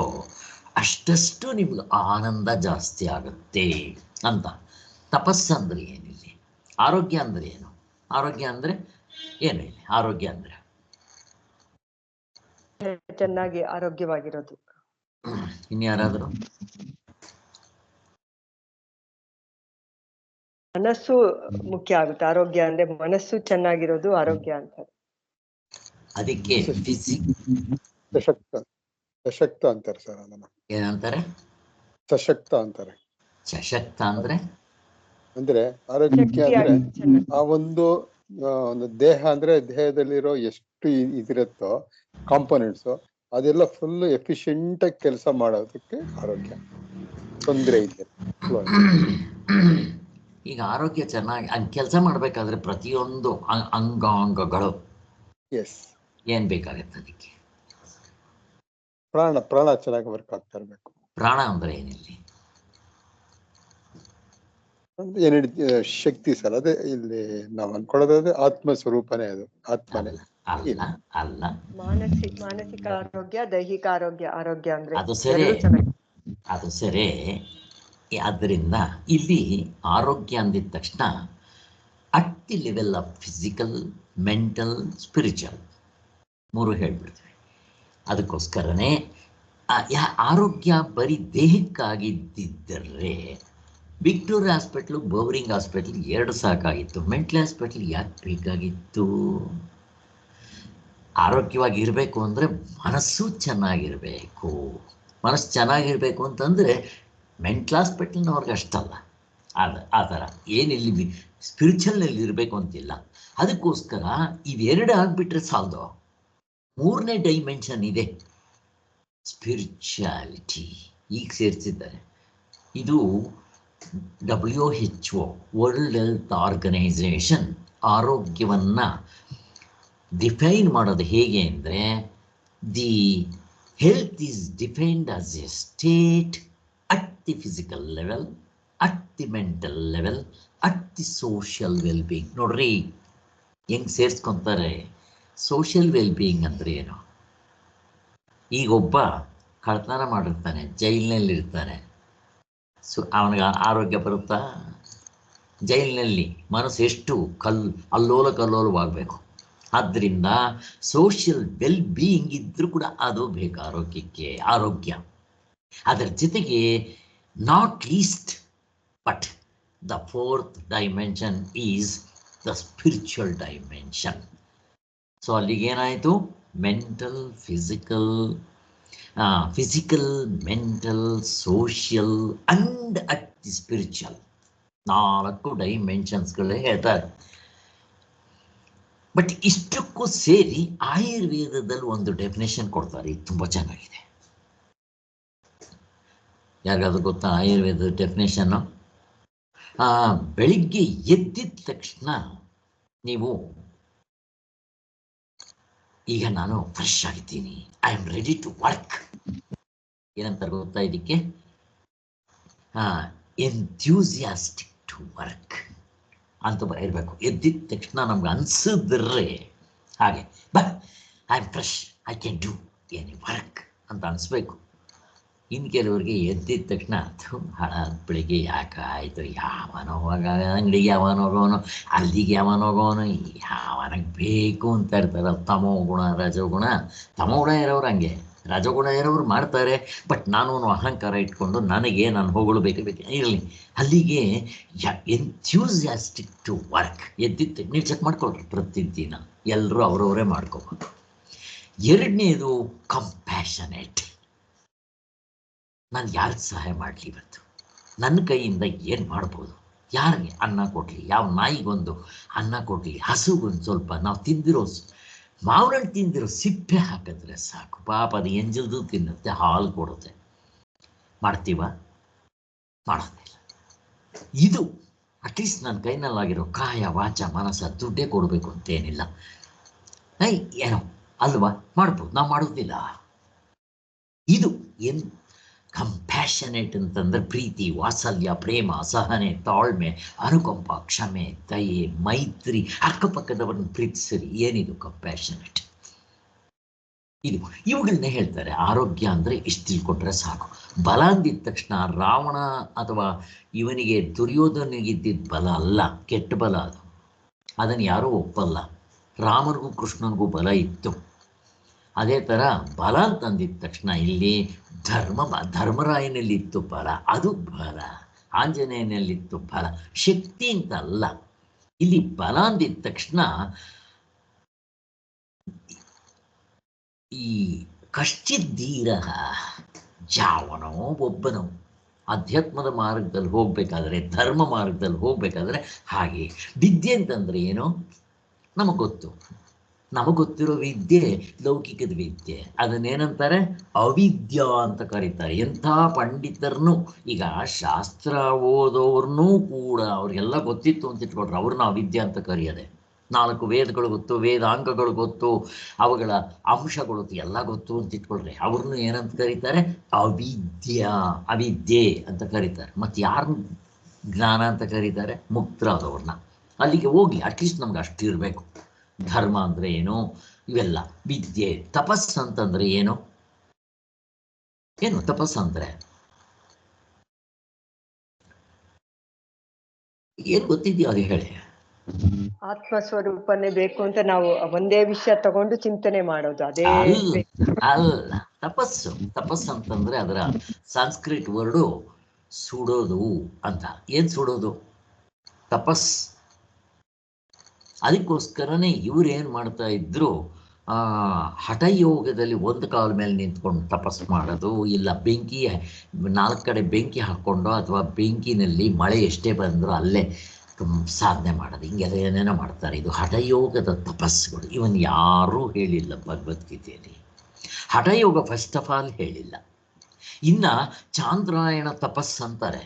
ಅಷ್ಟಷ್ಟು ನಿಮ್ಗೆ ಆನಂದ ಜಾಸ್ತಿ ಆಗುತ್ತೆ ಅಂತ. ತಪಸ್ಸಂದ್ರೆ ಏನಿಲ್ಲ. ಆರೋಗ್ಯ ಅಂದ್ರೆ ಏನು? ಆರೋಗ್ಯ ಅಂದ್ರೆ ಏನು ಇಲ್ಲ. ಆರೋಗ್ಯ ಅಂದ್ರೆ ಚೆನ್ನಾಗಿ ಆರೋಗ್ಯವಾಗಿರೋದು. ಇನ್ಯಾರಾದರೂ? ಮನಸ್ಸು ಮುಖ್ಯ ಆಗುತ್ತೆ. ಆರೋಗ್ಯ ಅಂದ್ರೆ ಮನಸ್ಸು ಚೆನ್ನಾಗಿರೋದು ಆರೋಗ್ಯ ಅಂತ. ಅದಕ್ಕೆ ಸಶಕ್ತ ಅಂತಾರೆ ಸರ್. ಅದನ್ನ ಏನಂತಾರೆ? ಸಶಕ್ತ ಅಂತಾರೆ. ಸಶಕ್ತ ಅಂದ್ರೆ ಆರೋಗ್ಯಕ್ಕೆ ಅಂದ್ರೆ ಆ ಒಂದು ದೇಹ ಅಂದ್ರೆ ದೇಹದಲ್ಲಿರೋ ಎಷ್ಟು ಇದಿರುತ್ತೋ ಕಾಂಪೋನೆಂಟ್ಸ್ ಅದೆಲ್ಲ ಫುಲ್ ಎಫಿಷಿಯಂಟ್ ಆಗಿ ಕೆಲಸ ಮಾಡೋದಕ್ಕೆ ಆರೋಗ್ಯ. ತೊಂದರೆ ಇದೆ. ಈಗ ಆರೋಗ್ಯ ಚೆನ್ನಾಗಿ ಕೆಲಸ ಮಾಡ್ಬೇಕಾದ್ರೆ ಪ್ರತಿಯೊಂದು ಅಂಗಾಂಗಗಳು ಏನ್ ಬೇಕಾಗುತ್ತೆ? ಅದಕ್ಕೆ ಪ್ರಾಣ ಚೆನ್ನಾಗಿ ವರ್ಕ್ ಆಗ್ತಾ ಇರ್ಬೇಕು. ಪ್ರಾಣ ಅಂದ್ರೆ ಏನಿಲ್ಲಿ? ಶಕ್ತಿ ಸರ್. ಅದೇ ಇಲ್ಲಿ ನಾವು ಅನ್ಕೊಳ್ಳೋದಾದ್ರೆ ಆತ್ಮ ಸ್ವರೂಪನೇ. ಅದು ಆತ್ಮನೇ. ಅಲ್ಲ ಮಾನಸಿಕ ಆರೋಗ್ಯ, ದೈಹಿಕ ಆರೋಗ್ಯ ಅಂದ್ರೆ ಅದು ಸರಿ. ಆದ್ದರಿಂದ ಇಲ್ಲಿ ಆರೋಗ್ಯ ಅಂದಿದ ತಕ್ಷಣ at the level of physical, mental, spiritual ಮೂರು ಹೇಳ್ಬಿಡ್ತೀವಿ. ಅದಕ್ಕೋಸ್ಕರನೇ ಆರೋಗ್ಯ ಬರೀ ದೇಹಕ್ಕಾಗಿದ್ದರೆ ವಿಕ್ಟೋರಿಯಾ ಹಾಸ್ಪಿಟ್ಲು, ಬೌರಿಂಗ್ ಹಾಸ್ಪಿಟ್ಲ್ 2 ಸಾಕಾಗಿತ್ತು. ಮೆಂಟಲ್ ಹಾಸ್ಪಿಟ್ಲ್ ಯಾಕೆ ಬೇಕಾಗಿತ್ತು? ಆರೋಗ್ಯವಾಗಿ ಇರಬೇಕು ಅಂದರೆ ಮನಸ್ಸು ಚೆನ್ನಾಗಿರಬೇಕು. ಮನಸ್ಸು ಚೆನ್ನಾಗಿರಬೇಕು ಅಂತಂದರೆ ಮೆಂಟಲ್ ಹಾಸ್ಪಿಟಲ್ನವ್ರಿಗೆ ಅಷ್ಟಲ್ಲ, ಆ ಥರ ಏನಿಲ್ಲಿ ಸ್ಪಿರಿಚುವಲ್ನಲ್ಲಿ ಇರಬೇಕು ಅಂತಿಲ್ಲ. ಅದಕ್ಕೋಸ್ಕರ ಇವೆರಡು ಆಗಿಬಿಟ್ರೆ ಸಾಲದು. 3ನೇ ಡೈಮೆನ್ಷನ್ ಇದೆ, ಸ್ಪಿರಿಚುಯಾಲಿಟಿ. ಈಗ ಸೇರಿಸಿದ್ದಾರೆ. ಇದು WHO ವರ್ಲ್ಡ್ ಹೆಲ್ತ್ ಆರ್ಗನೈಸೇಷನ್ ಆರೋಗ್ಯವನ್ನು ಡಿಫೈನ್ ಮಾಡೋದು ಹೇಗೆ ಅಂದರೆ, the health is defined as A state at the physical level, at the mental level, at the social wellbeing. ನೋಡ್ರಿ ಹೆಂಗೆ ಸೇರಿಸ್ಕೊತಾರೆ. ಸೋಷಿಯಲ್ ವೆಲ್ಬೀಯಿಂಗ್ ಅಂದರೆ ಏನು? ಈಗ ಒಬ್ಬ ಕಳ್ತನ ಮಾಡಿರ್ತಾನೆ, ಜೈಲಿನಲ್ಲಿರ್ತಾನೆ, ಅವನಿಗೆ ಆರೋಗ್ಯ ಬರುತ್ತಾ? ಜೈಲಿನಲ್ಲಿ ಮನಸ್ಸು ಎಷ್ಟು ಅಲ್ಲೋಲ ಕಲ್ಲೋಲವಾಗಬೇಕು. ಆದ್ದರಿಂದ ಸೋಷಿಯಲ್ ವೆಲ್ ಬೀಯಿಂಗ್ ಇದ್ರೂ ಕೂಡ ಅದು ಬೇಕು ಆರೋಗ್ಯಕ್ಕೆ. ಆರೋಗ್ಯ ಅದರ ಜೊತೆಗೆ not least but the 4th dimension is the spiritual dimension. So ಅಲ್ಲಿಗೇನಾಯಿತು? Mental, physical, mental, social and at the spiritual 4 ಡೈಮೆನ್ಷನ್ಸ್ಗಳೇ ಹೇಳ್ತಾರೆ. ಬಟ್ ಇಷ್ಟಕ್ಕೂ ಸೇರಿ ಆಯುರ್ವೇದದಲ್ಲಿ ಒಂದು ಡೆಫಿನೇಷನ್ ಕೊಡ್ತಾರೆ. ಇದು ತುಂಬ ಚೆನ್ನಾಗಿದೆ. ಯಾರಿಗಾದ್ರೂ ಗೊತ್ತಾ ಆಯುರ್ವೇದದ ಡೆಫಿನೇಷನ್ನು? ಬೆಳಿಗ್ಗೆ ಎದ್ದಿದ ತಕ್ಷಣ ನೀವು, ಈಗ ನಾನು ಫ್ರೆಶ್ ಆಗಿದ್ದೀನಿ, I am ready to work. ಏನಂತಾರೆ ಗೊತ್ತಾ ಇದಕ್ಕೆ? ಎಂಥ್ಯೂಸಿಯಾಸ್ಟಿಕ್ ಟು ವರ್ಕ್ ಅಂತ ಇರಬೇಕು. ಎದ್ದಿದ ತಕ್ಷಣ ನಮ್ಗೆ ಅನಿಸಿದ್ರೆ ಹಾಗೆ, I am fresh, I can do any work ಅಂತ ಅನಿಸ್ಬೇಕು. ಇನ್ನು ಕೆಲವರಿಗೆ ಎದ್ದಿದ ತಕ್ಷಣ ಬೆಳಿಗ್ಗೆ ಯಾಕಾಯಿತು, ಯಾವನೋ ಅಂಗಡಿಗೆ ಯಾವನ ಹೋಗೋನು, ಅಲ್ಲಿಗೆ ಯಾವನ ಹೋಗೋನು, ಯಾವನಿಗೆ ಬೇಕು ಅಂತ ಇರ್ತಾರೆ. ತಮೋ ಗುಣ, ರಜೋಗುಣ. ತಮೋ ಗುಣ ಇರೋರು ಹಂಗೆ, ರಜೋಗುಣ ಇರೋರು ಮಾಡ್ತಾರೆ. ಬಟ್ ನಾನು ಅಹಂಕಾರ ಇಟ್ಕೊಂಡು ನನಗೆ ನಾನು ಹೊಗಳಬೇಕು ಇರಲಿ. ಅಲ್ಲಿಗೆ ಎಂಥ್ಯೂಸಿಯಾಸ್ಟಿಕ್ ಟು ವರ್ಕ್. ಎದ್ದಿದ್ದ ನೀವು ಚೆಕ್ ಮಾಡ್ಕೊಳ್ರಿ ಪ್ರತಿದಿನ, ಎಲ್ಲರೂ ಅವರವರೇ ಮಾಡ್ಕೋಬೋದು. 2ನೇದು ಕಂಪ್ಯಾಷನೇಟ್. ನಾನು ಯಾರಿಗೆ ಸಹಾಯ ಮಾಡಲಿ ಇವತ್ತು, ನನ್ನ ಕೈಯಿಂದ ಏನು ಮಾಡ್ಬೋದು, ಯಾರಿಗೆ ಅನ್ನ ಕೊಡಲಿ, ಯಾವ ನಾಯಿಗೊಂದು ಅನ್ನ ಕೊಡಲಿ, ಹಸುಗೊಂದು ಸ್ವಲ್ಪ ನಾವು ತಿಂದಿರೋ ಮಾವಿನ ತಿಂದಿರೋ ಸಿಪ್ಪೆ ಹಾಕಿದ್ರೆ ಸಾಕು, ಪಾಪ ಅದು ಎಂಜಲ್ದು ತಿನ್ನುತ್ತೆ, ಹಾಲು ಕೊಡುತ್ತೆ. ಮಾಡ್ತೀವ? ಮಾಡೋದಿಲ್ಲ. ಇದು ಅಟ್ಲೀಸ್ಟ್ ನನ್ನ ಕೈನಲ್ಲಾಗಿರೋ ಕಾಯ, ವಾಚ, ಮನಸ್ಸ, ದುಡ್ಡೇ ಕೊಡಬೇಕು ಅಂತೇನಿಲ್ಲ. ಏನೋ ಅಲ್ವಾ ಮಾಡ್ಬೋದು, ನಾವು ಮಾಡೋದಿಲ್ಲ. ಇದು ಏನು ಕಂಪ್ಯಾಷನೇಟ್ ಅಂತಂದ್ರೆ ಪ್ರೀತಿ, ವಾತ್ಸಲ್ಯ, ಪ್ರೇಮ, ಸಹನೆ, ತಾಳ್ಮೆ, ಅನುಕಂಪ, ಕ್ಷಮೆ, ದಯೆ, ಮೈತ್ರಿ, ಅಕ್ಕಪಕ್ಕದವರನ್ನು ಪ್ರೀತಿಸಿರಿ. ಏನಿದು ಕಂಪ್ಯಾಷನೇಟ್? ಇದು ಇವುಗಳನ್ನೇ ಹೇಳ್ತಾರೆ. ಆರೋಗ್ಯ ಅಂದರೆ ಇಷ್ಟು ತಿಳ್ಕೊಂಡ್ರೆ ಸಾಕು. ಬಲ ಅಂದಿದ ತಕ್ಷಣ ರಾವಣ ಅಥವಾ ಇವನಿಗೆ ದುರ್ಯೋಧನಿಗಿದ್ದಿದ್ದ ಬಲ ಅಲ್ಲ, ಕೆಟ್ಟ ಬಲ ಅದು. ಅದನ್ನು ಯಾರೂ ಒಪ್ಪಲ್ಲ. ರಾಮನಿಗೂ ಕೃಷ್ಣನಿಗೂ ಬಲ ಇತ್ತು. ಅದೇ ಥರ ಬಲ ಅಂತಂದಿದ ತಕ್ಷಣ ಇಲ್ಲಿ ಧರ್ಮರಾಯನಲ್ಲಿತ್ತು ಬಲ, ಅದು ಬಲ. ಆಂಜನೇಯನಲ್ಲಿತ್ತು ಬಲ, ಶಕ್ತಿ ಅಂತ ಅಲ್ಲ. ಇಲ್ಲಿ ಬಲ ಅಂದಿದ ತಕ್ಷಣ ಈ ಕಶ್ಚಿದ್ದೀರ, ಯಾವನೋ ಒಬ್ಬನೋ ಅಧ್ಯಾತ್ಮದ ಮಾರ್ಗದಲ್ಲಿ ಹೋಗ್ಬೇಕಾದ್ರೆ, ಧರ್ಮ ಮಾರ್ಗದಲ್ಲಿ ಹೋಗ್ಬೇಕಾದ್ರೆ ಹಾಗೆ. ವಿದ್ಯೆ ಅಂತಂದ್ರೆ ಏನು ನಮಗೆ ಗೊತ್ತಿರೋ ವಿದ್ಯೆ ಲೌಕಿಕದ ವಿದ್ಯೆ. ಅದನ್ನೇನಂತಾರೆ? ಅವಿದ್ಯಾ ಅಂತ ಕರೀತಾರೆ. ಎಂಥ ಪಂಡಿತರನ್ನು, ಈಗ ಶಾಸ್ತ್ರ ಓದೋರ್ನೂ ಕೂಡ ಅವ್ರಿಗೆಲ್ಲ ಗೊತ್ತಿತ್ತು ಅಂತ ಇಟ್ಕೊಳ್ರಿ, ಅವ್ರನ್ನ ಅವಿದ್ಯೆ ಅಂತ ಕರೆಯೋದೆ. 4 ವೇದಗಳು ಗೊತ್ತು, ವೇದಾಂಗಗಳು ಗೊತ್ತು, ಅವುಗಳ ಅಂಶಗಳು ಎಲ್ಲ ಗೊತ್ತು ಅಂತ ಇಟ್ಕೊಳ್ರಿ, ಅವ್ರನ್ನೂ ಏನಂತ ಕರೀತಾರೆ? ಅವಿದ್ಯೆ ಅಂತ ಕರೀತಾರೆ. ಮತ್ತು ಯಾರನ್ನ ಜ್ಞಾನ ಅಂತ ಕರೀತಾರೆ? ಮುಕ್ತರಾದವ್ರನ್ನ. ಅಲ್ಲಿಗೆ ಹೋಗಿ ಅಟ್ಲೀಸ್ಟ್ ನಮ್ಗೆ ಅಷ್ಟು ಇರಬೇಕು. ಧರ್ಮ ಅಂದರೆ ಏನು? ಇವೆಲ್ಲ ವಿದ್ಯೆ. ತಪಸ್ಸು ಅಂತಂದ್ರೆ ಏನು? ತಪಸ್ಸು ಅಂದರೆ ಏನ್ ಗೊತ್ತಿದ್ಯೋ ಅದು ಹೇಳಿ. ಆತ್ಮ ಸ್ವರೂಪನೇ ಬೇಕು ಅಂತ ನಾವು ಒಂದೇ ವಿಷಯ ತಗೊಂಡು ಚಿಂತನೆ ಮಾಡೋದು, ಅದೇ ಅಲ್ಲ ಅಲ್ಲ ತಪಸ್ಸು ಅಂತಂದ್ರೆ ಅದರ ಸಂಸ್ಕೃತ್ ವರ್ಡು ಸುಡೋದು ಅಂತ. ಏನ್ ಸುಡೋದು? ತಪಸ್. ಅದಕ್ಕೋಸ್ಕರನೇ ಇವ್ರು ಏನ್ ಮಾಡ್ತಾ ಇದ್ರು, ಹಠಯೋಗದಲ್ಲಿ ಒಂದು ಕಾಲ ಮೇಲೆ ನಿಂತ್ಕೊಂಡು ತಪಸ್ಸು ಮಾಡೋದು, ಇಲ್ಲ ಬೆಂಕಿ 4 ಕಡೆ ಬೆಂಕಿ ಹಾಕ್ಕೊಂಡು ಅಥವಾ ಬೆಂಕಿನಲ್ಲಿ ಮಳೆ ಎಷ್ಟೇ ಬಂದರೂ ಅಲ್ಲೇ ಸಾಧನೆ ಮಾಡೋದು, ಹಿಂಗೆಲ್ಲ ಏನೇನೋ ಮಾಡ್ತಾರೆ. ಇದು ಹಠಯೋಗದ ತಪಸ್ಸುಗಳು. ಇವನ್ ಯಾರೂ ಹೇಳಿಲ್ಲ ಭಗವದ್ಗೀತೆಯಲ್ಲಿ. ಹಠಯೋಗ ಫಸ್ಟ್ ಆಫ್ ಆಲ್ ಹೇಳಿಲ್ಲ. ಇನ್ನ ಚಾಂದ್ರಾಯಣ ತಪಸ್ಸು ಅಂತಾರೆ.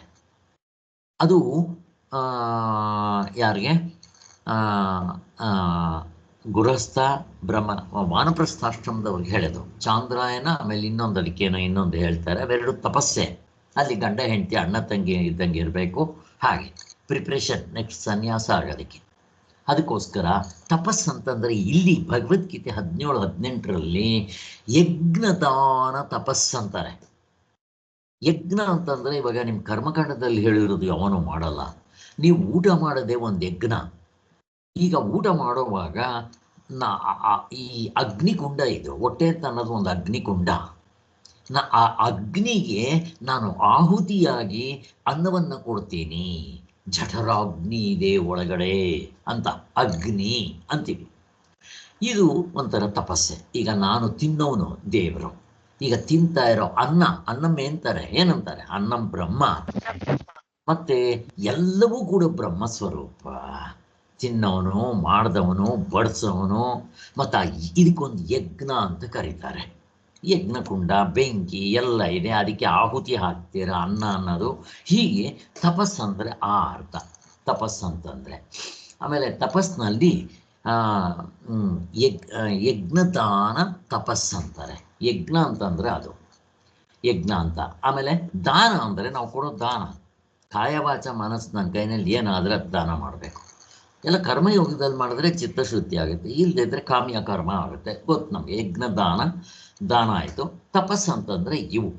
ಅದು ಯಾರಿಗೆ? ಗೃಹಸ್ಥ ಬ್ರಹ್ಮ ವಾನಪ್ರಸ್ಥಾಶ್ರಮದವ್ರಿಗೆ ಹೇಳೋದು ಚಾಂದ್ರಾಯನ. ಆಮೇಲೆ ಇನ್ನೊಂದು ಅದಕ್ಕೇನೋ ಇನ್ನೊಂದು ಹೇಳ್ತಾರೆ. ಅವೆರಡು ತಪಸ್ಸೆ. ಅಲ್ಲಿ ಗಂಡ ಹೆಂಡತಿ ಅಣ್ಣ ತಂಗಿ ಇದ್ದಂಗೆ ಇರಬೇಕು. ಹಾಗೆ ಪ್ರಿಪ್ರೇಷನ್ ನೆಕ್ಸ್ಟ್ ಸನ್ಯಾಸ ಆಗೋದಕ್ಕೆ. ಅದಕ್ಕೋಸ್ಕರ ತಪಸ್ಸು ಅಂತಂದರೆ ಇಲ್ಲಿ ಭಗವದ್ಗೀತೆ 17-18ರಲ್ಲಿ ಯಜ್ಞದಾನ ತಪಸ್ಸು ಅಂತಾರೆ. ಯಜ್ಞ ಅಂತಂದರೆ ಇವಾಗ ನಿಮ್ಮ ಕರ್ಮಕಾಂಡದಲ್ಲಿ ಹೇಳಿರೋದು ಯಾವನೂ ಮಾಡಲ್ಲ. ನೀವು ಊಟ ಮಾಡೋದೇ ಒಂದು ಯಜ್ಞ. ಈಗ ಊಟ ಮಾಡುವಾಗ ಈ ಅಗ್ನಿಕುಂಡ ಇದು, ಹೊಟ್ಟೆ ಅಂತ ಅನ್ನೋದು ಒಂದು ಅಗ್ನಿಕುಂಡ. ಆ ಅಗ್ನಿಗೆ ನಾನು ಆಹುತಿಯಾಗಿ ಅನ್ನವನ್ನು ಕೊಡ್ತೀನಿ. ಜಠರಾಗ್ನಿ ಇದೆ ಒಳಗಡೆ ಅಂತ ಅಗ್ನಿ ಅಂತೀವಿ. ಇದು ಒಂಥರ ತಪಸ್ಸೆ. ಈಗ ನಾನು ತಿನ್ನೋನು ದೇವರು. ಈಗ ತಿಂತಾ ಇರೋ ಅನ್ನಂ ಅಂತಾರೆ. ಏನಂತಾರೆ? ಅನ್ನಂ ಬ್ರಹ್ಮ. ಮತ್ತೆ ಎಲ್ಲವೂ ಕೂಡ ಬ್ರಹ್ಮ ಸ್ವರೂಪ. ತಿನ್ನೋನು, ಮಾಡಿದವನು, ಬಡಿಸೋನು. ಮತ್ತು ಇದಕ್ಕೊಂದು ಯಜ್ಞ ಅಂತ ಕರೀತಾರೆ. ಯಜ್ಞಕುಂಡ, ಬೆಂಕಿ ಎಲ್ಲ ಇದೆ. ಅದಕ್ಕೆ ಆಹುತಿ ಹಾಕ್ತೀರ ಅನ್ನ ಅನ್ನೋದು. ಹೀಗೆ ತಪಸ್ಸಂದರೆ ಆ ಅರ್ಥ ತಪಸ್ಸಂತಂದರೆ. ಆಮೇಲೆ ತಪಸ್ಸಿನಲ್ಲಿ ಯಜ್ಞದಾನ ತಪಸ್ಸಂತಾರೆ. ಯಜ್ಞ ಅಂತಂದರೆ ಅದು ಯಜ್ಞ ಅಂತ. ಆಮೇಲೆ ದಾನ ಅಂದರೆ ನಾವು ಕೊಡೋ ದಾನ. ಕಾಯವಾಚ ಮನಸ್ಸು ನನ್ನ ಕೈನಲ್ಲಿ ಏನಾದರೆ ಅದು ದಾನ ಮಾಡಬೇಕು. ಎಲ್ಲ ಕರ್ಮಯೋಗದಲ್ಲಿ ಮಾಡಿದ್ರೆ ಚಿತ್ತಶುದ್ಧಿ ಆಗುತ್ತೆ, ಇಲ್ಲದಿದ್ದರೆ ಕಾಮ್ಯ ಕರ್ಮ ಆಗುತ್ತೆ. ಗೊತ್ತು ನಮಗೆ. ಯಜ್ಞದಾನ ದಾನ ಆಯಿತು. ತಪಸ್ಸು ಅಂತಂದರೆ ಇವು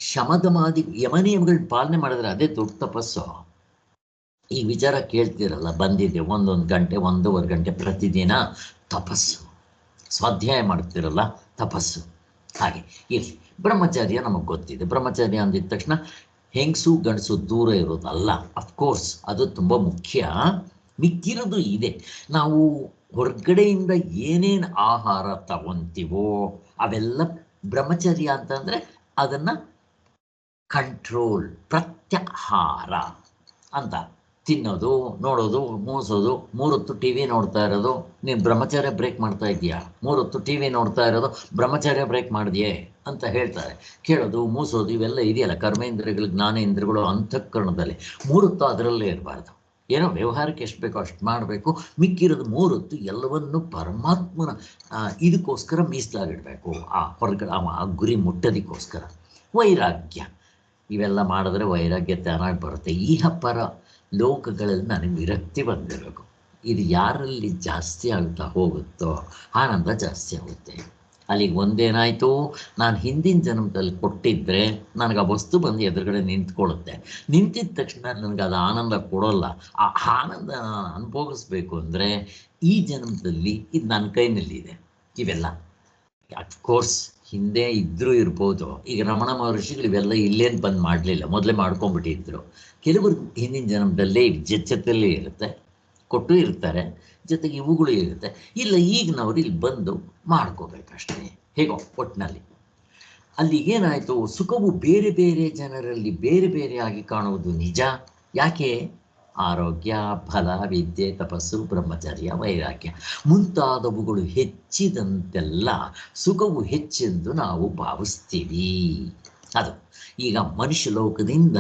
ಶಮದಮಾದಿ ಯಮನಿಯಮಗಳನ್ನ ಪಾಲನೆ ಮಾಡಿದ್ರೆ ಅದೇ ದೊಡ್ಡ ತಪಸ್ಸು. ಈ ವಿಚಾರ ಕೇಳ್ತಿರಲ್ಲ, ಬಂದಿದೆ 1 ಗಂಟೆ 1.5 ಗಂಟೆ ಪ್ರತಿದಿನ ತಪಸ್ಸು. ಸ್ವಾಧ್ಯಾಯ ಮಾಡ್ತಿರಲ್ಲ, ತಪಸ್ಸು. ಹಾಗೆ ಇಲ್ಲಿ ಬ್ರಹ್ಮಚರ್ಯ ನಮಗೆ ಗೊತ್ತಿದೆ. ಬ್ರಹ್ಮಚರ್ಯ ಅಂದಿದ ತಕ್ಷಣ ಹೆಂಗಸು ಗಂಡಸು ದೂರ ಇರೋದಲ್ಲ. ಅಫ್ಕೋರ್ಸ್ ಅದು ತುಂಬ ಮುಖ್ಯ. ಮಿಕ್ಕಿರೋದು ಇದೆ. ನಾವು ಹೊರಗಡೆಯಿಂದ ಏನೇನು ಆಹಾರ ತಗೊಂತೀವೋ ಅವೆಲ್ಲ ಬ್ರಹ್ಮಚರ್ಯ ಅಂತಂದರೆ ಅದನ್ನು ಕಂಟ್ರೋಲ್, ಪ್ರತ್ಯಾಹಾರ ಅಂತ. ತಿನ್ನೋದು, ನೋಡೋದು, ಮೂಸೋದು, 3 ಹೊತ್ತು ಟಿ ವಿ ನೋಡ್ತಾ ಇರೋದು. ನೀನು ಬ್ರಹ್ಮಚರ್ಯ ಬ್ರೇಕ್ ಮಾಡ್ತಾ ಇದೆಯಾ? 3 ಹೊತ್ತು ಟಿ ವಿ ನೋಡ್ತಾ ಇರೋದು ಬ್ರಹ್ಮಚರ್ಯ ಬ್ರೇಕ್ ಮಾಡಿದೆಯೇ ಅಂತ ಹೇಳ್ತಾರೆ. ಕೇಳೋದು, ಮೂಸೋದು ಇವೆಲ್ಲ ಇದೆಯಲ್ಲ ಕರ್ಮೇಂದ್ರಿಯಗಳು, ಜ್ಞಾನೇಂದ್ರಿಯಗಳು ಅಂತಃಕರಣದಲ್ಲಿ. 3 ಹೊತ್ತು ಅದರಲ್ಲೇ ಇರಬಾರ್ದು. ಏನೋ ವ್ಯವಹಾರಕ್ಕೆ ಎಷ್ಟು ಬೇಕೋ ಅಷ್ಟು ಮಾಡಬೇಕು. ಮಿಕ್ಕಿರೋದು 3 ಹೊತ್ತು ಎಲ್ಲವನ್ನು ಪರಮಾತ್ಮನ ಇದಕ್ಕೋಸ್ಕರ ಮೀಸಲಾಗಿಡಬೇಕು. ಆ ಹೊರಗಡೆ ಆ ಗುರಿ ಮುಟ್ಟೋದಕ್ಕೋಸ್ಕರ. ವೈರಾಗ್ಯ ಇವೆಲ್ಲ ಮಾಡಿದ್ರೆ ವೈರಾಗ್ಯ ತಾನಾಗಿ ಬರುತ್ತೆ. ಈಹ ಪರ ಲೋಕಗಳಲ್ಲಿ ನನಗೆ ವಿರಕ್ತಿ ಬಂದಿರಬೇಕು. ಇದು ಯಾರಲ್ಲಿ ಜಾಸ್ತಿ ಆಗ್ತಾ ಹೋಗುತ್ತೋ ಆನಂದ ಜಾಸ್ತಿ ಆಗುತ್ತೆ. ಅಲ್ಲಿಗೆ ಒಂದೇನಾಯಿತು, ನಾನು ಹಿಂದಿನ ಜನ್ಮದಲ್ಲಿ ಕೊಟ್ಟಿದ್ದರೆ ನನಗೆ ಆ ವಸ್ತು ಬಂದು ಎದುರುಗಡೆ ನಿಂತ್ಕೊಳ್ಳುತ್ತೆ. ನಿಂತಿದ ತಕ್ಷಣ ನನಗೆ ಅದು ಆನಂದ ಕೊಡೋಲ್ಲ. ಆ ಆನಂದ ನಾನು ಅನುಭವಿಸ್ಬೇಕು ಅಂದರೆ ಈ ಜನ್ಮದಲ್ಲಿ ಇದು ನನ್ನ ಕೈನಲ್ಲಿದೆ. ಇವೆಲ್ಲ ಅಫ್ಕೋರ್ಸ್ ಹಿಂದೆ ಇದ್ರೂ ಇರ್ಬೋದು. ಈಗ ರಮಣ ಮಹರ್ಷಿಗಳು ಇವೆಲ್ಲ ಇಲ್ಲೇನು ಬಂದು ಮಾಡಲಿಲ್ಲ, ಮೊದಲೇ ಮಾಡ್ಕೊಂಡ್ಬಿಟ್ಟಿದ್ರು. ಕೆಲವರು ಹಿಂದಿನ ಜನ್ಮದಲ್ಲೇ ಜೊತೆಯಲ್ಲೇ ಇರುತ್ತೆ, ಕೊಟ್ಟು ಇರ್ತಾರೆ, ಜೊತೆಗೆ ಇವುಗಳು ಇರುತ್ತೆ. ಇಲ್ಲ ಈಗಿನವರು ಇಲ್ಲಿ ಬಂದು ಮಾಡ್ಕೋಬೇಕಷ್ಟೇ. ಹೇಗೋ ಒಟ್ಟಿನಲ್ಲಿ ಅಲ್ಲಿಗೇನಾಯಿತು, ಸುಖವು ಬೇರೆ ಬೇರೆ ಜನರಲ್ಲಿ ಬೇರೆ ಬೇರೆ ಆಗಿ ಕಾಣುವುದು ನಿಜ. ಯಾಕೆ? ಆರೋಗ್ಯ, ಫಲ, ವಿದ್ಯೆ, ತಪಸ್ಸು, ಬ್ರಹ್ಮಚರ್ಯ, ವೈರಾಗ್ಯ ಮುಂತಾದವುಗಳು ಹೆಚ್ಚಿದಂತೆಲ್ಲ ಸುಖವು ಹೆಚ್ಚೆಂದು ನಾವು ಭಾವಿಸ್ತೀವಿ. ಅದು ಈಗ ಮನುಷ್ಯ ಲೋಕದಿಂದ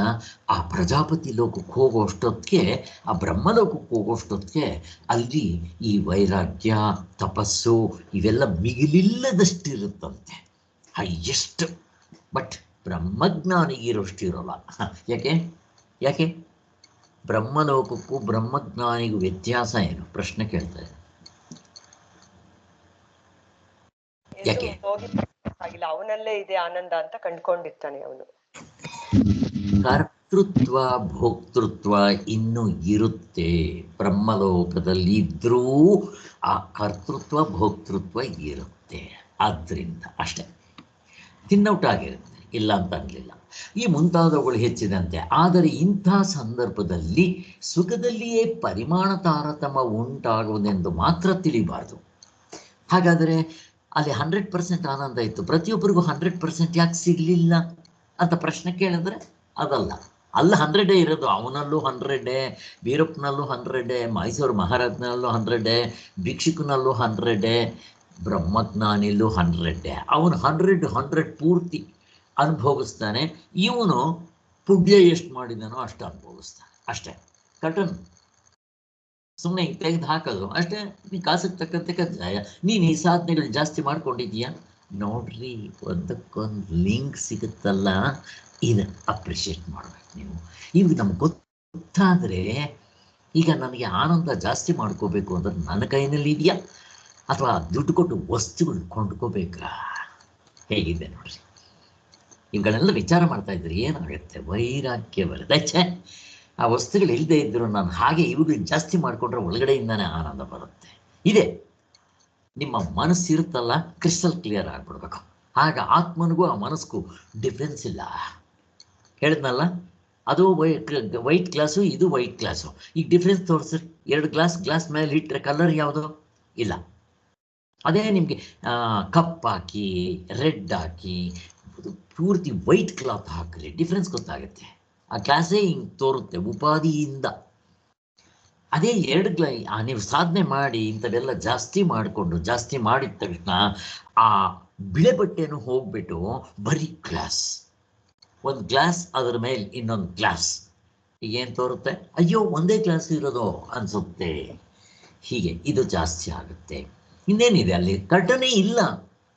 ಆ ಪ್ರಜಾಪತಿ ಲೋಕಕ್ಕೆ ಹೋಗೋಷ್ಟೊತ್ತಿಗೆ, ಆ ಬ್ರಹ್ಮಲೋಕಕ್ಕೆ ಹೋಗೋಷ್ಟೊತ್ತಿಗೆ ಅಲ್ಲಿ ಈ ವೈರಾಗ್ಯ, ತಪಸ್ಸು ಇವೆಲ್ಲ ಮಿಗಿಲಿಲ್ಲದಷ್ಟಿರುತ್ತಂತೆ, ಹೈಯೆಸ್ಟ್. ಬಟ್ ಬ್ರಹ್ಮಜ್ಞಾನಿಗಿರೋಷ್ಟು ಇರೋಲ್ಲ. ಯಾಕೆ ಯಾಕೆ ಬ್ರಹ್ಮಲೋಕಕ್ಕೂ ಬ್ರಹ್ಮಜ್ಞಾನಿಗೂ ವ್ಯತ್ಯಾಸ ಏನು? ಪ್ರಶ್ನೆ ಕೇಳ್ತಾ ಇದೆ. ಯಾಕೆ? ಆಗಿಲ್ಲ, ಅವನಲ್ಲೇ ಇದೆ ಆನಂದ ಅಂತ ಕಂಡ್ಕೊಂಡಿರ್ತಾನೆ ಅವನು. ಕರ್ತೃತ್ವ ಭೋಕ್ತೃತ್ವ ಇನ್ನೂ ಇರುತ್ತೆ. ಬ್ರಹ್ಮಲೋಕದಲ್ಲಿ ಇದ್ರೂ ಆ ಕರ್ತೃತ್ವ ಭೋಕ್ತೃತ್ವ ಇರುತ್ತೆ. ಆದ್ದರಿಂದ ಅಷ್ಟೇ, ತಿನ್ನೌಟ್ ಆಗಿರುತ್ತೆ, ಇಲ್ಲ ಅಂತ ಅನ್ನಲಿಲ್ಲ. ಈ ಮುಂತಾದವುಗಳು ಹೆಚ್ಚಿದಂತೆ. ಆದರೆ ಇಂಥ ಸಂದರ್ಭದಲ್ಲಿ ಸುಖದಲ್ಲಿಯೇ ಪರಿಮಾಣ ತಾರತಮ್ಯ ಉಂಟಾಗುವುದೆಂದು ಮಾತ್ರ ತಿಳಿಬಾರ್ದು. ಹಾಗಾದರೆ ಅಲ್ಲಿ 100% ಆನಂದ ಇತ್ತು, ಪ್ರತಿಯೊಬ್ಬರಿಗೂ 100% ಯಾಕೆ ಸಿಗಲಿಲ್ಲ ಅಂತ ಪ್ರಶ್ನೆ ಕೇಳಿದ್ರೆ ಅದಲ್ಲ. ಅಲ್ಲಿ 100 ಇರೋದು. ಅವನಲ್ಲೂ 100, ವೀರಪ್ಪನಲ್ಲೂ 100, ಮೈಸೂರು ಮಹಾರಾಜನಲ್ಲೂ 100, ಭಿಕ್ಷುಕನಲ್ಲೂ 100, ಬ್ರಹ್ಮಜ್ಞಾನಿಯಲ್ಲೂ 100. ಅವನು 100 ಪೂರ್ತಿ ಅನುಭವಿಸ್ತಾನೆ. ಇವನು ಪುಣ್ಯ ಎಷ್ಟು ಮಾಡಿದಾನೋ ಅಷ್ಟು ಅನುಭವಿಸ್ತಾನೆ. ಅಷ್ಟೇ, ಕಟನ್ ಸುಮ್ಮನೆ ತೆಗೆದು ಹಾಕೋದು ಅಷ್ಟೇ. ನೀನು ಕಾಸಿಗೆ ತಕ್ಕಂತೆ ಕಜ್ಜಾಯ. ನೀನು ಈ ಸಾಧನೆಗಳು ಜಾಸ್ತಿ ಮಾಡ್ಕೊಂಡಿದ್ದೀಯಾ ನೋಡ್ರಿ, ಒಂದಕ್ಕೊಂದು ಲಿಂಕ್ ಸಿಗುತ್ತಲ್ಲ, ಇದು ಅಪ್ರಿಷಿಯೇಟ್ ಮಾಡ್ಬೇಕು ನೀವು. ಇವಾಗ ನಮ್ಗೆ ಗೊತ್ತಾದರೆ, ಈಗ ನನಗೆ ಆನಂದ ಜಾಸ್ತಿ ಮಾಡ್ಕೋಬೇಕು ಅಂದ್ರೆ ನನ್ನ ಕೈನಲ್ಲಿ ಇದೆಯಾ ಅಥವಾ ದುಡ್ಡು ಕೊಟ್ಟು ವಸ್ತುಗಳು ಕೊಂಡ್ಕೋಬೇಕಾ? ಹೇಗಿದೆ ನೋಡ್ರಿ. ಇವುಗಳೆಲ್ಲ ವಿಚಾರ ಮಾಡ್ತಾ ಇದ್ರೆ ಏನಾಗುತ್ತೆ? ವೈರಾಗ್ಯ ಬರುತ್ತೆ. ಛೇ, ಆ ವಸ್ತುಗಳು ಇಲ್ಲದೆ ಇದ್ರು ನಾನು ಹಾಗೆ ಇವುಗಳು ಜಾಸ್ತಿ ಮಾಡಿಕೊಂಡ್ರೆ ಒಳಗಡೆಯಿಂದಾನೇ ಆನಂದ ಬರುತ್ತೆ. ಇದೆ ನಿಮ್ಮ ಮನಸ್ಸಿರುತ್ತಲ್ಲ, ಕ್ರಿಸ್ಟಲ್ ಕ್ಲಿಯರ್ ಆಗಿಬಿಡ್ಬೇಕು. ಆಗ ಆತ್ಮನಿಗೂ ಆ ಮನಸ್ಸಿಗೂ ಡಿಫ್ರೆನ್ಸ್ ಇಲ್ಲ. ಹೇಳಿದ್ನಲ್ಲ, ಅದು ವೈಟ್ ಗ್ಲಾಸು, ಇದು ವೈಟ್ ಗ್ಲಾಸು. ಈಗ ಡಿಫ್ರೆನ್ಸ್ ತೋರಿಸ್ರಿ. 2 ಗ್ಲಾಸ್ ಮೇಲೆ ಇಟ್ಟರೆ ಕಲರ್ ಯಾವುದು ಇಲ್ಲ. ಅದೇ ನಿಮಗೆ ಕಪ್ ಹಾಕಿ, ರೆಡ್ ಹಾಕಿ, ಪೂರ್ತಿ ವೈಟ್ ಕ್ಲಾತ್ ಹಾಕ್ರಿ, ಡಿಫ್ರೆನ್ಸ್ ಗೊತ್ತಾಗುತ್ತೆ. ಆ ಗ್ಲಾಸೇ ಹಿಂಗೆ ತೋರುತ್ತೆ ಉಪಾಧಿಯಿಂದ. ಅದೇ 2 ನೀವು ಸಾಧನೆ ಮಾಡಿ ಇಂಥವೆಲ್ಲ ಜಾಸ್ತಿ ಮಾಡಿದ ತಕ್ಷಣ ಆ ಬಿಳೆ ಬಟ್ಟೆನೂ ಹೋಗ್ಬಿಟ್ಟು ಬರೀ ಗ್ಲಾಸ್, ಒಂದು ಗ್ಲಾಸ್ ಅದರ ಮೇಲೆ ಇನ್ನೊಂದು ಗ್ಲಾಸ್, ಏನು ತೋರುತ್ತೆ? ಅಯ್ಯೋ ಒಂದೇ ಗ್ಲಾಸ್ ಇರೋದು ಅನಿಸುತ್ತೆ. ಹೀಗೆ ಇದು ಜಾಸ್ತಿ ಆಗುತ್ತೆ. ಇನ್ನೇನಿದೆ ಅಲ್ಲಿ? ಕರ್ಟನೇ ಇಲ್ಲ,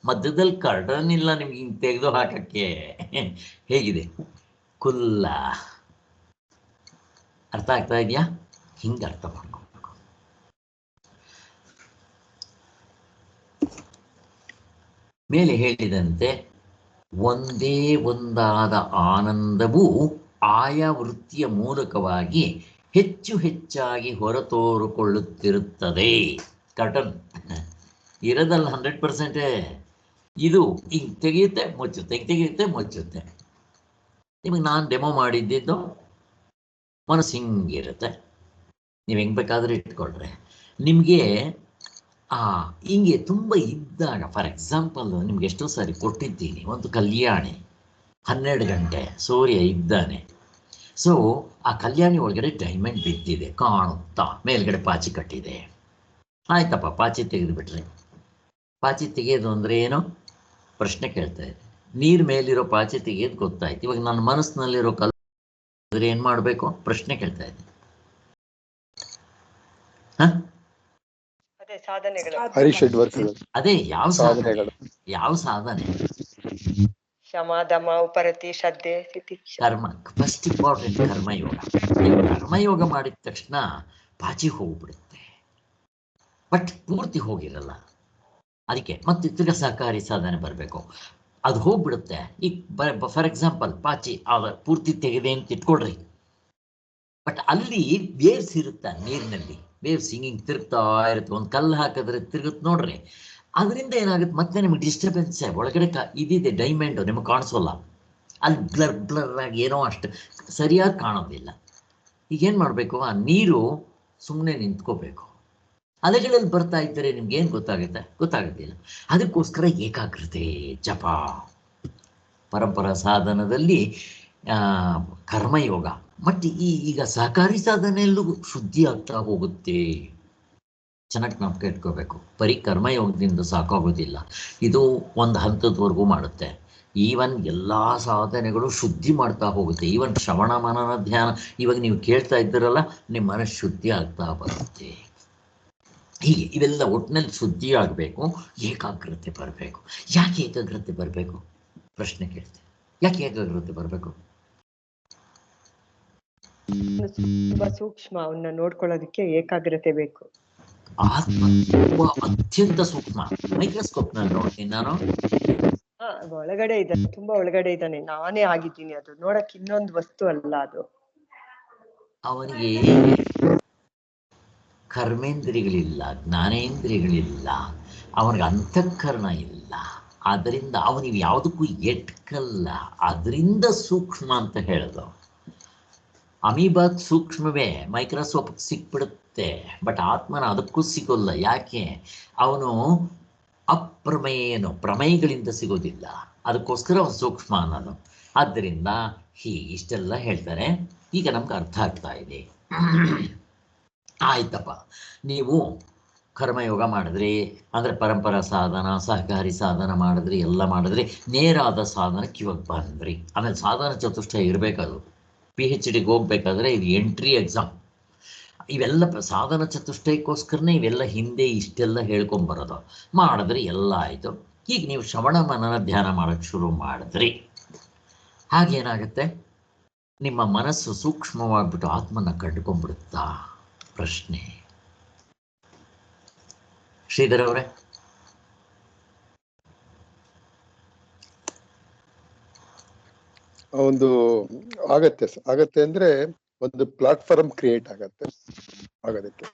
ಮಧ್ಯದಲ್ಲಿ ಕರ್ಟನ್ ಇಲ್ಲ ನಿಮ್ಗೆ ಹಿಂಗೆ ತೆಗೆದು ಹಾಕಕ್ಕೆ. ಹೇಗಿದೆ? ಕುಲ್ಲ. ಅರ್ಥ ಆಗ್ತಾ ಇದೆಯಾ? ಹಿಂಗೆ ಅರ್ಥ ಮಾಡ್ಕೋಬೇಕು. ಮೇಲೆ ಹೇಳಿದಂತೆ ಒಂದೇ ಒಂದಾದ ಆನಂದವು ಆಯಾ ವೃತ್ತಿಯ ಮೂಲಕವಾಗಿ ಹೆಚ್ಚು ಹೆಚ್ಚಾಗಿ ಹೊರತೋರಿಕೊಳ್ಳುತ್ತಿರುತ್ತದೆ. ಕರ್ಟನ್ ಇರೋದಲ್ಲ 100%. ಇದು ಹಿಂಗೆ ತೆಗೆಯುತ್ತೆ ಮುಚ್ಚುತ್ತೆ, ಹಿಂಗೆ ತೆಗೆಯುತ್ತೆ ಮುಚ್ಚುತ್ತೆ. ನಿಮಗೆ ನಾನು ಡೆಮೋ ಮಾಡಿದ್ದಿದ್ದು ಮನಸ್ಸು ಹಿಂಗಿರುತ್ತೆ. ನೀವು ಹೆಂಗೆ ಬೇಕಾದರೂ ಇಟ್ಕೊಳ್ರೆ. ನಿಮಗೆ ಹಿಂಗೆ ತುಂಬ ಇದ್ದಾಗ, ಫಾರ್ ಎಕ್ಸಾಂಪಲ್ ನಿಮ್ಗೆ ಎಷ್ಟೋ ಸಾರಿ ಕೊಟ್ಟಿದ್ದೀನಿ, ಒಂದು ಕಲ್ಯಾಣಿ 12 ಗಂಟೆ ಸೂರ್ಯ ಇದ್ದಾನೆ. ಸೊ ಆ ಕಲ್ಯಾಣಿ ಒಳಗಡೆ ಡೈಮಂಡ್ ಬಿದ್ದಿದೆ ಕಾಣುತ್ತಾ, ಮೇಲ್ಗಡೆ ಪಾಚಿ ಕಟ್ಟಿದೆ. ಆಯ್ತಪ್ಪ, ಪಾಚಿ ತೆಗೆದುಬಿಟ್ರೆ. ಪಾಚಿ ತೆಗೆಯೋದು ಅಂದರೆ ಏನು ಪ್ರಶ್ನೆ ಕೇಳ್ತಾ ಇದೆ. ನೀರು ಮೇಲಿರೋ ಪಾಚಿ ತೆಗೆಯೋದು ಗೊತ್ತಾಯ್ತು. ಇವಾಗ ನನ್ನ ಮನಸ್ಸಿನಲ್ಲಿರೋ ಕಲ್ಲು ಏನು ಮಾಡಬೇಕು ಪ್ರಶ್ನೆ ಕೇಳ್ತಾ ಇದೆ. ಅದೇ ಯಾವ ಸಾಧನೆ? ಶಮಾದಮ ಉಪರತಿ ಶ್ರದ್ಧೆ ಕರ್ಮ. First important karma yoga. ಕರ್ಮಯೋಗ ಮಾಡಿದ ತಕ್ಷಣ ಪಾಚಿ ಹೋಗ್ಬಿಡುತ್ತೆ, ಬಟ್ ಪೂರ್ತಿ ಹೋಗಿರಲ್ಲ. ಅದಕ್ಕೆ ಮತ್ತೆ ತಿರ್ಗ ಸಹಕಾರಿ ಸಾಧನೆ ಬರಬೇಕು. ಅದು ಹೋಗ್ಬಿಡುತ್ತೆ. ಈಗ ಫಾರ್ ಎಕ್ಸಾಂಪಲ್ ಪಾಚಿ ಪೂರ್ತಿ ತೆಗೆದೆ ಅಂತ ಇಟ್ಕೊಳ್ರಿ, ಬಟ್ ಅಲ್ಲಿ ವೇವ್ಸ್ ಇರುತ್ತೆ ನೀರಿನಲ್ಲಿ. ವೇವ್ಸ್ ಹಿಂಗೆ ತಿರುಗ್ತಾ ಇರುತ್ತೆ. ಒಂದು ಕಲ್ಲು ಹಾಕಿದ್ರೆ ತಿರುಗುತ್ತೆ ನೋಡ್ರಿ. ಅದರಿಂದ ಏನಾಗುತ್ತೆ, ಮತ್ತೆ ನಿಮಗೆ ಡಿಸ್ಟರ್ಬೆನ್ಸೇ. ಒಳಗಡೆ ಇದಿದೆ ಡೈಮಂಡ್, ನಿಮಗೆ ಕಾಣಿಸೋಲ್ಲ. ಅಲ್ಲಿ ಬ್ಲರ್ ಆಗಿ ಏನೋ ಅಷ್ಟು ಸರಿಯಾಗಿ ಕಾಣೋದಿಲ್ಲ. ಈಗೇನು ಮಾಡಬೇಕು? ಆ ನೀರು ಸುಮ್ಮನೆ ನಿಂತ್ಕೋಬೇಕು. ಅಲೆಗಳಲ್ಲಿ ಬರ್ತಾ ಇದ್ದರೆ ನಿಮ್ಗೇನು ಗೊತ್ತಾಗೋದಿಲ್ಲ. ಅದಕ್ಕೋಸ್ಕರ ಏಕಾಗ್ರತೆ, ಜಪ, ಪರಂಪರಾ ಸಾಧನದಲ್ಲಿ ಕರ್ಮಯೋಗ. ಮತ್ತು ಈಗ ಸಹಕಾರಿ ಸಾಧನೆಯಲ್ಲೂ ಶುದ್ಧಿ ಆಗ್ತಾ ಹೋಗುತ್ತೆ. ಚೆನ್ನಾಗಿ ನಾವು ಇಟ್ಕೋಬೇಕು. ಬರೀ ಕರ್ಮಯೋಗದಿಂದ ಸಾಕಾಗೋದಿಲ್ಲ, ಇದು ಒಂದು ಹಂತದವರೆಗೂ ಮಾಡುತ್ತೆ. ಈವನ್ ಎಲ್ಲ ಸಾಧನೆಗಳು ಶುದ್ಧಿ ಮಾಡ್ತಾ ಹೋಗುತ್ತೆ. ಈವನ್ ಶ್ರವಣ ಮನನ ಧ್ಯಾನ ಇವಾಗ ನೀವು ಕೇಳ್ತಾ ಇದ್ದೀರಲ್ಲ, ನಿಮ್ಮ ಮನಸ್ಸು ಶುದ್ಧಿ ಆಗ್ತಾ ಬರುತ್ತೆ. ಹೀಗೆ ಇವೆಲ್ಲ ಒಟ್ಟಿನಲ್ಲಿ ಶುದ್ಧಿ ಆಗಬೇಕು, ಏಕಾಗ್ರತೆ ಬರಬೇಕು. ಯಾಕೆ ಏಕಾಗ್ರತೆ ಬರಬೇಕು ಪ್ರಶ್ನೆ ಕೇಳ್ತೇವೆ. ಯಾಕೆ ಏಕಾಗ್ರತೆ ಬರಬೇಕು? ತುಂಬಾ ಸೂಕ್ಷ್ಮ, ಅವನ್ನ ನೋಡ್ಕೊಳ್ಳೋದಕ್ಕೆ ಏಕಾಗ್ರತೆ ಬೇಕು. ಆತ್ಮ ತುಂಬಾ ಅತ್ಯಂತ ಸೂಕ್ಷ್ಮ. ಮೈಕ್ರೋಸ್ಕೋಪ್ ನಲ್ಲಿ ನೋಡ್ತೀನಿ ನಾನು. ಒಳಗಡೆ ಇದ್ದಾನೆ, ತುಂಬಾ ಒಳಗಡೆ ಇದ್ದಾನೆ. ನಾನೇ ಆಗಿದ್ದೀನಿ. ಅದು ನೋಡಕ್ ಇನ್ನೊಂದು ವಸ್ತು ಅಲ್ಲ ಅದು. ಅವನಿಗೆ ಕರ್ಮೇಂದ್ರಿಯಗಳಿಲ್ಲ, ಜ್ಞಾನೇಂದ್ರಿಯಗಳಿಲ್ಲ, ಅವನಿಗೆ ಅಂತಃಕರಣ ಇಲ್ಲ. ಆದ್ದರಿಂದ ಅವನಿಗೆ ಯಾವುದಕ್ಕೂ ಎಟ್ಕಲ್ಲ. ಅದರಿಂದ ಸೂಕ್ಷ್ಮ ಅಂತ ಹೇಳೋದು. ಅಮೀಬಾಗ್ ಸೂಕ್ಷ್ಮವೇ, ಮೈಕ್ರೋಸ್ಕೋಪ್ ಸಿಕ್ಬಿಡುತ್ತೆ. ಬಟ್ ಆತ್ಮನ ಅದಕ್ಕೂ ಸಿಗೋಲ್ಲ. ಯಾಕೆ? ಅವನು ಅಪ್ರಮೇಯನು, ಪ್ರಮೇಯಗಳಿಂದ ಸಿಗೋದಿಲ್ಲ. ಅದಕ್ಕೋಸ್ಕರ ಅವನು ಸೂಕ್ಷ್ಮ ಅನ್ನೋದು. ಆದ್ದರಿಂದ ಇಷ್ಟೆಲ್ಲ ಹೇಳ್ತಾರೆ. ಈಗ ನಮ್ಗೆ ಅರ್ಥ ಆಗ್ತಾ ಇದೆ. ಆಯ್ತಪ್ಪ, ನೀವು ಕರ್ಮಯೋಗ ಮಾಡಿದ್ರಿ, ಅಂದರೆ ಪರಂಪರಾ ಸಾಧನ, ಸಹಕಾರಿ ಸಾಧನ ಮಾಡಿದ್ರಿ, ಎಲ್ಲ ಮಾಡಿದ್ರಿ, ನೇರಾದ ಸಾಧನಕ್ಕೆ ಇವಾಗ ಬಂದ್ರಿ. ಆಮೇಲೆ ಸಾಧನ ಚತುಷ್ಟಯ ಇರಬೇಕದು. PhDಗೆ ಹೋಗ್ಬೇಕಾದ್ರೆ ಇದು ಎಂಟ್ರಿ ಎಕ್ಸಾಮ್. ಇವೆಲ್ಲ ಸಾಧನ ಚತುಷ್ಟಯಕ್ಕೋಸ್ಕರನೇ ಇವೆಲ್ಲ ಹಿಂದೆ ಇಷ್ಟೆಲ್ಲ ಹೇಳ್ಕೊಂಬರೋದು. ಮಾಡಿದ್ರಿ, ಎಲ್ಲ ಆಯಿತು. ಈಗ ನೀವು ಶ್ರವಣ ಮನನ ಧ್ಯಾನ ಮಾಡೋಕ್ಕೆ ಶುರು ಮಾಡಿದ್ರಿ. ಹಾಗೇನಾಗುತ್ತೆ? ನಿಮ್ಮ ಮನಸ್ಸು ಸೂಕ್ಷ್ಮವಾಗಿಬಿಟ್ಟು ಆತ್ಮನ ಕಂಡುಕೊಂಡ್ಬಿಡುತ್ತಾ? ಪ್ರಶ್ನೆ. ಶ್ರೀಧರ್ ಅವರೇ, ಒಂದು ಆಗತ್ತೆ ಅಂದ್ರೆ ಒಂದು ಪ್ಲಾಟ್ಫಾರ್ಮ್ ಕ್ರಿಯೇಟ್ ಆಗತ್ತೆ. ಆಗೋದಕ್ಕೆ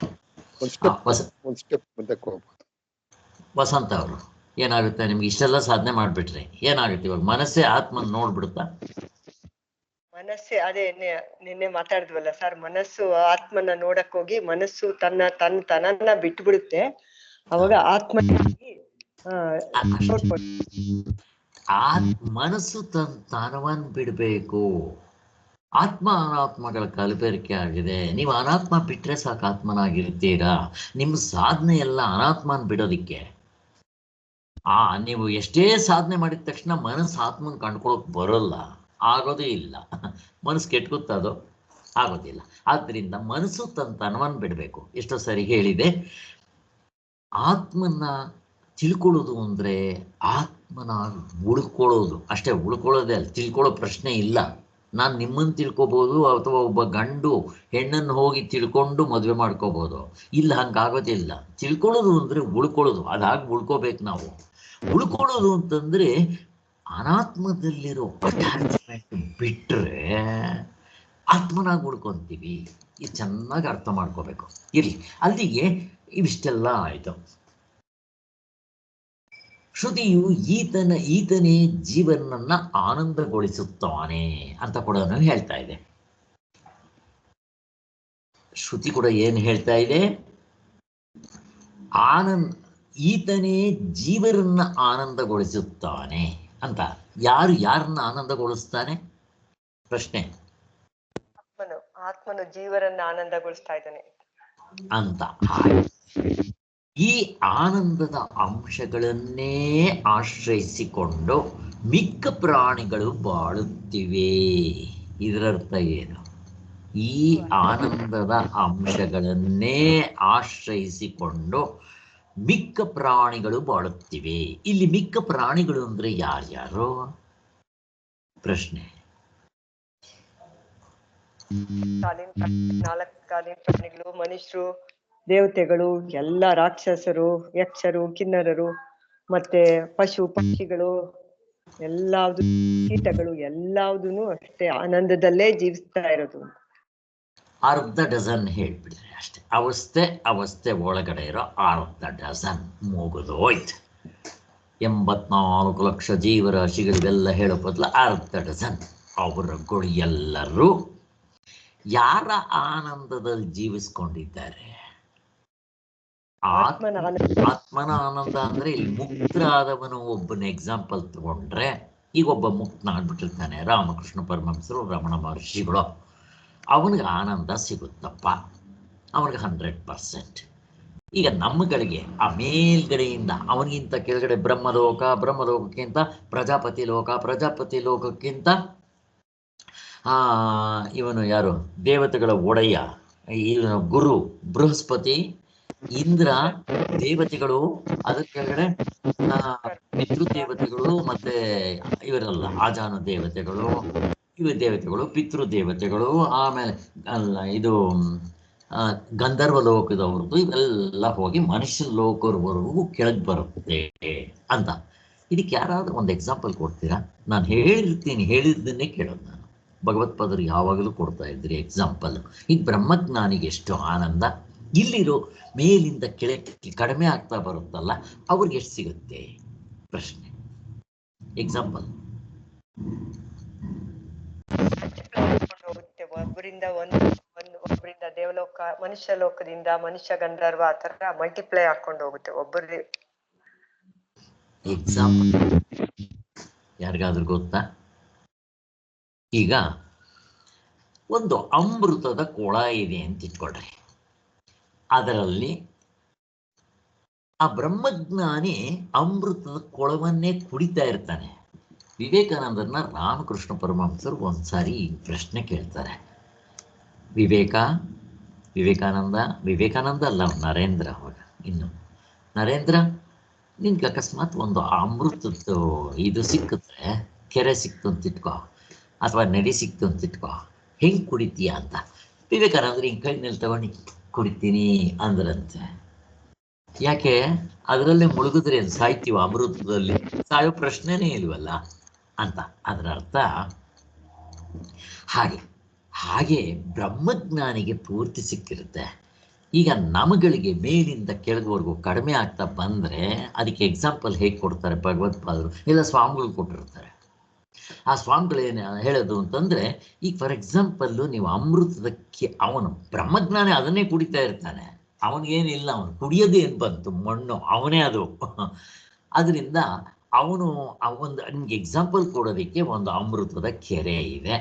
ಒಂದು ಸ್ಟೆಪ್ ಮುಂದಕ್ಕೆ ಹೋಗ್ಬೋದು. ವಸಂತ ಅವರು, ಏನಾಗುತ್ತೆ ನಿಮ್ಗೆ? ಇಷ್ಟೆಲ್ಲ ಸಾಧನೆ ಮಾಡಿಬಿಟ್ರಿ, ಏನಾಗುತ್ತೆ ಇವಾಗ? ಮನಸ್ಸೇ ಆತ್ಮನ ನೋಡ್ಬಿಡುತ್ತಾ? ಮನಸ್ಸೇ ಅದೇ ನಿನ್ನೆ ಮಾತಾಡಿದ್ವಲ್ಲ ಸರ್, ಮನಸ್ಸು ಆತ್ಮನ ನೋಡಕ್ ಹೋಗಿ ಮನಸ್ಸು ತನ್ನನ್ನ ಬಿಟ್ಬಿಡುತ್ತೆ. ಅವಾಗ ಆತ್ಮ ಮನಸ್ಸು ತಾನವನ್ ಬಿಡಬೇಕು. ಆತ್ಮ ಅನಾತ್ಮಗಳ ಕಲಬೆರಕೆ ಆಗಿದೆ. ನೀವು ಅನಾತ್ಮ ಬಿಟ್ರೆ ಸಾಕು, ಆತ್ಮನಾಗಿರ್ತೀರಾ. ನಿಮ್ಮ ಸಾಧನೆ ಎಲ್ಲ ಅನಾತ್ಮನ ಬಿಡೋದಿಕ್ಕೆ. ನೀವು ಎಷ್ಟೇ ಸಾಧನೆ ಮಾಡಿದ ತಕ್ಷಣ ಮನಸ್ಸು ಆತ್ಮನ ಕಂಡ್ಕೊಳಕ್ ಬರೋಲ್ಲ, ಆಗೋದೇ ಇಲ್ಲ. ಮನಸ್ಸು ಕೆಟ್ಕುತ್ತದು, ಆಗೋದಿಲ್ಲ. ಆದ್ದರಿಂದ ಮನಸ್ಸು ತನವನ್ನ ಬಿಡಬೇಕು. ಎಷ್ಟೋ ಸರಿ ಹೇಳಿದೆ. ಆತ್ಮನ ತಿಳ್ಕೊಳ್ಳೋದು ಅಂದರೆ ಆತ್ಮನಾಗಿ ಉಳ್ಕೊಳ್ಳೋದು ಅಷ್ಟೇ. ಉಳ್ಕೊಳ್ಳೋದೇ ಅಲ್ಲ, ತಿಳ್ಕೊಳ್ಳೋ ಪ್ರಶ್ನೆ ಇಲ್ಲ. ನಾನು ನಿಮ್ಮನ್ನು ತಿಳ್ಕೊಬೋದು, ಅಥವಾ ಒಬ್ಬ ಗಂಡು ಹೆಣ್ಣನ್ನು ಹೋಗಿ ತಿಳ್ಕೊಂಡು ಮದುವೆ ಮಾಡ್ಕೋಬೋದು. ಇಲ್ಲ, ಹಂಗಾಗೋದಿಲ್ಲ. ತಿಳ್ಕೊಳ್ಳೋದು ಅಂದರೆ ಉಳ್ಕೊಳ್ಳೋದು. ಅದಾಗಿ ಉಳ್ಕೋಬೇಕು ನಾವು. ಉಳ್ಕೊಳ್ಳೋದು ಅಂತಂದರೆ ಅನಾತ್ಮದಲ್ಲಿರೋ ಅಟ್ಯಾಚ್ಮೆಂಟ್ ಬಿಟ್ಟರೆ ಆತ್ಮನಾಗಿ ಉಳ್ಕೊತೀವಿ. ಇದು ಚೆನ್ನಾಗಿ ಅರ್ಥ ಮಾಡ್ಕೋಬೇಕು. ಇರಲಿ, ಅಲ್ಲಿಗೆ ಇವಿಷ್ಟೆಲ್ಲ ಆಯಿತು. ಶ್ರುತಿಯು ಈತನೇ ಜೀವನನ್ನ ಆನಂದಗೊಳಿಸುತ್ತಾನೆ ಅಂತ ಕೂಡ ಹೇಳ್ತಾ ಇದೆ. ಶ್ರುತಿ ಕೂಡ ಏನು ಹೇಳ್ತಾ ಇದೆ? ಈತನೇ ಜೀವರನ್ನ ಆನಂದಗೊಳಿಸುತ್ತಾನೆ ಅಂತ. ಯಾರನ್ನ ಆನಂದಗೊಳಿಸ್ತಾನೆ? ಪ್ರಶ್ನೆ. ಆತ್ಮನು ಜೀವರನ್ನ ಆನಂದಗೊಳಿಸ್ತಾ ಇದ್ದಾನೆ ಅಂತ. ಈ ಆನಂದದ ಅಂಶಗಳನ್ನೇ ಆಶ್ರಯಿಸಿಕೊಂಡು ಮಿಕ್ಕ ಪ್ರಾಣಿಗಳು ಬಾಳುತ್ತಿವೆ. ಇದರರ್ಥ ಏನು? ಈ ಆನಂದದ ಅಂಶಗಳನ್ನೇ ಆಶ್ರಯಿಸಿಕೊಂಡು ಮಿಕ್ಕ ಪ್ರಾಣಿಗಳು ಬಾಳುತ್ತಿವೆ. ಇಲ್ಲಿ ಮಿಕ್ಕ ಪ್ರಾಣಿಗಳು ಅಂದ್ರೆ ಯಾರ್ಯಾರು? ಪ್ರಶ್ನೆ. 4 ಕಾಲಿನ ಪ್ರಾಣಿಗಳು, ಮನುಷ್ಯರು, ದೇವತೆಗಳು, ಎಲ್ಲ ರಾಕ್ಷಸರು, ಯಕ್ಷರು, ಕಿನ್ನರರು, ಮತ್ತೆ ಪಶು ಪಕ್ಷಿಗಳು, ಎಲ್ಲಾವುದು, ಕೀಟಗಳು, ಎಲ್ಲಾವುದೂ ಅಷ್ಟೇ ಆನಂದದಲ್ಲೇ ಜೀವಿಸ್ತಾ ಇರೋದು. ಅರ್ಧ ಡಜನ್ ಹೇಳ್ಬಿಡ್ರಿ ಅಷ್ಟೇ. ಅವಸ್ಥೆ ಒಳಗಡೆ ಇರೋ ಅರ್ಧ ಡಜನ್ ಮುಗಿದೋಯ್ತು. 84 ಲಕ್ಷ ಜೀವರಾಶಿಗಳಿಗೆಲ್ಲ ಹೇಳೋ ಬದಲು ಅರ್ಧ ಡಜನ್ ಅವರುಗಳು ಎಲ್ಲರೂ ಯಾರ ಆನಂದದಲ್ಲಿ ಜೀವಿಸ್ಕೊಂಡಿದ್ದಾರೆ? ಆತ್ಮನ ಆನಂದ ಅಂದ್ರೆ ಇಲ್ಲಿ ಮುಕ್ತರಾದವನು ಒಬ್ಬನ ಎಕ್ಸಾಂಪಲ್ ತಗೊಂಡ್ರೆ, ಈಗ ಒಬ್ಬ ಮುಕ್ತನಾಗ್ಬಿಟ್ಟಿರ್ತಾನೆ, ರಾಮಕೃಷ್ಣ ಪರಮಹಂಸರು, ರಮಣ ಮಹರ್ಷಿಗಳು, ಅವನಿಗೆ ಆನಂದ ಸಿಗುತ್ತಪ್ಪ, ಅವನಿಗೆ 100%. ಈಗ ನಮ್ಮಗಳಿಗೆ ಆ ಮೇಲ್ಗಡೆಯಿಂದ ಅವನಿಗಿಂತ ಕೆಳಗಡೆ ಬ್ರಹ್ಮಲೋಕಕ್ಕಿಂತ ಪ್ರಜಾಪತಿ ಲೋಕಕ್ಕಿಂತ ಇವನು ಯಾರು? ದೇವತೆಗಳ ಒಡೆಯ ಇವನು ಗುರು ಬೃಹಸ್ಪತಿ, ಇಂದ್ರ, ದೇವತೆಗಳು, ಅದರ ಕೆಳಗಡೆ ಪಿತೃದೇವತೆಗಳು, ಮತ್ತೆ ಇವರೆಲ್ಲ ಆಜಾನು ದೇವತೆಗಳು, ಪಿತೃದೇವತೆಗಳು, ಆಮೇಲೆ ಇದು ಗಂಧರ್ವ ಲೋಕದವ್ರದ್ದು, ಇವೆಲ್ಲ ಹೋಗಿ ಮನುಷ್ಯ ಲೋಕದವರೆಗೂ ಕೆಳಗೆ ಬರುತ್ತೆ ಅಂತ. ಇದಕ್ಕೆ ಯಾರಾದರೂ ಒಂದು ಎಕ್ಸಾಂಪಲ್ ಕೊಡ್ತೀರಾ? ನಾನು ಹೇಳಿರ್ತೀನಿ, ಹೇಳಿದ್ದನ್ನೇ ಕೇಳೋದು ನಾನು. ಭಗವತ್ಪಾದರು ಯಾವಾಗಲೂ ಕೊಡ್ತಾ ಇದ್ರಿ ಎಕ್ಸಾಂಪಲ್. ಈಗ ಬ್ರಹ್ಮಜ್ಞಾನಿಗೆ ಎಷ್ಟು ಆನಂದ, ಇಲ್ಲಿರೋ ಮೇಲಿಂದ ಕೆಳಕ್ಕೆ ಕಡಿಮೆ ಆಗ್ತಾ ಬರುತ್ತಲ್ಲ, ಅವ್ರಿಗೆ ಎಷ್ಟು ಸಿಗುತ್ತೆ? ಪ್ರಶ್ನೆ, ಎಕ್ಸಾಂಪಲ್. ಹೋಗುತ್ತೆ ಒಬ್ಬರಿಂದ ಒಬ್ಬರಿಂದ ದೇವಲೋಕ, ಮನುಷ್ಯ ಲೋಕದಿಂದ ಮನುಷ್ಯ ಗಂಧರ್ವ, ಆ ತರ ಮಲ್ಟಿಪ್ಲೈ ಹಾಕೊಂಡು ಹೋಗುತ್ತೆ ಒಬ್ಬರು. ಎಕ್ಸಾಂಪಲ್ ಯಾರಿಗಾದ್ರೂ ಗೊತ್ತಾ? ಈಗ ಒಂದು ಅಮೃತದ ಕೊಳ ಇದೆ ಅಂತ ಇಟ್ಕೊಳ್ರಿ. ಅದರಲ್ಲಿ ಆ ಬ್ರಹ್ಮಜ್ಞಾನಿ ಅಮೃತದ ಕೊಳವನ್ನೇ ಕುಡಿತಾ ಇರ್ತಾನೆ. ವಿವೇಕಾನಂದರನ್ನ ರಾಮಕೃಷ್ಣ ಪರಮಹಂಸರು ಒಂದ್ಸಾರಿ ಈ ಪ್ರಶ್ನೆ ಕೇಳ್ತಾರೆ. ವಿವೇಕಾನಂದ ಅಲ್ಲ, ನರೇಂದ್ರ. ಅವಾಗ ಇನ್ನು ನರೇಂದ್ರ, ನಿನ್ಗೆ ಅಕಸ್ಮಾತ್ ಒಂದು ಅಮೃತದ ಇದು ಸಿಕ್ಕಿದ್ರೆ, ಕೆರೆ ಸಿಕ್ತು ಅಂತ ಇಟ್ಕೋ, ಅಥವಾ ನದಿ ಸಿಕ್ತು ಅಂತ ಇಟ್ಕೋ, ಹೆಂಗೆ ಕುಡಿತೀಯ ಅಂತ. ವಿವೇಕಾನಂದ್ರ ಹಿಂಗೆ ಕೈನಲ್ಲಿ ತಗೊಂಡು ಕುಡಿತೀನಿ ಅಂದ್ರಂತೆ. ಯಾಕೆ? ಅದರಲ್ಲೇ ಮುಳುಗಿದ್ರೆ ಸಾಯ್ತೀವ, ಅಮೃತದಲ್ಲಿ ಸಾಯೋ ಪ್ರಶ್ನೆನೇ ಇಲ್ವಲ್ಲ ಅಂತ. ಅದರ ಅರ್ಥ ಹಾಗೆ ಬ್ರಹ್ಮಜ್ಞಾನಿಗೆ ಪೂರ್ತಿ ಸಿಕ್ಕಿರುತ್ತೆ. ಈಗ ನಮಗಳಿಗೆ ಮೇಲಿಂದ ಕೆಳಗವರೆಗೂ ಕಡಿಮೆ ಆಗ್ತಾ ಬಂದರೆ ಅದಕ್ಕೆ ಎಕ್ಸಾಂಪಲ್ ಹೇಗೆ ಕೊಡ್ತಾರೆ ಭಗವತ್ಪಾದರು? ಇಲ್ಲ ಸ್ವಾಮಿಗಳು ಕೊಟ್ಟಿರ್ತಾರೆ. ಆ ಸ್ವಾಮಿಗಳೇನು ಹೇಳೋದು ಅಂತಂದರೆ, ಈಗ ಫಾರ್ ಎಕ್ಸಾಂಪಲ್ಲು ನೀವು ಅಮೃತದಕ್ಕೆ, ಅವನು ಬ್ರಹ್ಮಜ್ಞಾನಿ ಅದನ್ನೇ ಕುಡಿತಾ ಇರ್ತಾನೆ, ಅವನಿಗೇನಿಲ್ಲ, ಅವನು ಕುಡಿಯೋದು ಏನು ಬಂತು, ಮಣ್ಣು ಅವನೇ ಅದು. ಅದರಿಂದ ಅವನು ಒಂದು ನಿಮ್ಗೆ ಎಕ್ಸಾಂಪಲ್ ಕೊಡೋದಕ್ಕೆ ಒಂದು ಅಮೃತದ ಕೆರೆ ಇದೆ,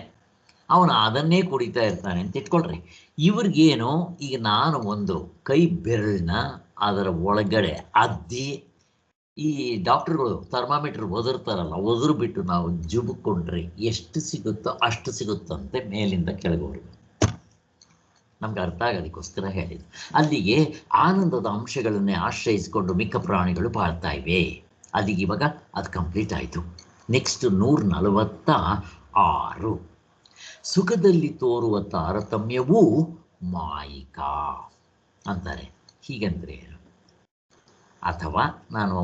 ಅವನು ಅದನ್ನೇ ಕುಡಿತಾ ಇರ್ತಾನೆ ಅಂತ ಇಟ್ಕೊಳ್ರಿ. ಇವ್ರಿಗೇನು, ಈಗ ನಾನು ಒಂದು ಕೈ ಬೆರಳನ್ನ ಅದರ ಒಳಗಡೆ ಅದ್ದಿ, ಈ ಡಾಕ್ಟ್ರುಗಳು ಥರ್ಮಾಮೀಟ್ರ್ ಒದರ್ತಾರಲ್ಲ, ಒದರು ಬಿಟ್ಟು ನಾವು ಜುಬ್ಕೊಂಡ್ರೆ ಎಷ್ಟು ಸಿಗುತ್ತೋ ಅಷ್ಟು ಸಿಗುತ್ತಂತೆ ಮೇಲಿಂದ ಕೆಳಗವರೆಗೂ. ನಮ್ಗೆ ಅರ್ಥ ಆಗೋದಕ್ಕೋಸ್ಕರ ಹೇಳಿದ್ದು. ಅಲ್ಲಿಗೆ ಆನಂದದ ಅಂಶಗಳನ್ನೇ ಆಶ್ರಯಿಸಿಕೊಂಡು ಮಿಕ್ಕ ಪ್ರಾಣಿಗಳು ಬಾಳ್ತಾ ಇವೆ. ಅಲ್ಲಿಗೆ ಇವಾಗ ಅದು ಕಂಪ್ಲೀಟ್ ಆಯಿತು. ನೆಕ್ಸ್ಟ್ 146. ಸುಖದಲ್ಲಿ ತೋರುವ ತಾರತಮ್ಯವೂ ಮಾಯಿಕ ಅಂತಾರೆ. ಹೀಗಂದ್ರೆ ಏನು? ಅಥವಾ ನಾನು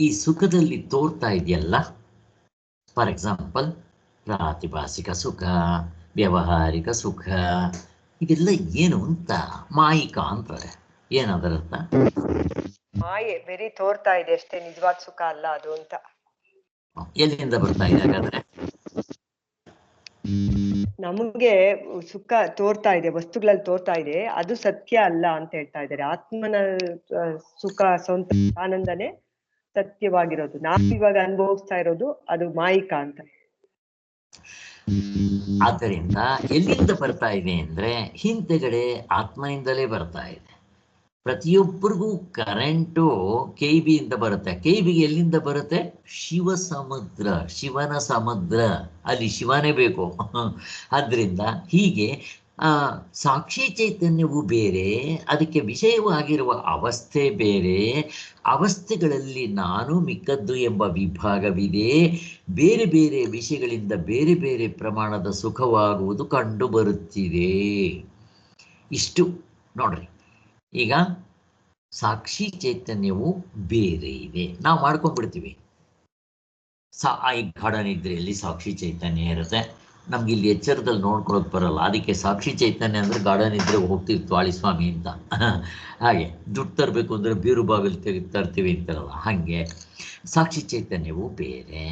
ಈ ಸುಖದಲ್ಲಿ ತೋರ್ತಾ ಇದೆಯಲ್ಲ, ಫಾರ್ ಎಕ್ಸಾಂಪಲ್ ಪ್ರಾತಿಭಾಸಿಕ ಸುಖ, ವ್ಯಾವಹಾರಿಕ ಸುಖ, ಇದೆಲ್ಲ ಏನು ಅಂತ ಮಾಯಿಕ ಅಂತಾರೆ. ಏನದರರ್ಥ? ಮಾಯೆ ಬರೀ ತೋರ್ತಾ ಇದೆ ಅಷ್ಟೇ, ನಿಜವಾದ ಸುಖ ಅಲ್ಲ ಅದು ಅಂತ. ಎಲ್ಲಿಂದ ಬರ್ತಾ ಇದೆ ಹಾಗಾದ್ರೆ? ನಮಗೆ ಸುಖ ತೋರ್ತಾ ಇದೆ, ವಸ್ತುಗಳಲ್ಲಿ ತೋರ್ತಾ ಇದೆ, ಅದು ಸತ್ಯ ಅಲ್ಲ ಅಂತ ಹೇಳ್ತಾ ಇದ್ದಾರೆ. ಆತ್ಮನ ಸುಖ, ಸ್ವಂತ ಆನಂದನೇ ಸತ್ಯವಾಗಿರೋದು. ನಾವು ಇವಾಗ ಅನುಭವಿಸ್ತಾ ಇರೋದು ಅದು ಮಾಯಿಕ ಅಂತ. ಆದ್ದರಿಂದ ಎಲ್ಲಿಂದ ಬರ್ತಾ ಇದೆ ಅಂದ್ರೆ, ಹಿಂದೆಗಡೆ ಆತ್ಮನಿಂದಲೇ ಬರ್ತಾ ಇದೆ. ಪ್ರತಿಯೊಬ್ಬರಿಗೂ ಕರೆಂಟು KEB ಇಂದ ಬರುತ್ತೆ. KEBಗೆ ಎಲ್ಲಿಂದ ಬರುತ್ತೆ? ಶಿವ ಸಮುದ್ರ, ಶಿವನ ಸಮುದ್ರ, ಅಲ್ಲಿ ಶಿವನೇ ಬೇಕು. ಆದ್ದರಿಂದ ಹೀಗೆ ಸಾಕ್ಷಿ ಚೈತನ್ಯವು ಬೇರೆ, ಅದಕ್ಕೆ ವಿಷಯವಾಗಿರುವ ಅವಸ್ಥೆ ಬೇರೆ. ಅವಸ್ಥೆಗಳಲ್ಲಿ ನಾನು ಮಿಕ್ಕದ್ದು ಎಂಬ ವಿಭಾಗವಿದೆ. ಬೇರೆ ಬೇರೆ ವಿಷಯಗಳಿಂದ ಬೇರೆ ಬೇರೆ ಪ್ರಮಾಣದ ಸುಖವಾಗುವುದು ಕಂಡು ಬರುತ್ತಿದೆ. ಇಷ್ಟು ನೋಡ್ರಿ. ಈಗ ಸಾಕ್ಷಿ ಚೈತನ್ಯವು ಬೇರೆ ಇದೆ, ನಾವು ಮಾಡ್ಕೊಂಡ್ಬಿಡ್ತೀವಿ. ಈ ಗಾಢ ನಿದ್ರೆಯಲ್ಲಿ ಸಾಕ್ಷಿ ಚೈತನ್ಯ ಇರುತ್ತೆ, ನಮ್ಗೆ ಇಲ್ಲಿ ಎಚ್ಚರದಲ್ಲಿ ನೋಡ್ಕೊಳಕ್ ಬರಲ್ಲ. ಅದಕ್ಕೆ ಸಾಕ್ಷಿ ಚೈತನ್ಯ ಅಂದ್ರೆ ಗಾಢ ನಿದ್ರೆ ಹೋಗ್ತಿರ್ತೀವಿ ಸ್ವಾಮಿ ಅಂತ. ಹಾಗೆ ದುಡ್ಡು ತರಬೇಕು ಅಂದ್ರೆ ಬೀರು ಬಾಗಿಲು ತರ್ತೀವಿ ಅಂತಾರಲ್ಲ, ಹಾಗೆ ಸಾಕ್ಷಿ ಚೈತನ್ಯವು ಬೇರೆ,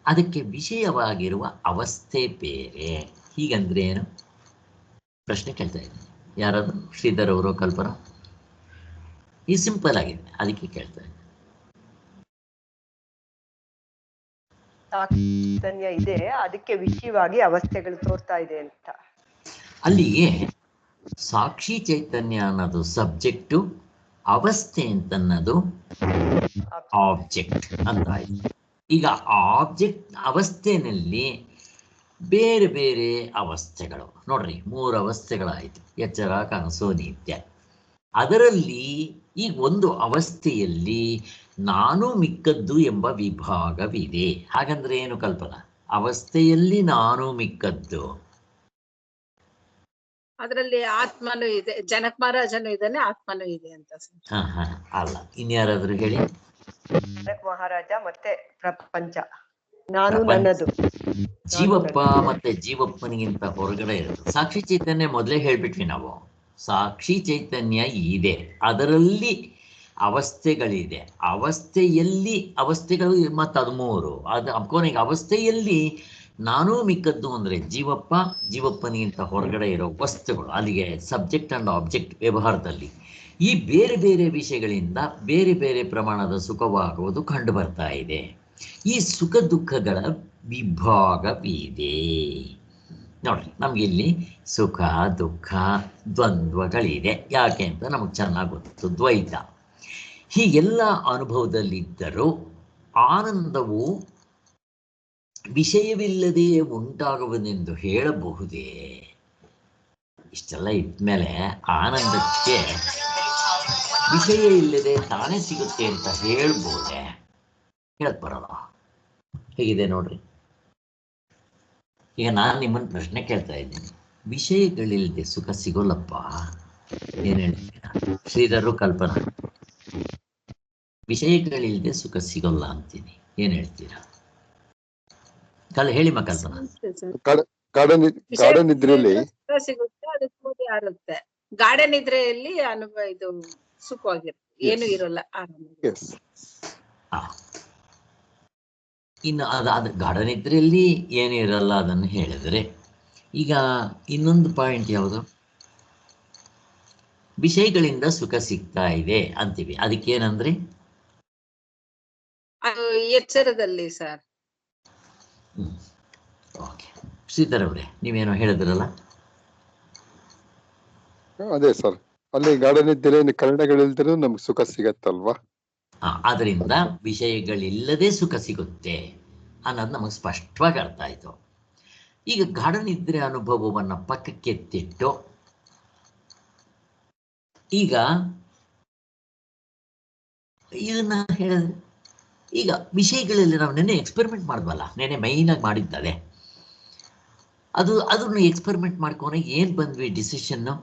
ಅದಕ್ಕೆ ವಿಷಯವಾಗಿರುವ ಅವಸ್ಥೆ ಬೇರೆ. ಹೀಗಂದ್ರೆ ಏನು? ಪ್ರಶ್ನೆ ಕೇಳ್ತಾ ಇದ್ದೀನಿ. ಯಾರಾದ್ರು ಶ್ರೀಧರ್ ಅವರು, ಕಲ್ಪನಾ? ಈ ಸಿಂಪಲ್ ಆಗಿದೆ, ಅದಕ್ಕೆ ಕೇಳ್ತಾ ಇದ್ದೀನಿ. ಚೈತನ್ಯ ಇದೆ, ಅದಕ್ಕೆ ವಿಷಯವಾಗಿ ಅವಸ್ಥೆಗಳು ತೋರ್ತಾ ಇದೆ ಅಂತ. ಅಲ್ಲಿಗೆ ಸಾಕ್ಷಿ ಚೈತನ್ಯ ಅನ್ನೋದು ಸಬ್ಜೆಕ್ಟು, ಅವಸ್ಥೆ ಅಂತನ್ನೋದು ಆಬ್ಜೆಕ್ಟ್ ಅಂತ ಆಯ್ತು. ಈಗ ಆಬ್ಜೆಕ್ಟ್ ಅವಸ್ಥೆನಲ್ಲಿ ಬೇರೆ ಬೇರೆ ಅವಸ್ಥೆಗಳು ನೋಡ್ರಿ, 3 ಅವಸ್ಥೆಗಳಾಯಿತು: ಎಚ್ಚರ, ಕನಸು, ನಿತ್ಯ. ಅದರಲ್ಲಿ ಈಗ ಒಂದು ಅವಸ್ಥೆಯಲ್ಲಿ ನಾನು ಮಿಕ್ಕದ್ದು ಎಂಬ ವಿಭಾಗವಿದೆ. ಹಾಗಂದ್ರೆ ಏನು ಕಲ್ಪನಾ? ಅವಸ್ಥೆಯಲ್ಲಿ ನಾನು ಮಿಕ್ಕದ್ದು, ಅದರಲ್ಲಿ ಆತ್ಮನೂ ಇದೆ, ಜನಕ ಮಹಾರಾಜನು ಇದ್ದಾನೆ, ಆತ್ಮನೂ ಇದೆ ಅಂತ. ಅಲ್ಲ, ಇನ್ಯಾರಾದ್ರೂ ಹೇಳಿ. ಜನಕ ಮಹಾರಾಜ ಮತ್ತೆ ಪ್ರಪಂಚ, ನಾನು ಪ್ರಪಂಚ. ನನ್ನದು. ಜೀವಪ್ಪ ಮತ್ತೆ ಜೀವಪ್ಪನಿಗಿಂತ ಹೊರಗಡೆ ಇರೋದು ಸಾಕ್ಷಿ ಚೈತನ್ಯ. ಮೊದಲೇ ಹೇಳ್ಬಿಟ್ವಿ ನಾವು, ಸಾಕ್ಷಿ ಚೈತನ್ಯ ಇದೆ, ಅದರಲ್ಲಿ ಅವಸ್ಥೆಗಳಿದೆ, ಅವಸ್ಥೆಯಲ್ಲಿ ಅವಸ್ಥೆಗಳು ಮತ್ತು 13 ಅದು ಕೊನೆಗೆ ಅವಸ್ಥೆಯಲ್ಲಿ ನಾನೂ ಮಿಕ್ಕದ್ದು ಅಂದರೆ ಜೀವಪ್ಪ, ಜೀವಪ್ಪನಿಗಿಂತ ಹೊರಗಡೆ ಇರೋ ವಸ್ತುಗಳು, ಅಲ್ಲಿಗೆ ಸಬ್ಜೆಕ್ಟ್ ಆ್ಯಂಡ್ ಆಬ್ಜೆಕ್ಟ್ ವ್ಯವಹಾರದಲ್ಲಿ ಈ ಬೇರೆ ಬೇರೆ ವಿಷಯಗಳಿಂದ ಬೇರೆ ಬೇರೆ ಪ್ರಮಾಣದ ಸುಖವಾಗುವುದು ಕಂಡು ಬರ್ತಾ ಇದೆ. ಈ ಸುಖ ದುಃಖಗಳ ವಿಭಾಗವಿದೆ ನೋಡ್ರಿ. ನಮಗಿಲ್ಲಿ ಸುಖ ದುಃಖ ದ್ವಂದ್ವಗಳಿದೆ. ಯಾಕೆ ಅಂತ ನಮಗೆ ಚೆನ್ನಾಗಿ ಗೊತ್ತು, ದ್ವೈತ. ಹೀಗೆಲ್ಲ ಅನುಭವದಲ್ಲಿದ್ದರೂ ಆನಂದವು ವಿಷಯವಿಲ್ಲದೆ ಉಂಟಾಗುವುದೆಂದು ಹೇಳಬಹುದೇ? ಇಷ್ಟೆಲ್ಲ ಇದ್ಮೇಲೆ ಆನಂದಕ್ಕೆ ವಿಷಯ ಇಲ್ಲದೆ ತಾನೇ ಸಿಗುತ್ತೆ ಅಂತ ಹೇಳ್ಬೋದೆ? ಹೇಳಕ್ ಬರಲ್ಲ. ಹೇಗಿದೆ ನೋಡ್ರಿ. ಈಗ ನಾನು ನಿಮ್ಮನ್ನು ಪ್ರಶ್ನೆ ಕೇಳ್ತಾ ಇದ್ದೀನಿ, ವಿಷಯಗಳಿಲ್ಲದೆ ಸುಖ ಸಿಗೋಲ್ಲಪ್ಪ, ಏನ್ ಹೇಳ್ತೀರಾ? ಶ್ರೀಧರು, ಕಲ್ಪನಾ, ವಿಷಯಗಳಿಲ್ಲದೆ ಸುಖ ಸಿಗೋಲ್ಲ ಅಂತೀನಿ, ಏನ್ ಹೇಳ್ತೀರಾ? ಹೇಳಿಮ್ಮ ಕಲ್ಪನಾ. ಗಾರ್ಡನ್ ಇದ್ರಲ್ಲಿ ಸಿಗುತ್ತೆ, ಅದಕ್ಕೆ ಮೂಡಿ ಆರುತ್ತೆ. ಗಾರ್ಡನ್ ಇದ್ರೆಯಲ್ಲಿ ಅನುಭವ ಇದು ಸುಖವಾಗಿರುತ್ತೆ, ಏನು ಇರೋಲ್ಲ, ಆರಾಮ. ಇನ್ನು ಅದಾದ ಗಾರ್ಡನ್ ಇದ್ರಲ್ಲಿ ಏನು ಇರಲ್ಲ ಅದನ್ನು ಹೇಳಿದ್ರೆ, ಈಗ ಇನ್ನೊಂದು ಪಾಯಿಂಟ್ ಯಾವುದು? ವಿಷಯಗಳಿಂದ ಸುಖ ಸಿಗ್ತಾ ಇದೆ ಅಂತೀವಿ, ಅದಕ್ಕೇನಂದ್ರಿ? ಅದು ಎಚ್ಚರದಲ್ಲಿ ಸರ್. ಓಕೆ, ಶ್ರೀಧರ್ ಅವರೇ ನೀವೇನೋ ಹೇಳಿದ್ರಲ್ಲ? ಅದೇ ಸರ್, ಅಲ್ಲಿ ಗಾರ್ಡನ್ ಇದ್ದರೆ ಕನ್ನಡಗಳಿಲ್ದಿರೋ ನಮ್ಗೆ ಸುಖ ಸಿಗತ್ತಲ್ವಾ? ಅದರಿಂದ ವಿಷಯಗಳಿಲ್ಲದೆ ಸುಖ ಸಿಗುತ್ತೆ ಅನ್ನೋದು ನಮಗೆ ಸ್ಪಷ್ಟವಾಗಿ ಅರ್ಥ ಆಯ್ತು. ಈಗ ಗಾರ್ಡನ್ ಇದ್ರೆ ಅನುಭವವನ್ನು ಪಕ್ಕಕ್ಕೆ ಎತ್ತಿಟ್ಟು, ಈಗ ಇದನ್ನ ಹೇಳಿದ್ರೆ, ಈಗ ವಿಷಯಗಳಲ್ಲಿ ನಾವು ನೆನ್ನೆ ಎಕ್ಸ್ಪೆರಿಮೆಂಟ್ ಮಾಡಿದ್ವಲ್ಲ, ನೆನ್ನೆ ಮೈನಾಗಿ ಮಾಡಿದ್ದದೆ, ಅದನ್ನು ಎಕ್ಸ್ಪೆರಿಮೆಂಟ್ ಮಾಡ್ಕೊಂಡ್ರೆ ಏನ್ ಬಂದ್ವಿ ಡಿಸಿಷನ್ನು?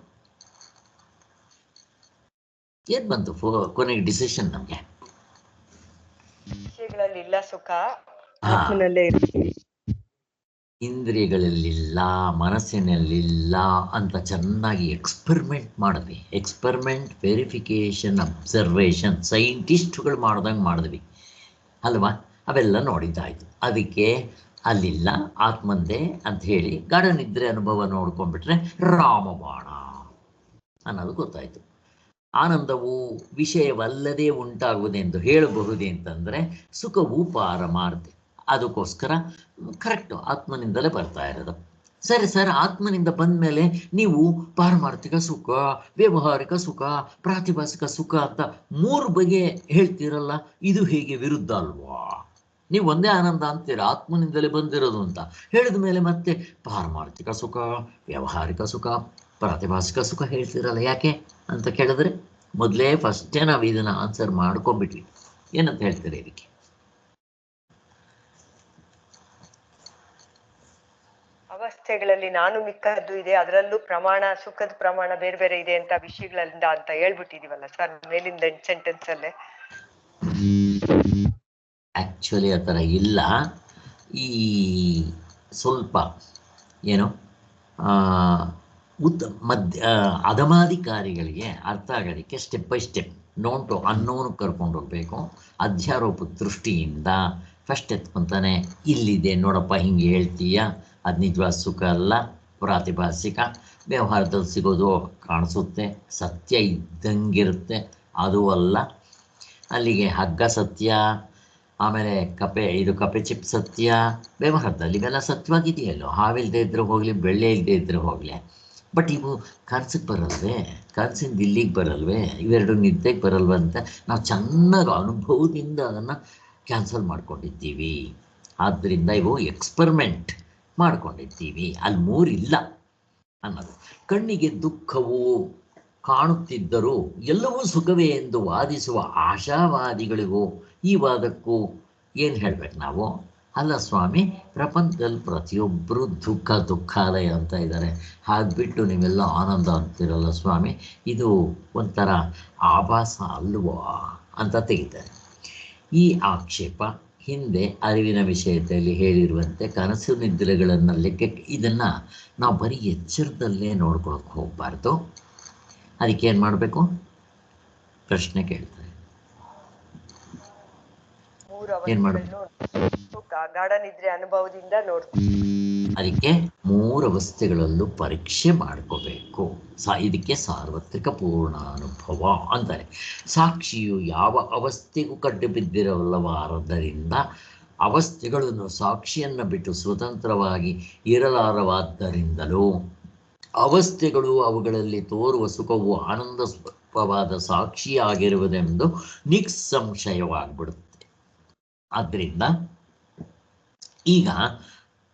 ಏನ್ ಬಂತು ಕೊನೆಗೆ ಡಿಸಿಷನ್ ನಮ್ಗೆ? ವಿಷಯಗಳಲ್ಲಿ ಇಲ್ಲ ಸುಖ, ಆತ್ಮನಲ್ಲೇ ಇಂದ್ರಿಯಗಳಲ್ಲಿಲ್ಲ, ಮನಸ್ಸಿನಲ್ಲಿಲ್ಲ ಅಂತ ಚೆನ್ನಾಗಿ ಎಕ್ಸ್ಪೆರಿಮೆಂಟ್ ಮಾಡಿದ್ವಿ. ಎಕ್ಸ್ಪೆರಿಮೆಂಟ್, ವೆರಿಫಿಕೇಶನ್, ಅಬ್ಸರ್ವೇಷನ್, ಸೈಂಟಿಸ್ಟ್ಗಳು ಮಾಡ್ದಂಗೆ ಮಾಡಿದ್ವಿ ಅಲ್ವಾ? ಅವೆಲ್ಲ ನೋಡಿದ್ದಾಯ್ತು. ಅದಕ್ಕೆ ಅಲ್ಲಿಲ್ಲ, ಆತ್ಮಂದೇ ಅಂತ ಹೇಳಿ ಗಾರ್ಡನ್ ಇದ್ರೆ ಅನುಭವ ನೋಡ್ಕೊಂಡ್ಬಿಟ್ರೆ ರಾಮಬಾಣ ಅನ್ನೋದು ಗೊತ್ತಾಯ್ತು. ಆನಂದವು ವಿಷಯವಲ್ಲದೆ ಉಂಟಾಗುವುದೆಂದು ಹೇಳಬಹುದೇ ಅಂತಂದರೆ ಸುಖವು ಪಾರಮಾರ್ಥ. ಅದಕ್ಕೋಸ್ಕರ ಕರೆಕ್ಟು, ಆತ್ಮನಿಂದಲೇ ಬರ್ತಾ ಇರೋದು. ಸರಿ ಸರ್, ಆತ್ಮನಿಂದ ಬಂದ ಮೇಲೆ ನೀವು ಪಾರಮಾರ್ಥಿಕ ಸುಖ, ವ್ಯಾವಹಾರಿಕ ಸುಖ, ಪ್ರಾತಿಭಾಸಿಕ ಸುಖ ಅಂತ 3 ಬಗೆ ಹೇಳ್ತೀರಲ್ಲ, ಇದು ಹೇಗೆ ವಿರುದ್ಧ ಅಲ್ವಾ? ನೀವು ಒಂದೇ ಆನಂದ ಅಂತೀರ, ಆತ್ಮನಿಂದಲೇ ಬಂದಿರೋದು ಅಂತ ಹೇಳಿದ ಮೇಲೆ ಮತ್ತೆ ಪಾರಮಾರ್ಥಿಕ ಸುಖ, ವ್ಯಾವಹಾರಿಕ ಸುಖ, ಪ್ರಾತಿಭಾಸಿಕ ಸುಖ ಹೇಳ್ತೀರಲ್ಲ, ಯಾಕೆ ಅಂತ ಕೇಳಿದ್ರೆ ಮೊದಲೇ ಫಸ್ಟೇ ನಾವು ಇದನ್ನು ಆನ್ಸರ್ ಮಾಡ್ಕೊಂಡ್ಬಿಟ್ವಿ. ಏನಂತ ಹೇಳ್ತೀರಿ ಇದಕ್ಕೆ? ಅವಸ್ಥೆಗಳಲ್ಲಿ ನಾನು ಮಿಕ್ಕದ್ದು ಇದೆ, ಅದರಲ್ಲೂ ಪ್ರಮಾಣ, ಸುಖದ ಪ್ರಮಾಣ ಬೇರೆ ಬೇರೆ ಇದೆ ಅಂತ ವಿಷಯಗಳಿಂದ ಅಂತ ಹೇಳ್ಬಿಟ್ಟಿದೀವಲ್ಲ ಸರ್ ಮೇಲಿಂದ ಸೆಂಟೆನ್ಸ್ ಅಲ್ಲೇ. ಆ್ಯಕ್ಚುಲಿ ಆ ಥರ ಇಲ್ಲ. ಈ ಸ್ವಲ್ಪ ಏನು ಅಧಮಾಧಿಕಾರಿಗಳಿಗೆ ಅರ್ಥ ಆಗೋದಕ್ಕೆ step by step, known to unknown ಕರ್ಕೊಂಡು ಹೋಗಬೇಕು. ಅಧ್ಯಾರೋಪ ದೃಷ್ಟಿಯಿಂದ ಫಸ್ಟ್ ಎತ್ಕೊಂತಾನೆ, ಇಲ್ಲಿದೆ ನೋಡಪ್ಪ, ಹಿಂಗೆ ಹೇಳ್ತೀಯ, ಅದು ನಿಜವಾದ ಸುಖ ಅಲ್ಲ, ಪ್ರಾತಿಭಾಸಿಕ, ವ್ಯವಹಾರದಲ್ಲಿ ಸಿಗೋದು ಕಾಣಿಸುತ್ತೆ, ಸತ್ಯ ಇದ್ದಂಗಿರುತ್ತೆ, ಅದು ಅಲ್ಲ. ಅಲ್ಲಿಗೆ ಹಗ್ಗ ಸತ್ಯ, ಆಮೇಲೆ ಕಪೆ ಚಿಪ್ ಸತ್ಯ, ವ್ಯವಹಾರದಲ್ಲಿ ಇವೆಲ್ಲ ಸತ್ಯವಾಗಿದೆಯಲ್ಲೋ. ಹಾವಿಲ್ಲದೆ ಇದ್ರೆ ಹೋಗಲಿ, ಬೆಳ್ಳೆ ಇಲ್ಲದೆ ಇದ್ರೆ ಹೋಗಲಿ. ಬಟ್ ಇವು ಕನಸಿಗೆ ಬರಲ್ವೇ, ಕನಸಿಂದ ಇಲ್ಲಿಗೆ ಬರಲ್ವೇ, ಇವೆರಡು ನಿದ್ದೆಗೆ ಬರಲ್ವ ಅಂತ ನಾವು ಚೆನ್ನಾಗಿ ಅನುಭವದಿಂದ ಅದನ್ನು ಕ್ಯಾನ್ಸಲ್ ಮಾಡ್ಕೊಂಡಿದ್ದೀವಿ. ಆದ್ದರಿಂದ ಇವು ಎಕ್ಸ್ಪೆರಿಮೆಂಟ್ ಮಾಡ್ಕೊಂಡಿದ್ದೀವಿ, ಅಲ್ಲಿ 3 ಇಲ್ಲ ಅನ್ನೋದು. ಕಣ್ಣಿಗೆ ದುಃಖವು ಕಾಣುತ್ತಿದ್ದರೂ ಎಲ್ಲವೂ ಸುಖವೇ ಎಂದು ವಾದಿಸುವ ಆಶಾವಾದಿಗಳಿಗೂ ಈ ವಾದಕ್ಕೂ ಏನು ಹೇಳ್ಬೇಕು ನಾವು? ಅಲ್ಲ ಸ್ವಾಮಿ, ಪ್ರಪಂಚದಲ್ಲಿ ಪ್ರತಿಯೊಬ್ಬರು ದುಃಖಾಲಯ ಅಂತ ಇದ್ದಾರೆ, ಹಾಗ್ಬಿಟ್ಟು ನೀವೆಲ್ಲ ಆನಂದ ಅಂತೀರಲ್ಲ ಸ್ವಾಮಿ, ಇದು ಒಂಥರ ಆಭಾಸ ಅಲ್ವಾ ಅಂತ ತೆಗಿತಾರೆ. ಈ ಆಕ್ಷೇಪ ಹಿಂದೆ ಅರಿವಿನ ವಿಷಯದಲ್ಲಿ ಹೇಳಿರುವಂತೆ ಕನಸು ನಿದ್ರೆಗಳನ್ನು ಲೆಕ್ಕಕ್ಕೆ ಇದನ್ನು ನಾವು ಬರೀ ಎಚ್ಚರದಲ್ಲೇ ನೋಡ್ಕೊಳಕ್ಕೆ ಹೋಗಬಾರ್ದು. ಅದಕ್ಕೆ ಏನು ಮಾಡಬೇಕು? ಪ್ರಶ್ನೆ ಕೇಳ್ತಾರೆ. ಏನು ಮಾಡಬೇಕು? ಗಾಢ ನಿದ್ರೆ ಅನುಭವದಿಂದ ಅದಕ್ಕೆ 3 ಅವಸ್ಥೆಗಳಲ್ಲೂ ಪರೀಕ್ಷೆ ಮಾಡ್ಕೋಬೇಕು. ಇದಕ್ಕೆ ಸಾರ್ವತ್ರಿಕ ಪೂರ್ಣಾನುಭವ ಅಂತಾರೆ. ಸಾಕ್ಷಿಯು ಯಾವ ಅವಸ್ಥೆಗೂ ಕಡ್ಡು ಬಿದ್ದಿರಲ್ಲವಾದ್ದರಿಂದ ಅವಸ್ಥೆಗಳನ್ನು ಸಾಕ್ಷಿಯನ್ನು ಬಿಟ್ಟು ಸ್ವತಂತ್ರವಾಗಿ ಇರಲಾರವಾದ್ದರಿಂದಲೂ ಅವಸ್ಥೆಗಳು ಅವುಗಳಲ್ಲಿ ತೋರುವ ಸುಖವು ಆನಂದ ಸ್ವರೂಪವಾದ ಸಾಕ್ಷಿಯಾಗಿರುವುದೆಂದು ನಿಸ್ಸಂಶಯವಾಗಿಬಿಡುತ್ತೆ. ಆದ್ದರಿಂದ ಈಗ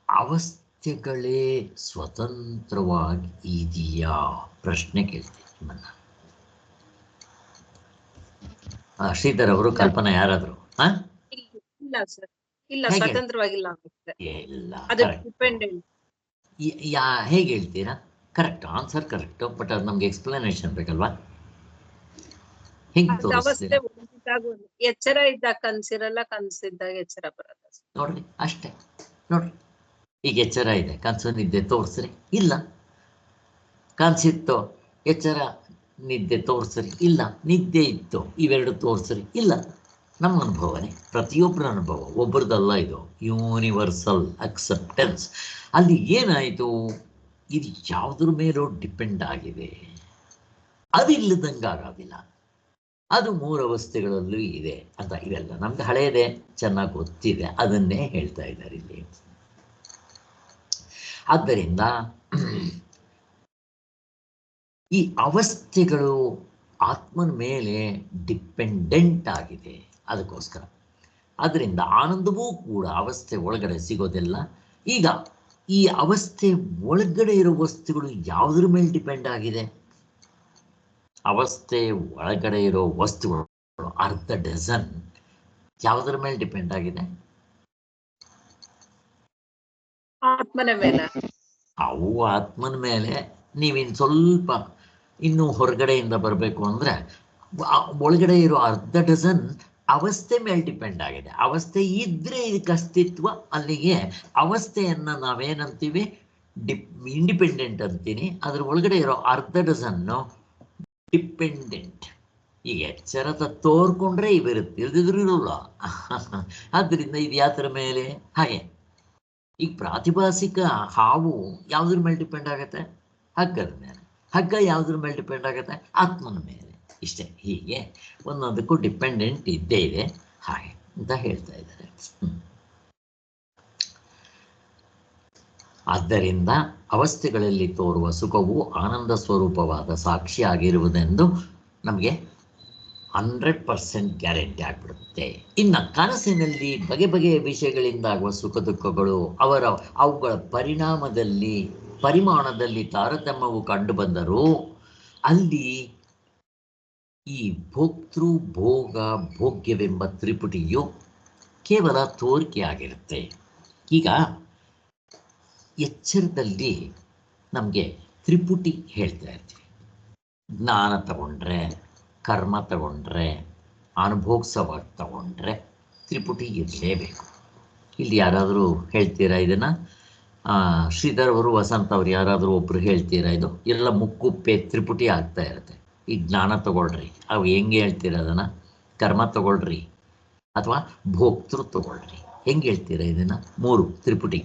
ಅವಸ್ಥೆಗಳೇ ಸ್ವತಂತ್ರವಾಗಿ ಇದೆಯಾ? ಪ್ರಶ್ನೆ ಕೇಳ್ತೀನಿ ನಿಮ್ಮನ್ನ. ಶ್ರೀಧರ್ ಅವರು, ಕಲ್ಪನಾ ಯಾರಾದ್ರು? ಇಲ್ಲ ಸರ್, ಇಲ್ಲ, ಸ್ವತಂತ್ರವಾಗಿಲ್ಲ. ಇಲ್ಲ, ಹೇಗೆ ಹೇಳ್ತೀರಾ? Correct answer, correct. ಬಟ್ ಅದು ನಮ್ಗೆ ಎಕ್ಸ್ಪ್ಲನೇಷನ್ ಬೇಕಲ್ವಾ? ಹೆಂಗ್ ತೋರಿಸ್ತೀರಾ? ಎಚ್ಚರ ಇದ್ದಾಗ ಕನ್ಸಿರಲ್ಲ, ಕನ್ಸಿದ್ದಾಗ ಎಚ್ಚರ ಬರಲ್ಲ. ನೋಡ್ರಿ, ಅಷ್ಟೇ ನೋಡ್ರಿ. ಈಗ ಎಚ್ಚರ ಇದೆ, ಕನಸು ನಿದ್ದೆ ತೋರಿಸ್ರಿ, ಇಲ್ಲ. ಕನಸಿತ್ತು, ಎಚ್ಚರ ನಿದ್ದೆ ತೋರಿಸ್ರಿ, ಇಲ್ಲ. ನಿದ್ದೆ ಇತ್ತು, ಇವೆರಡು ತೋರಿಸ್ರಿ, ಇಲ್ಲ. ನಮ್ಮ ಅನುಭವನೇ, ಪ್ರತಿಯೊಬ್ಬರ ಅನುಭವ, ಒಬ್ಬರದಲ್ಲ. ಇದು ಯೂನಿವರ್ಸಲ್ ಅಕ್ಸೆಪ್ಟೆನ್ಸ್. ಅಲ್ಲಿ ಏನಾಯಿತು? ಇದು ಯಾವುದ್ರ ಮೇಲೂ ಡಿಪೆಂಡ್ ಆಗಿದೆ. ಅದಿಲ್ಲದಂಗೆ ಆಗೋದಿಲ್ಲ. ಅದು 3 ಅವಸ್ಥೆಗಳಲ್ಲೂ ಇದೆ ಅಂತ. ಇವೆಲ್ಲ ನಮ್ಗೆ ಹಳೆಯದೇ, ಚೆನ್ನಾಗಿ ಗೊತ್ತಿದೆ, ಅದನ್ನೇ ಹೇಳ್ತಾ ಇದ್ದಾರೆ ಇಲ್ಲಿ. ಆದ್ದರಿಂದ ಈ ಅವಸ್ಥೆಗಳು ಆತ್ಮನ ಮೇಲೆ ಡಿಪೆಂಡೆಂಟ್ ಆಗಿದೆ. ಅದಕ್ಕೋಸ್ಕರ ಅದರಿಂದ ಆನಂದವೂ ಕೂಡ ಅವಸ್ಥೆ ಒಳಗಡೆ ಸಿಗೋದಿಲ್ಲ. ಈಗ ಈ ಅವಸ್ಥೆ ಒಳಗಡೆ ಇರೋ ವಸ್ತುಗಳು ಯಾವುದ್ರ ಮೇಲೆ ಡಿಪೆಂಡ್ ಆಗಿದೆ? ಅವಸ್ಥೆ ಒಳಗಡೆ ಇರೋ ವಸ್ತುಗಳು ಅರ್ಧ ಡಜನ್ ಯಾವುದ್ರ ಮೇಲೆ ಡಿಪೆಂಡ್ ಆಗಿದೆ? ಆತ್ಮನ ಮೇಲೆ. ಅವು ಆತ್ಮನ ಮೇಲೆ. ನೀವಿನ್ ಸ್ವಲ್ಪ ಇನ್ನು ಹೊರಗಡೆಯಿಂದ ಬರಬೇಕು ಅಂದರೆ ಒಳಗಡೆ ಇರೋ ಅರ್ಧ ಡಜನ್ ಅವಸ್ಥೆ ಮೇಲೆ ಡಿಪೆಂಡ್ ಆಗಿದೆ. ಅವಸ್ಥೆ ಇದ್ರೆ ಇದಕ್ಕೆ ಅಸ್ತಿತ್ವ. ಅಲ್ಲಿಗೆ ಅವಸ್ಥೆಯನ್ನು ನಾವೇನಂತೀವಿ? ಇಂಡಿಪೆಂಡೆಂಟ್ ಅಂತೀನಿ. ಅದ್ರ ಒಳಗಡೆ ಇರೋ ಅರ್ಧ ಡಜನ್ನು ಡಿಪೆಂಡೆಂಟ್. ಈಗ ಎಚ್ಚರದ ತೋರ್ಕೊಂಡ್ರೆ ಇವಿರುತ್ತೆ, ಇಲ್ದಿದ್ರು ಇರೋಲ್ಲ. ಆದ್ದರಿಂದ ಇದು ಯಾತ್ರ ಮೇಲೆ ಹಾಗೆ. ಈಗ ಪ್ರಾತಿಭಾಸಿಕ ಹಾವು ಯಾವುದ್ರ ಮೇಲೆ ಡಿಪೆಂಡ್ ಆಗುತ್ತೆ? ಹಗ್ಗದ ಮೇಲೆ. ಹಗ್ಗ ಯಾವುದ್ರ ಮೇಲೆ ಡಿಪೆಂಡ್ ಆಗುತ್ತೆ? ಆತ್ಮನ ಮೇಲೆ. ಇಷ್ಟೇ. ಹೀಗೆ ಒಂದೊಂದಕ್ಕೂ ಡಿಪೆಂಡೆಂಟ್ ಇದ್ದೇ ಇದೆ, ಹಾಗೆ ಅಂತ ಹೇಳ್ತಾ ಇದ್ದಾರೆ. ಆದ್ದರಿಂದ ಅವಸ್ಥೆಗಳಲ್ಲಿ ತೋರುವ ಸುಖವು ಆನಂದ ಸ್ವರೂಪವಾದ ಸಾಕ್ಷಿಯಾಗಿರುವುದೆಂದು ನಮಗೆ 100% ಗ್ಯಾರಂಟಿ ಆಗಿಬಿಡುತ್ತೆ. ಇನ್ನು ಕನಸಿನಲ್ಲಿ ಬಗೆ ಬಗೆಯ ವಿಷಯಗಳಿಂದಾಗುವ ಸುಖ ದುಃಖಗಳು ಅವುಗಳ ಪರಿಮಾಣದಲ್ಲಿ ತಾರತಮ್ಯವು ಕಂಡುಬಂದರೂ ಅಲ್ಲಿ ಈ ಭೋಕ್ತೃ ಭೋಗ ಭೋಗ್ಯವೆಂಬ ತ್ರಿಪುಟಿಯು ಕೇವಲ ತೋರಿಕೆಯಾಗಿರುತ್ತೆ. ಈಗ ಎಚ್ಚರದಲ್ಲಿ ನಮಗೆ ತ್ರಿಪುಟಿ ಹೇಳ್ತಾ ಇರ್ತೀವಿ. ಜ್ಞಾನ ತಗೊಂಡ್ರೆ, ಕರ್ಮ ತಗೊಂಡ್ರೆ, ಅನುಭೋಗ್ಸವಾಗಿ ತಗೊಂಡ್ರೆ ತ್ರಿಪುಟಿ ಇರಲೇಬೇಕು. ಇಲ್ಲಿ ಯಾರಾದರೂ ಹೇಳ್ತೀರಾ ಇದನ್ನು? ಶ್ರೀಧರ್ ಅವರು, ವಸಂತ ಅವರು, ಯಾರಾದರೂ ಒಬ್ಬರು ಹೇಳ್ತೀರಾ? ಇದು ಎಲ್ಲ ಮುಕ್ಕುಪ್ಪೆ ತ್ರಿಪುಟಿ ಆಗ್ತಾ ಇರುತ್ತೆ. ಈ ಜ್ಞಾನ ತಗೊಳ್ರಿ, ಅವು ಹೆಂಗೆ ಹೇಳ್ತೀರಾ ಅದನ್ನು? ಕರ್ಮ ತಗೊಳ್ರಿ ಅಥವಾ ಭೋಕ್ತೃ ತಗೊಳ್ರಿ, ಹೆಂಗೆ ಹೇಳ್ತೀರಾ ಇದನ್ನು? 3 ತ್ರಿಪುಟಿ.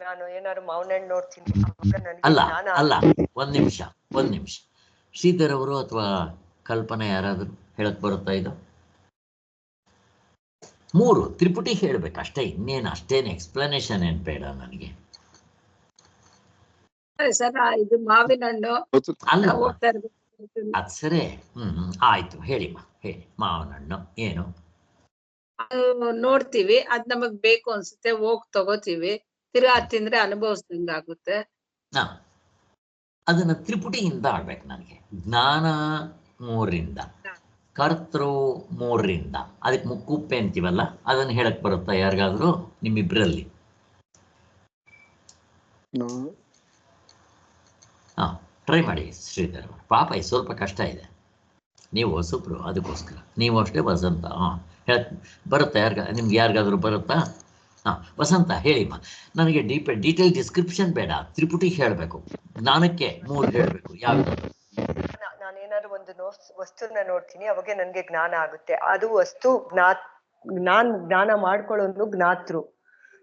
ನಾನು ಏನಾದ್ರು ಮೌನ ನೋಡ್ತೀನಿ. ಅಲ್ಲ, ಒಂದ್ ನಿಮಿಷ. ಶ್ರೀಧರ್ ಅವರು ಅಥವಾ ಕಲ್ಪನಾ ಯಾರಾದರೂ ಹೇಳಕ್ ಬರುತ್ತಾ? ಇದು 3 ತ್ರಿಪುಟಿ ಹೇಳ್ಬೇಕು ಅಷ್ಟೇ, ಇನ್ನೇನು ಅಷ್ಟೇನು ಎಕ್ಸ್ಪ್ಲನೇಷನ್ ಏನು ಬೇಡ ನನಗೆ. ಇದು ಮಾವಿನ ಹಣ್ಣು ಅಲ್ಲ, ಅದ್ ಸರಿ. ಆಯ್ತು, ಹೇಳಿಮ್ಮ, ಹೇಳಿ. ಮಾವಿನ ಹಣ್ಣು ಏನು ನೋಡ್ತೀವಿ, ಅದ್ ನಮಗ್ ಬೇಕು ಅನ್ಸುತ್ತೆ, ಹೋಗ್ ತಗೋತೀವಿ, ತಿರ್ಗಾ ತಿಂದ್ರೆ ಅನುಭವಿಸ್ದಂಗ ಆಗುತ್ತೆ. ಅದನ್ನ ತ್ರಿಪುಟಿಯಿಂದ ಆಗ್ಬೇಕು ನನಗೆ. ಜ್ಞಾನ 3ರಿಂದ, ಕರ್ತೃ 3ರಿಂದ, ಅದಕ್ಕೆ ಮುಕ್ಕುಪ್ಪೆ ಅಂತೀವಲ್ಲ, ಅದನ್ನ ಹೇಳಕ್ ಬರುತ್ತಾ ಯಾರಿಗಾದ್ರೂ ನಿಮ್ಮಿಬ್ರಲ್ಲಿ? ಟ್ರೈ ಮಾಡಿ ಶ್ರೀಧರ್. ಪಾಪ ಸ್ವಲ್ಪ ಕಷ್ಟ ಇದೆ. ನೀವು ಹೊಸಬ್ರು, ಅದಕ್ಕೋಸ್ಕರ ನೀವು ಅಷ್ಟೇ ವಸಂತ. ಬರುತ್ತಾ ನಿಮ್ಗೆ ಯಾರಿಗಾದ್ರೂ ಬರುತ್ತಾ? ವಸಂತ ಹೇಳಿಮ್ಮ. ನನಗೆ ಡೀಟೇಲ್ ಡಿಸ್ಕ್ರಿಪ್ಷನ್ ಬೇಡ, ತ್ರಿಪುಟಿ ಹೇಳಬೇಕು, ಜ್ಞಾನಕ್ಕೆ 3 ಹೇಳಬೇಕು. ಯಾವುದು? ನಾನೇನಾದ್ರು ಒಂದು ವಸ್ತುನ ನೋಡ್ತೀನಿ, ಅವಾಗ ನನ್ಗೆ ಜ್ಞಾನ ಆಗುತ್ತೆ. ಅದು ವಸ್ತು ಜ್ಞಾನ ಮಾಡ್ಕೊಳ್ಳೋದು ಜ್ಞಾತೃ.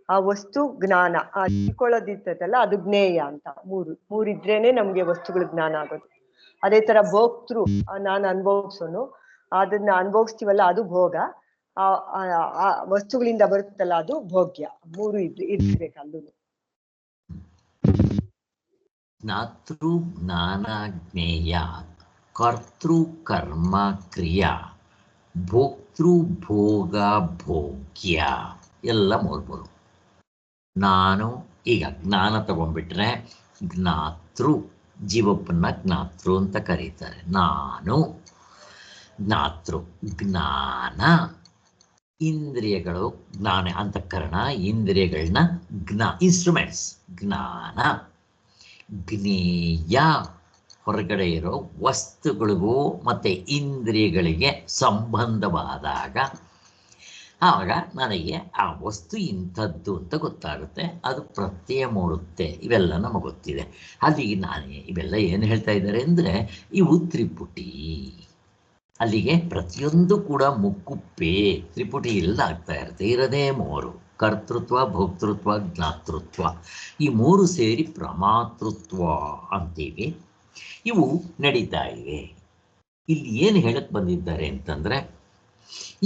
ಆ ವಸ್ತು ಜ್ಞಾನ, ಆ ತಿಳ್ಕೊಳ್ಳೋದಿರ್ತದಲ್ಲ ಅದು ಜ್ಞೇಯ ಅಂತ. ಮೂರಿದ್ರೇನೆ ನಮ್ಗೆ ವಸ್ತುಗಳ ಜ್ಞಾನ ಆಗೋದು. ಅದೇ ತರ ಭೋಕ್ತೃ, ನಾನು ಅನುಭವಿಸೋನು, ಅದನ್ನ ಅನುಭವಿಸ್ತೀವಲ್ಲ ಅದು ಭೋಗ. ಆ ವಸ್ತುಗಳಿಂದ ಬರುತ್ತಲ್ಲ ಅದು ಭೋಗ್ಯ. 3 ಇರ್ಬೇಕು ಅಲ್ಲೂ. ಜ್ಞಾತೃ ಜ್ಞಾನ ಜ್ಞೇಯ, ಕರ್ತೃ ಕರ್ಮ ಕ್ರಿಯಾ, ಭೋಕ್ತೃ ಭೋಗ ಭೋಗ್ಯ, ಎಲ್ಲ 3. ನಾನು ಈಗ ಜ್ಞಾನ ತಗೊಂಡ್ಬಿಟ್ರೆ ಜ್ಞಾತೃ, ಜೀವಪ್ಪನ್ನ ಜ್ಞಾತೃ ಅಂತ ಕರೀತಾರೆ. ನಾನು ಜ್ಞಾತೃ. ಜ್ಞಾನ ಇಂದ್ರಿಯಗಳು, ಜ್ಞಾನ ಅಂತಃಕರಣ, ಇಂದ್ರಿಯಗಳನ್ನ ಇನ್ಸ್ಟ್ರೂಮೆಂಟ್ಸ್. ಜ್ಞಾನ ಜ್ಞೇಯ, ಹೊರಗಡೆ ಇರೋ ವಸ್ತುಗಳಿಗೂ ಮತ್ತು ಇಂದ್ರಿಯಗಳಿಗೆ ಸಂಬಂಧವಾದಾಗ ಆವಾಗ ನನಗೆ ಆ ವಸ್ತು ಇಂಥದ್ದು ಅಂತ ಗೊತ್ತಾಗುತ್ತೆ, ಅದು ಪ್ರತ್ಯಯ ಮೂಡುತ್ತೆ. ಇವೆಲ್ಲ ನಮಗೆ ಗೊತ್ತಿದೆ. ಅಲ್ಲಿಗೆ ಇವೆಲ್ಲ ಏನು ಹೇಳ್ತಾ ಇದ್ದಾರೆ ಅಂದರೆ ಇವು ತ್ರಿಪುಟಿ. ಅಲ್ಲಿಗೆ ಪ್ರತಿಯೊಂದು ಕೂಡ ಮುಕ್ಕುಪ್ಪೆ ತ್ರಿಪುಟಿ ಎಲ್ಲ ಆಗ್ತಾ ಇರುತ್ತೆ. ಇರದೇ 3: ಕರ್ತೃತ್ವ, ಭೋಕ್ತೃತ್ವ, ಜ್ಞಾತೃತ್ವ. ಈ 3 ಸೇರಿ ಪ್ರಮಾತೃತ್ವ ಅಂತೀವಿ. ಇವು ನಡೀತಾ ಇವೆ. ಇಲ್ಲಿ ಏನು ಹೇಳಕ್ಕೆ ಬಂದಿದ್ದಾರೆ ಅಂತಂದರೆ,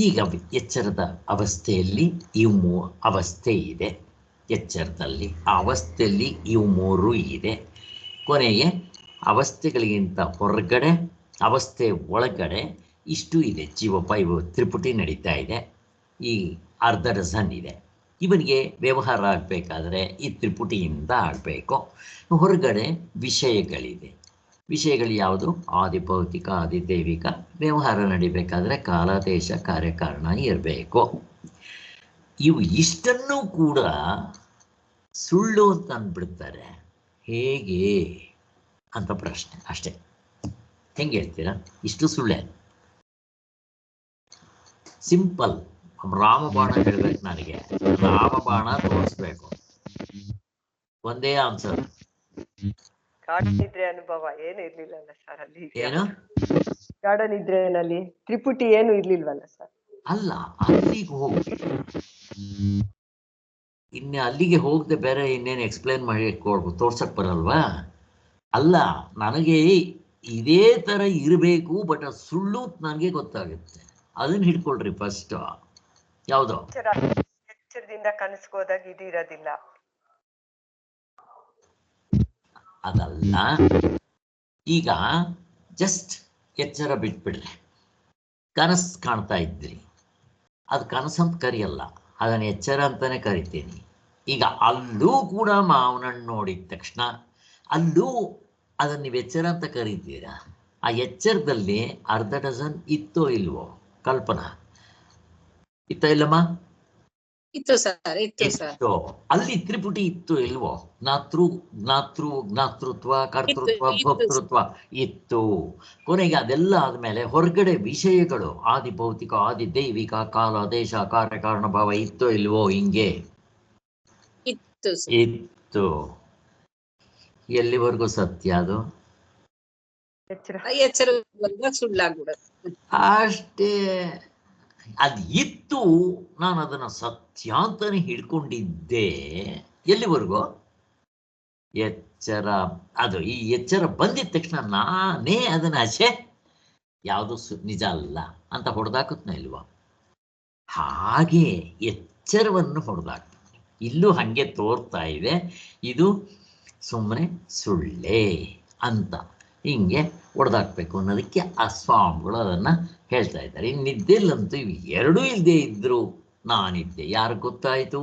ಈಗ ಎಚ್ಚರದ ಅವಸ್ಥೆಯಲ್ಲಿ ಇವು ಅವಸ್ಥೆ ಇದೆ. ಎಚ್ಚರದಲ್ಲಿ ಆ ಅವಸ್ಥೆಯಲ್ಲಿ ಇವು 3 ಇದೆ. ಕೊನೆಗೆ ಅವಸ್ಥೆಗಳಿಗಿಂತ ಹೊರಗಡೆ, ಅವಸ್ಥೆ ಒಳಗಡೆ ಇಷ್ಟು ಇದೆ. ಜೀವಪ್ಪ ಇವು ತ್ರಿಪುಟಿ ನಡೀತಾ ಇದೆ. ಈ ಅರ್ಧ ಡಜನ್ ಇದೆ. ಇವನಿಗೆ ವ್ಯವಹಾರ ಆಗಬೇಕಾದ್ರೆ ಈ ತ್ರಿಪುಟಿಯಿಂದ ಆಗಬೇಕು. ಹೊರಗಡೆ ವಿಷಯಗಳಿದೆ. ವಿಷಯಗಳು ಯಾವುದು? ಆದಿಭೌತಿಕ, ಆದಿದೈವಿಕ. ವ್ಯವಹಾರ ನಡಿಬೇಕಾದ್ರೆ ಕಾಲ, ದೇಶ, ಕಾರ್ಯಕಾರಣ ಇರಬೇಕು. ಇವು ಇಷ್ಟನ್ನು ಕೂಡ ಸುಳ್ಳು ಅಂತ ಅಂದ್ಬಿಡ್ತಾರೆ. ಹೇಗೆ ಅಂತ ಪ್ರಶ್ನೆ ಅಷ್ಟೇ. ಹೆಂಗೆ ಹೇಳ್ತೀರಾ? ಇಷ್ಟು ಸುಳ್ಳೆ? ಸಿಂಪಲ್. ರಾಮಬಾಣ ಹೇಳ್ಬೇಕು, ನನಗೆ ರಾಮಬಾಣ ತೋರಿಸ್ಬೇಕು. ಒಂದೇ ಆನ್ಸರ್. ಗಾಢನಿದ್ರೆ ಅನುಭವ ಏನು ಇರ್ಲಿಲ್ಲಲ್ಲ ಸರ್ ಅಲ್ಲಿ? ಏನು ಗಾಢನಿದ್ರೆನಲ್ಲಿ ತ್ರಿಪುಟಿ ಏನು ಇರ್ಲಿಲ್ವಲ್ಲ ಸರ್? ಅಲ್ಲ, ಅಲ್ಲಿಗೆ ಹೋಗಿ ಇನ್ನು ಅಲ್ಲಿಗೆ ಹೋಗದೆ ಬೇರೆ ಇನ್ನೇನು ಎಕ್ಸ್ಪ್ಲೇನ್ ಮಾಡಿ ತೋರ್ಸಕ್ ಬರಲ್ವಾ? ಅಲ್ಲ, ನನಗೆ ಇದೇ ತರ ಇರಬೇಕು, ಬಟ್ ಅದು ಸುಳ್ಳು ನನಗೆ ಗೊತ್ತಾಗುತ್ತೆ. ಅದನ್ನ ಹಿಡ್ಕೊಳ್ರಿ ಫಸ್ಟ್. ಯಾವುದು? ಎಚ್ಚರದಿಂದ ಕನಸ್ಕೋದಾಗ ಇದು ಇರೋದಿಲ್ಲ. ಅದಲ್ಲ. ಈಗ ಜಸ್ಟ್ ಎಚ್ಚರ ಬಿಟ್ಬಿಡ್ರಿ. ಕನಸು ಕಾಣ್ತಾ ಇದ್ರಿ, ಅದು ಕನಸಂತ ಕರಿಯಲ್ಲ, ಅದನ್ನು ಎಚ್ಚರ ಅಂತಾನೆ ಕರಿತೀನಿ. ಈಗ ಅಲ್ಲೂ ಕೂಡ ಮಾವನಣ್ಣು ನೋಡಿದ ತಕ್ಷಣ ಅಲ್ಲೂ ಅದನ್ನು ನೀವು ಎಚ್ಚರ ಅಂತ ಕರಿತೀರಾ. ಆ ಎಚ್ಚರದಲ್ಲಿ ಅರ್ಧ ಡಜನ್ ಇತ್ತೋ ಇಲ್ವೋ? ಕಲ್ಪನಾ ಇತ್ತ ಇಲ್ಲಮ್ಮ? ಇತ್ತು ಸರ್, ಇತ್ತು. ಅಲ್ಲಿ ತ್ರಿಪುಟಿ ಇತ್ತು ಇಲ್ವೋ? ಜ್ಞಾತೃತ್ವ, ಕರ್ತೃತ್ವ, ಭೋಕ್ತೃತ್ವ ಇತ್ತು. ಕೊನೆಗೆ ಅದೆಲ್ಲ ಆದ್ಮೇಲೆ ಹೊರಗಡೆ ವಿಷಯಗಳು, ಆದಿ ಭೌತಿಕ, ಆದಿ ದೈವಿಕ, ಕಾಲ, ದೇಶ, ಕಾರ್ಯಕಾರಣ ಭಾವ ಇತ್ತೋ ಇಲ್ವೋ? ಹಿಂಗೆ ಇತ್ತು. ಎಲ್ಲಿವರೆಗೂ ಸತ್ಯ ಅದು? ಎಚ್ಚರ ಸುಳ್ಳಾಗ್ಬಿಡುತ್ತೆ ಅಷ್ಟೇ. ಅದು ಇತ್ತು, ನಾನು ಅದನ್ನು ಸತ್ಯ ಅಂತಾನೆ ಹಿಡ್ಕೊಂಡಿದ್ದೆ. ಎಲ್ಲಿವರೆಗೂ? ಎಚ್ಚರ. ಅದು ಈ ಎಚ್ಚರ ಬಂದಿದ ತಕ್ಷಣ ನಾನೇ ಅದನ್ನ ಯಾವುದು ನಿಜ ಅಲ್ಲ ಅಂತ ಹೊಡೆದಾಕತ್ನ ಇಲ್ವಾ? ಹಾಗೆ ಎಚ್ಚರವನ್ನು ಹೊಡೆದಾಕ. ಇಲ್ಲೂ ಹಾಗೆ ತೋರ್ತಾ ಇದೆ, ಇದು ಸುಮ್ಮನೆ ಸುಳ್ಳೆ ಅಂತ ಹಿಂಗೆ ಹೊಡೆದಾಕ್ಬೇಕು ಅನ್ನೋದಕ್ಕೆ ಆ ಸ್ವಾಮಿಗಳು ಅದನ್ನು ಹೇಳ್ತಾ ಇದ್ದಾರೆ. ಇನ್ನು ನಿದ್ದೆಲ್ಲಂತೂ ಇವು ಎರಡೂ ಇಲ್ಲದೆ ಇದ್ರು ನಾನಿದ್ದೆ. ಯಾರು ಗೊತ್ತಾಯಿತು?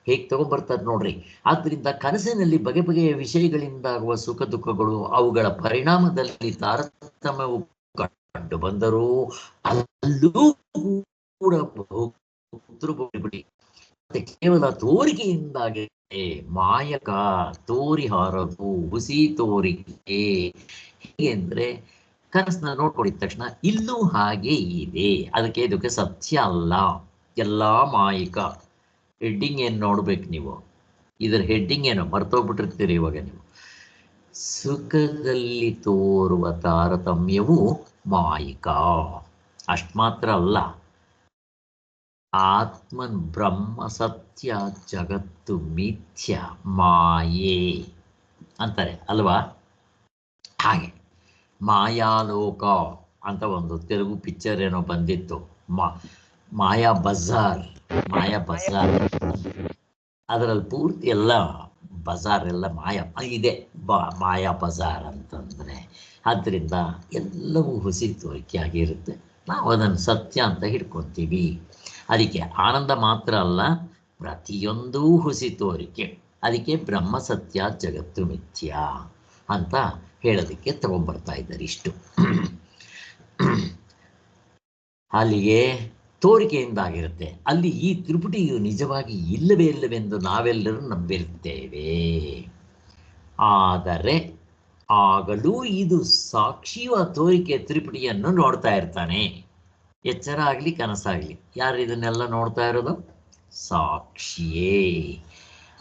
ಹೇಗೆ ತಗೊಂಡ್ಬರ್ತಾರೆ ನೋಡ್ರಿ. ಆದ್ದರಿಂದ ಕನಸಿನಲ್ಲಿ ಬಗೆ ಬಗೆಯ ವಿಷಯಗಳಿಂದಾಗುವ ಸುಖ ದುಃಖಗಳು, ಅವುಗಳ ಪರಿಣಾಮದಲ್ಲಿ ತಾರತಮ್ಯವು ಕಂಡು ಬಂದರೂ ಅಲ್ಲೂ ಕೂಡ ಬಿಡಿ ಮತ್ತೆ ಕೇವಲ ತೋರಿಕೆಯಿಂದಾಗಿ ಮಾಯಕ ತೋರಿ ಹಾರದು, ಹುಸಿ ತೋರಿಕೆ. ಹೇಗೆ ಅಂದ್ರೆ ಕನಸನ್ನ ನೋಡ್ಕೊಂಡಿದ ತಕ್ಷಣ ಇಲ್ಲೂ ಹಾಗೆ ಇದೆ, ಅದಕ್ಕೆ ಇದಕ್ಕೆ ಸತ್ಯ ಅಲ್ಲ, ಎಲ್ಲ ಮಾಯಿಕ. ಹೆಡ್ಡಿಂಗ್ ಏನು ನೋಡ್ಬೇಕು ನೀವು, ಇದರ ಹೆಡ್ಡಿಂಗ್ ಏನು ಮರ್ತೋಗ್ಬಿಟ್ಟಿರ್ತೀರಿ ಇವಾಗ ನೀವು. ಸುಖದಲ್ಲಿ ತೋರುವ ತಾರತಮ್ಯವು ಮಾಯಿಕ. ಅಷ್ಟು ಮಾತ್ರ ಅಲ್ಲ, ಆತ್ಮನ್ ಬ್ರಹ್ಮ ಸತ್ಯ ಜಗತ್ತು ಮಿಥ್ಯ ಮಾಯೆ ಅಂತಾರೆ ಅಲ್ವಾ. ಹಾಗೆ ಮಾಯಾಲೋಕ ಅಂತ ಒಂದು ತೆಲುಗು ಪಿಕ್ಚರ್ ಏನೋ ಬಂದಿತ್ತು, ಮಾಯಾ ಬಜಾರ್. ಅದರಲ್ಲಿ ಪೂರ್ತಿ ಎಲ್ಲ ಬಜಾರ್ ಎಲ್ಲ ಇದೆ ಮಾಯಾ ಬಜಾರ್ ಅಂತಂದರೆ. ಆದ್ದರಿಂದ ಎಲ್ಲವೂ ಹುಸಿ ತೋರಿಕೆ ಆಗಿರುತ್ತೆ, ನಾವು ಅದನ್ನು ಸತ್ಯ ಅಂತ ಹಿಡ್ಕೊತೀವಿ. ಅದಕ್ಕೆ ಆನಂದ ಮಾತ್ರ ಅಲ್ಲ, ಪ್ರತಿಯೊಂದೂ ಹುಸಿ ತೋರಿಕೆ. ಅದಕ್ಕೆ ಬ್ರಹ್ಮ ಸತ್ಯ ಜಗತ್ತು ಮಿಥ್ಯ ಅಂತ ಹೇಳೋದಕ್ಕೆ ತಗೊಂಡ್ಬರ್ತಾ ಇದ್ದಾರೆ. ಇಷ್ಟು ಅಲ್ಲಿಗೆ ತೋರಿಕೆಯಿಂದಾಗಿರುತ್ತೆ. ಅಲ್ಲಿ ಈ ತ್ರಿಪುಟಿಯು ನಿಜವಾಗಿ ಇಲ್ಲವೆಂದು ನಾವೆಲ್ಲರೂ ನಂಬಿರುತ್ತೇವೆ. ಆದರೆ ಆಗಲೂ ಇದು ಸಾಕ್ಷಿಯು ಆ ತೋರಿಕೆ ತ್ರಿಪುಟಿಯನ್ನು ನೋಡ್ತಾ ಇರ್ತಾನೆ. ಎಚ್ಚರ ಆಗಲಿ ಕನಸಾಗಲಿ, ಯಾರು ಇದನ್ನೆಲ್ಲ ನೋಡ್ತಾ ಇರೋದು? ಸಾಕ್ಷಿಯೇ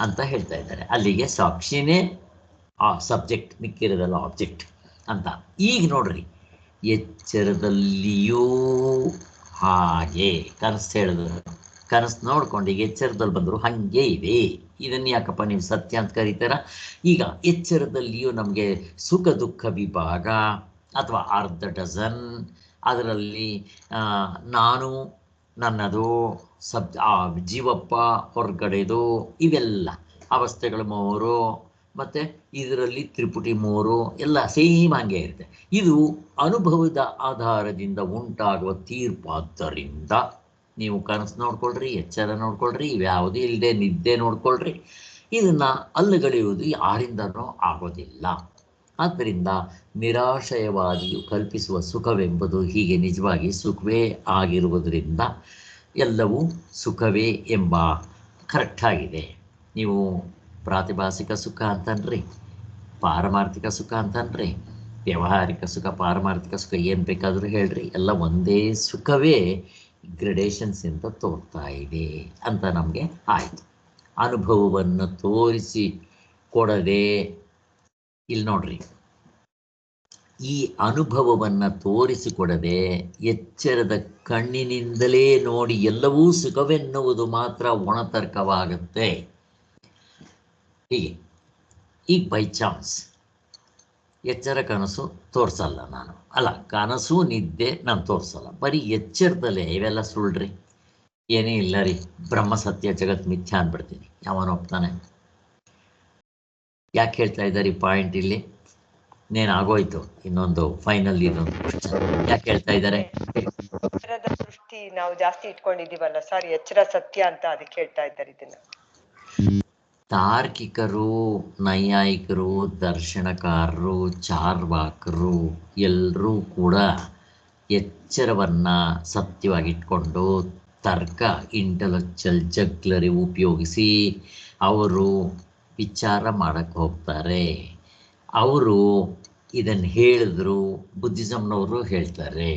ಅಂತ ಹೇಳ್ತಾ ಇದ್ದಾರೆ. ಅಲ್ಲಿಗೆ ಸಾಕ್ಷಿನೇ ಆ ಸಬ್ಜೆಕ್ಟ್, ಮಿಕ್ಕಿರೋದಲ್ಲ ಆಬ್ಜೆಕ್ಟ್ ಅಂತ. ಈಗ ನೋಡ್ರಿ, ಎಚ್ಚರದಲ್ಲಿಯೂ ಹಾಗೆ ಕನಸು ಹೇಳಿದ್ರು, ಕನಸು ನೋಡ್ಕೊಂಡು ಈಗ ಎಚ್ಚರದಲ್ಲಿ ಬಂದರು ಹಾಗೆ ಇದೆ. ಇದನ್ನು ಯಾಕಪ್ಪ ನೀವು ಸತ್ಯ ಅಂತ ಕರೀತಾರ? ಈಗ ಎಚ್ಚರದಲ್ಲಿಯೂ ನಮಗೆ ಸುಖ ದುಃಖ ವಿಭಾಗ ಅಥವಾ ಅರ್ಧ ಡಜನ್, ಅದರಲ್ಲಿ ನಾನು ನನ್ನದು ಜೀವಪ್ಪ ಹೊರಗಡೆದು, ಇವೆಲ್ಲ ಅವಸ್ಥೆಗಳು 3, ಮತ್ತು ಇದರಲ್ಲಿ ತ್ರಿಪುಟಿ 3 ಎಲ್ಲ ಸೇಮ್ ಹಂಗೆ ಇರುತ್ತೆ. ಇದು ಅನುಭವದ ಆಧಾರದಿಂದ ಉಂಟಾಗುವ ತೀರ್ಪಾದ್ದರಿಂದ ನೀವು ಕನಸು ನೋಡ್ಕೊಳ್ರಿ, ಎಚ್ಚರ ನೋಡ್ಕೊಳ್ರಿ, ಇವ್ಯಾವುದೂ ಇಲ್ಲದೆ ನಿದ್ದೆ ನೋಡ್ಕೊಳ್ರಿ, ಇದನ್ನು ಅಲ್ಲಗಳೆಯುವುದು ಯಾರಿಂದನೂ ಆಗೋದಿಲ್ಲ. ಆದ್ದರಿಂದ ನಿರಾಶಯವಾದಿಯು ಕಲ್ಪಿಸುವ ಸುಖವೆಂಬುದು ಹೀಗೆ ನಿಜವಾಗಿ ಸುಖವೇ ಆಗಿರುವುದರಿಂದ ಎಲ್ಲವೂ ಸುಖವೇ ಎಂಬ ಕರೆಕ್ಟಾಗಿದೆ. ನೀವು ಪ್ರಾತಿಭಾಸಿಕ ಸುಖ ಅಂತನ್ರಿ, ಪಾರಮಾರ್ಥಿಕ ಸುಖ ಅಂತನ್ರಿ, ವ್ಯಾವಹಾರಿಕ ಸುಖ, ಪಾರಮಾರ್ಥಿಕ ಸುಖ, ಏನು ಬೇಕಾದರೂ ಹೇಳ್ರಿ, ಎಲ್ಲ ಒಂದೇ ಸುಖವೇ ಗ್ರೆಡೇಷನ್ಸಿಂದ ತೋರ್ತಾ ಇದೆ ಅಂತ ನಮಗೆ ಆಯಿತು. ಅನುಭವವನ್ನು ತೋರಿಸಿ ಕೊಡದೆ, ಇಲ್ಲಿ ನೋಡ್ರಿ, ಈ ಅನುಭವವನ್ನು ತೋರಿಸಿಕೊಡದೆ ಎಚ್ಚರದ ಕಣ್ಣಿನಿಂದಲೇ ನೋಡಿ ಎಲ್ಲವೂ ಸುಖವೆನ್ನುವುದು ಮಾತ್ರ ಒಣತರ್ಕವಾಗುತ್ತೆ. ಹೀಗೆ ಈಗ ಬೈ ಚಾನ್ಸ್ ಎಚ್ಚರ ಕನಸು ತೋರಿಸಲ್ಲ ನಾನು, ಅಲ್ಲ ಕನಸು ನಿದ್ದೆ ನಾನು ತೋರಿಸಲ್ಲ, ಬರೀ ಎಚ್ಚರದಲ್ಲೇ ಇವೆಲ್ಲ ಸುಳ್ಳ್ರಿ, ಏನೇ ಇಲ್ಲ ರೀ, ಬ್ರಹ್ಮ ಸತ್ಯ ಜಗತ್ ಮಿಥ್ಯಾ ಅಂದ್ಬಿಡ್ತೀನಿ. ಯಾವನ ಒಪ್ತಾನೆ? ಯಾಕೆ ಹೇಳ್ತಾ ಇದ್ದಾರೆ ಈ ಪಾಯಿಂಟ್? ಇಲ್ಲಿ ನೇನಾಗೋಯ್ತು, ಇನ್ನೊಂದು ಫೈನಲ್ ಇನ್ನೊಂದು ಕ್ವಶನ್. ಯಾಕೆ ಹೇಳ್ತಾ ಇದ್ದಾರೆ? ಎಚ್ಚರದ ಸೃಷ್ಟಿ ನಾವು ಜಾಸ್ತಿ ಇಟ್ಕೊಂಡಿದೀವಲ್ಲ ಸರ್, ಎಚ್ಚರ ಸತ್ಯ ಅಂತ, ಅದಕ್ಕೆ ಹೇಳ್ತಾ ಇದ್ದಾರೆ ಇದನ್ನ. ತಾರ್ಕಿಕರು, ನೈಯಾಯಿಕರು, ದರ್ಶನಕಾರರು, ಚಾರ್ವಾಕರು ಎಲ್ಲರೂ ಕೂಡ ಎಚ್ಚರವನ್ನು ಸತ್ಯವಾಗಿಟ್ಕೊಂಡು ತರ್ಕ, ಇಂಟಲೆಕ್ಚುಯಲ್ ಜಗ್ಲರಿ ಉಪಯೋಗಿಸಿ ಅವರು ವಿಚಾರ ಮಾಡಕ್ಕೆ ಹೋಗ್ತಾರೆ. ಅವರು ಇದನ್ನು ಹೇಳಿದ್ರು, ಬುದ್ಧಿಸಮ್ನವರು ಹೇಳ್ತಾರೆ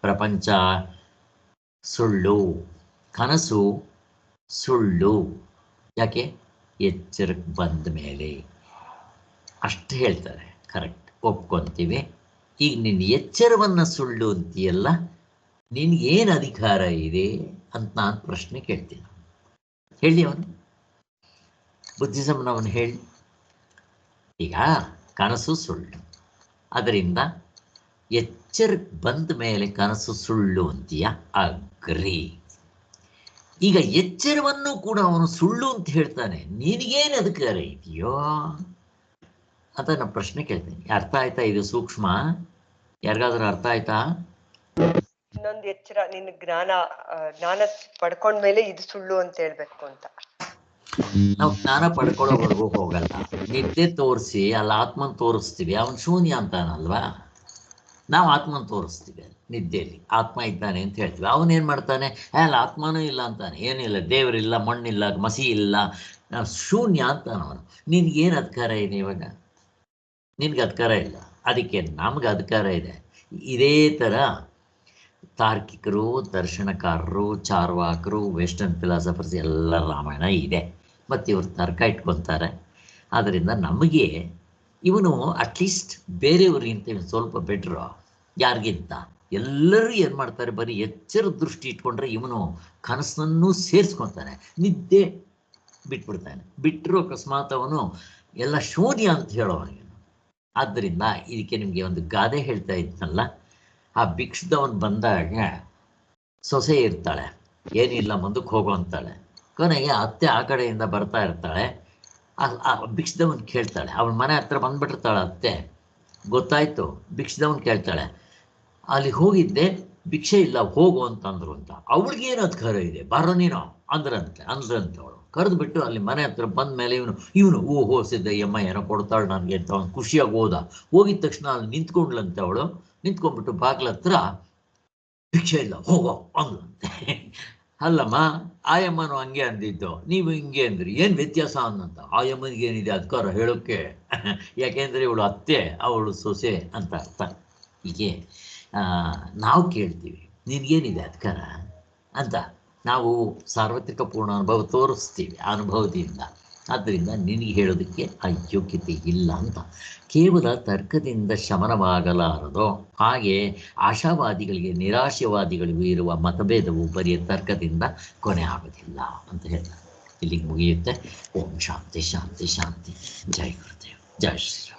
ಪ್ರಪಂಚ ಸುಳ್ಳು, ಕನಸು ಸುಳ್ಳು. ಯಾಕೆ? ಎಚ್ಚರಕ್ಕೆ ಬಂದ ಮೇಲೆ ಅಷ್ಟು ಹೇಳ್ತಾರೆ. ಕರೆಕ್ಟ್, ಒಪ್ಕೊತೀವಿ. ಈಗ ನಿನ್ನ ಎಚ್ಚರವನ್ನು ಸುಳ್ಳು ಅಂತೀಯಲ್ಲ, ನಿನಗೇನು ಅಧಿಕಾರ ಇದೆ ಅಂತ ನಾನು ಪ್ರಶ್ನೆ ಕೇಳ್ತೀನಿ. ಹೇಳಿ, ಅವನು ಬುದ್ಧಿಸಮ್ನವನು ಹೇಳಿ. ಈಗ ಕನಸು ಸುಳ್ಳು, ಅದರಿಂದ ಎಚ್ಚರಕ್ಕೆ ಬಂದ ಮೇಲೆ ಕನಸು ಸುಳ್ಳು ಅಂತೀಯ, ಅಗ್ರಿ. ಈಗ ಎಚ್ಚರವನ್ನು ಕೂಡ ಅವನು ಸುಳ್ಳು ಅಂತ ಹೇಳ್ತಾನೆ, ನಿನಗೇನು ಅಧಿಕಾರ ಇದೆಯೋ ಅಂತ ನಾನು ಪ್ರಶ್ನೆ ಕೇಳ್ತೀನಿ. ಅರ್ಥ ಆಯ್ತಾ? ಇದು ಸೂಕ್ಷ್ಮ. ಯಾರಿಗಾದ್ರೂ ಅರ್ಥ ಆಯ್ತಾ? ಇನ್ನೊಂದು ಎಚ್ಚರ, ನಿನ್ ಜ್ಞಾನ ಪಡ್ಕೊಂಡ್ಮೇಲೆ ಇದು ಸುಳ್ಳು ಅಂತ ಹೇಳ್ಬೇಕು ಅಂತ. ನಾವು ಜ್ಞಾನ ಪಡ್ಕೊಳ್ಳೋವರೆಗೂ ಹೋಗಲ್ಲ, ನಿದ್ದೆ ತೋರಿಸಿ ಅಲ್ಲಿ ಆತ್ಮನ್ ತೋರಿಸ್ತೀವಿ, ಅವನು ಶೂನ್ಯ ಅಂತಾನಲ್ವಾ. ನಾವು ಆತ್ಮನ ತೋರಿಸ್ತೀವಿ ನಿದ್ದೆಯಲ್ಲಿ, ಆತ್ಮ ಇದ್ದಾನೆ ಅಂತ ಹೇಳ್ತೀವಿ. ಅವನೇನು ಮಾಡ್ತಾನೆ? ಅಲ್ಲ ಆತ್ಮನೂ ಇಲ್ಲ ಅಂತಾನೆ, ಏನಿಲ್ಲ, ದೇವರಿಲ್ಲ, ಮಣ್ಣಿಲ್ಲ, ಮಸಿ ಇಲ್ಲ, ಶೂನ್ಯ ಅಂತಾನೆ ಅವನು. ನಿನ್ಗೇನು ಅಧಿಕಾರ ಇದೆ? ಇವಾಗ ನಿನ್ಗೆ ಅಧಿಕಾರ ಇಲ್ಲ, ಅದಕ್ಕೆ ನಮ್ಗೆ ಅಧಿಕಾರ ಇದೆ. ಇದೇ ಥರ ತಾರ್ಕಿಕರು, ದರ್ಶನಕಾರರು, ಚಾರ್ವಾಕರು, ವೆಸ್ಟರ್ನ್ ಫಿಲಾಸಫರ್ಸ್ ಎಲ್ಲ ರಾಮಾಯಣ ಇದೆ, ಮತ್ತು ಇವರು ತರ್ಕ ಇಟ್ಕೊತಾರೆ. ಆದ್ದರಿಂದ ನಮಗೆ ಇವನು ಅಟ್ಲೀಸ್ಟ್ ಬೇರೆಯವರಿಗಿಂತ ಇವನು ಸ್ವಲ್ಪ ಬೆಟ್ರು. ಯಾರಿಗಿಂತ? ಎಲ್ಲರೂ ಏನು ಮಾಡ್ತಾರೆ, ಬರೀ ಎಚ್ಚರ ದೃಷ್ಟಿ ಇಟ್ಕೊಂಡ್ರೆ ಇವನು ಕನಸನ್ನು ಸೇರಿಸ್ಕೊತಾನೆ, ನಿದ್ದೆ ಬಿಟ್ಬಿಡ್ತಾನೆ. ಬಿಟ್ಟರು ಅಕಸ್ಮಾತ್ ಅವನು ಎಲ್ಲ ಶೂನ್ಯ ಅಂತ ಹೇಳೋವನು. ಆದ್ದರಿಂದ ಇದಕ್ಕೆ ನಿಮಗೆ ಒಂದು ಗಾದೆ ಹೇಳ್ತಾ ಇದ್ನಲ್ಲ, ಆ ಭಿಕ್ಷದವನು ಬಂದಾಗ ಸೊಸೆ ಇರ್ತಾಳೆ, ಏನಿಲ್ಲ ಮುಂದಕ್ಕೆ ಹೋಗೋ ಅಂತಾಳೆ. ಕೊನೆಗೆ ಅತ್ತೆ ಆ ಕಡೆಯಿಂದ ಬರ್ತಾ ಇರ್ತಾಳೆ. ಆ ಭಿಕ್ಷದವನ್ ಕೇಳ್ತಾಳೆ, ಅವಳ ಮನೆ ಹತ್ರ ಬಂದ್ಬಿಟ್ಟಿರ್ತಾಳೆ ಅತ್ತೆ, ಗೊತ್ತಾಯ್ತು. ಭಿಕ್ಷದವನ್ ಕೇಳ್ತಾಳೆ, ಅಲ್ಲಿ ಹೋಗಿದ್ದೆ, ಭಿಕ್ಷೆ ಇಲ್ಲ, ಹೋಗು ಅಂತಂದ್ರು ಅಂತ. ಅವಳಿಗೇನು ಅಧಿಕಾರ ಇದೆ, ಬರೋ ನೀನು ಅಂದ್ರಂತೆ ಅವಳು. ಕರೆದು ಬಿಟ್ಟು ಅಲ್ಲಿ ಮನೆ ಹತ್ರ ಬಂದ ಮೇಲೆ ಇವನು ಓಹೋ ಸಿದ್ದಯ್ಯಮ್ಮ ಏನೋ ಕೊಡ್ತಾಳೆ ನನಗೆ ಅಂತ ಅವ್ನು ಖುಷಿಯಾಗಿ ಹೋಗಿದ ತಕ್ಷಣ ಅಲ್ಲಿ ನಿಂತ್ಕೊಂಡ್ಲಂತೆ. ಅವಳು ನಿಂತ್ಕೊಂಡ್ಬಿಟ್ಟು ಬಾಗ್ಲ ಹತ್ರ ಭಿಕ್ಷೆ ಇಲ್ಲ, ಹೋಗೋ ಅಂದ್ಲಂತೆ. ಅಲ್ಲಮ್ಮ, ಆಯಮ್ಮನು ಹಂಗೆ ಅಂದಿದ್ದು, ನೀವು ಹಿಂಗೆ ಅಂದ್ರಿ, ಏನು ವ್ಯತ್ಯಾಸ ಅನ್ನಂತ. ಆಯಮ್ಮನಿಗೆ ಏನಿದೆ ಅಧಿಕಾರ ಹೇಳೋಕ್ಕೆ? ಯಾಕೆಂದರೆ ಇವಳು ಅತ್ತೆ, ಅವಳು ಸೊಸೆ ಅಂತ ಅರ್ಥ. ಹೀಗೆ ನಾವು ಕೇಳ್ತೀವಿ, ನಿನಗೇನಿದೆ ಅಧಿಕಾರ ಅಂತ. ನಾವು ಸಾರ್ವತ್ರಿಕ ಪೂರ್ಣ ಅನುಭವ ತೋರಿಸ್ತೀವಿ ಆ ಅನುಭವದಿಂದ. ಆದ್ದರಿಂದ ನಿನಗೆ ಹೇಳೋದಕ್ಕೆ ಆ ಯೋಗ್ಯತೆ ಇಲ್ಲ ಅಂತ. ಕೇವಲ ತರ್ಕದಿಂದ ಶಮನವಾಗಲಾರದೋ ಹಾಗೆ ಆಶಾವಾದಿಗಳಿಗೆ ನಿರಾಶಾವಾದಿಗಳಿಗೂ ಇರುವ ಮತಭೇದವು ಬರಿಯ ತರ್ಕದಿಂದ ಕೊನೆ ಆಗೋದಿಲ್ಲ ಅಂತ ಹೇಳ್ತಾರೆ. ಇಲ್ಲಿಗೆ ಮುಗಿಯುತ್ತೆ. ಓಂ ಶಾಂತಿ ಶಾಂತಿ ಶಾಂತಿ. ಜೈ ಗುರುದೇವ್, ಜೈ ಶ್ರೀರಾಮ್.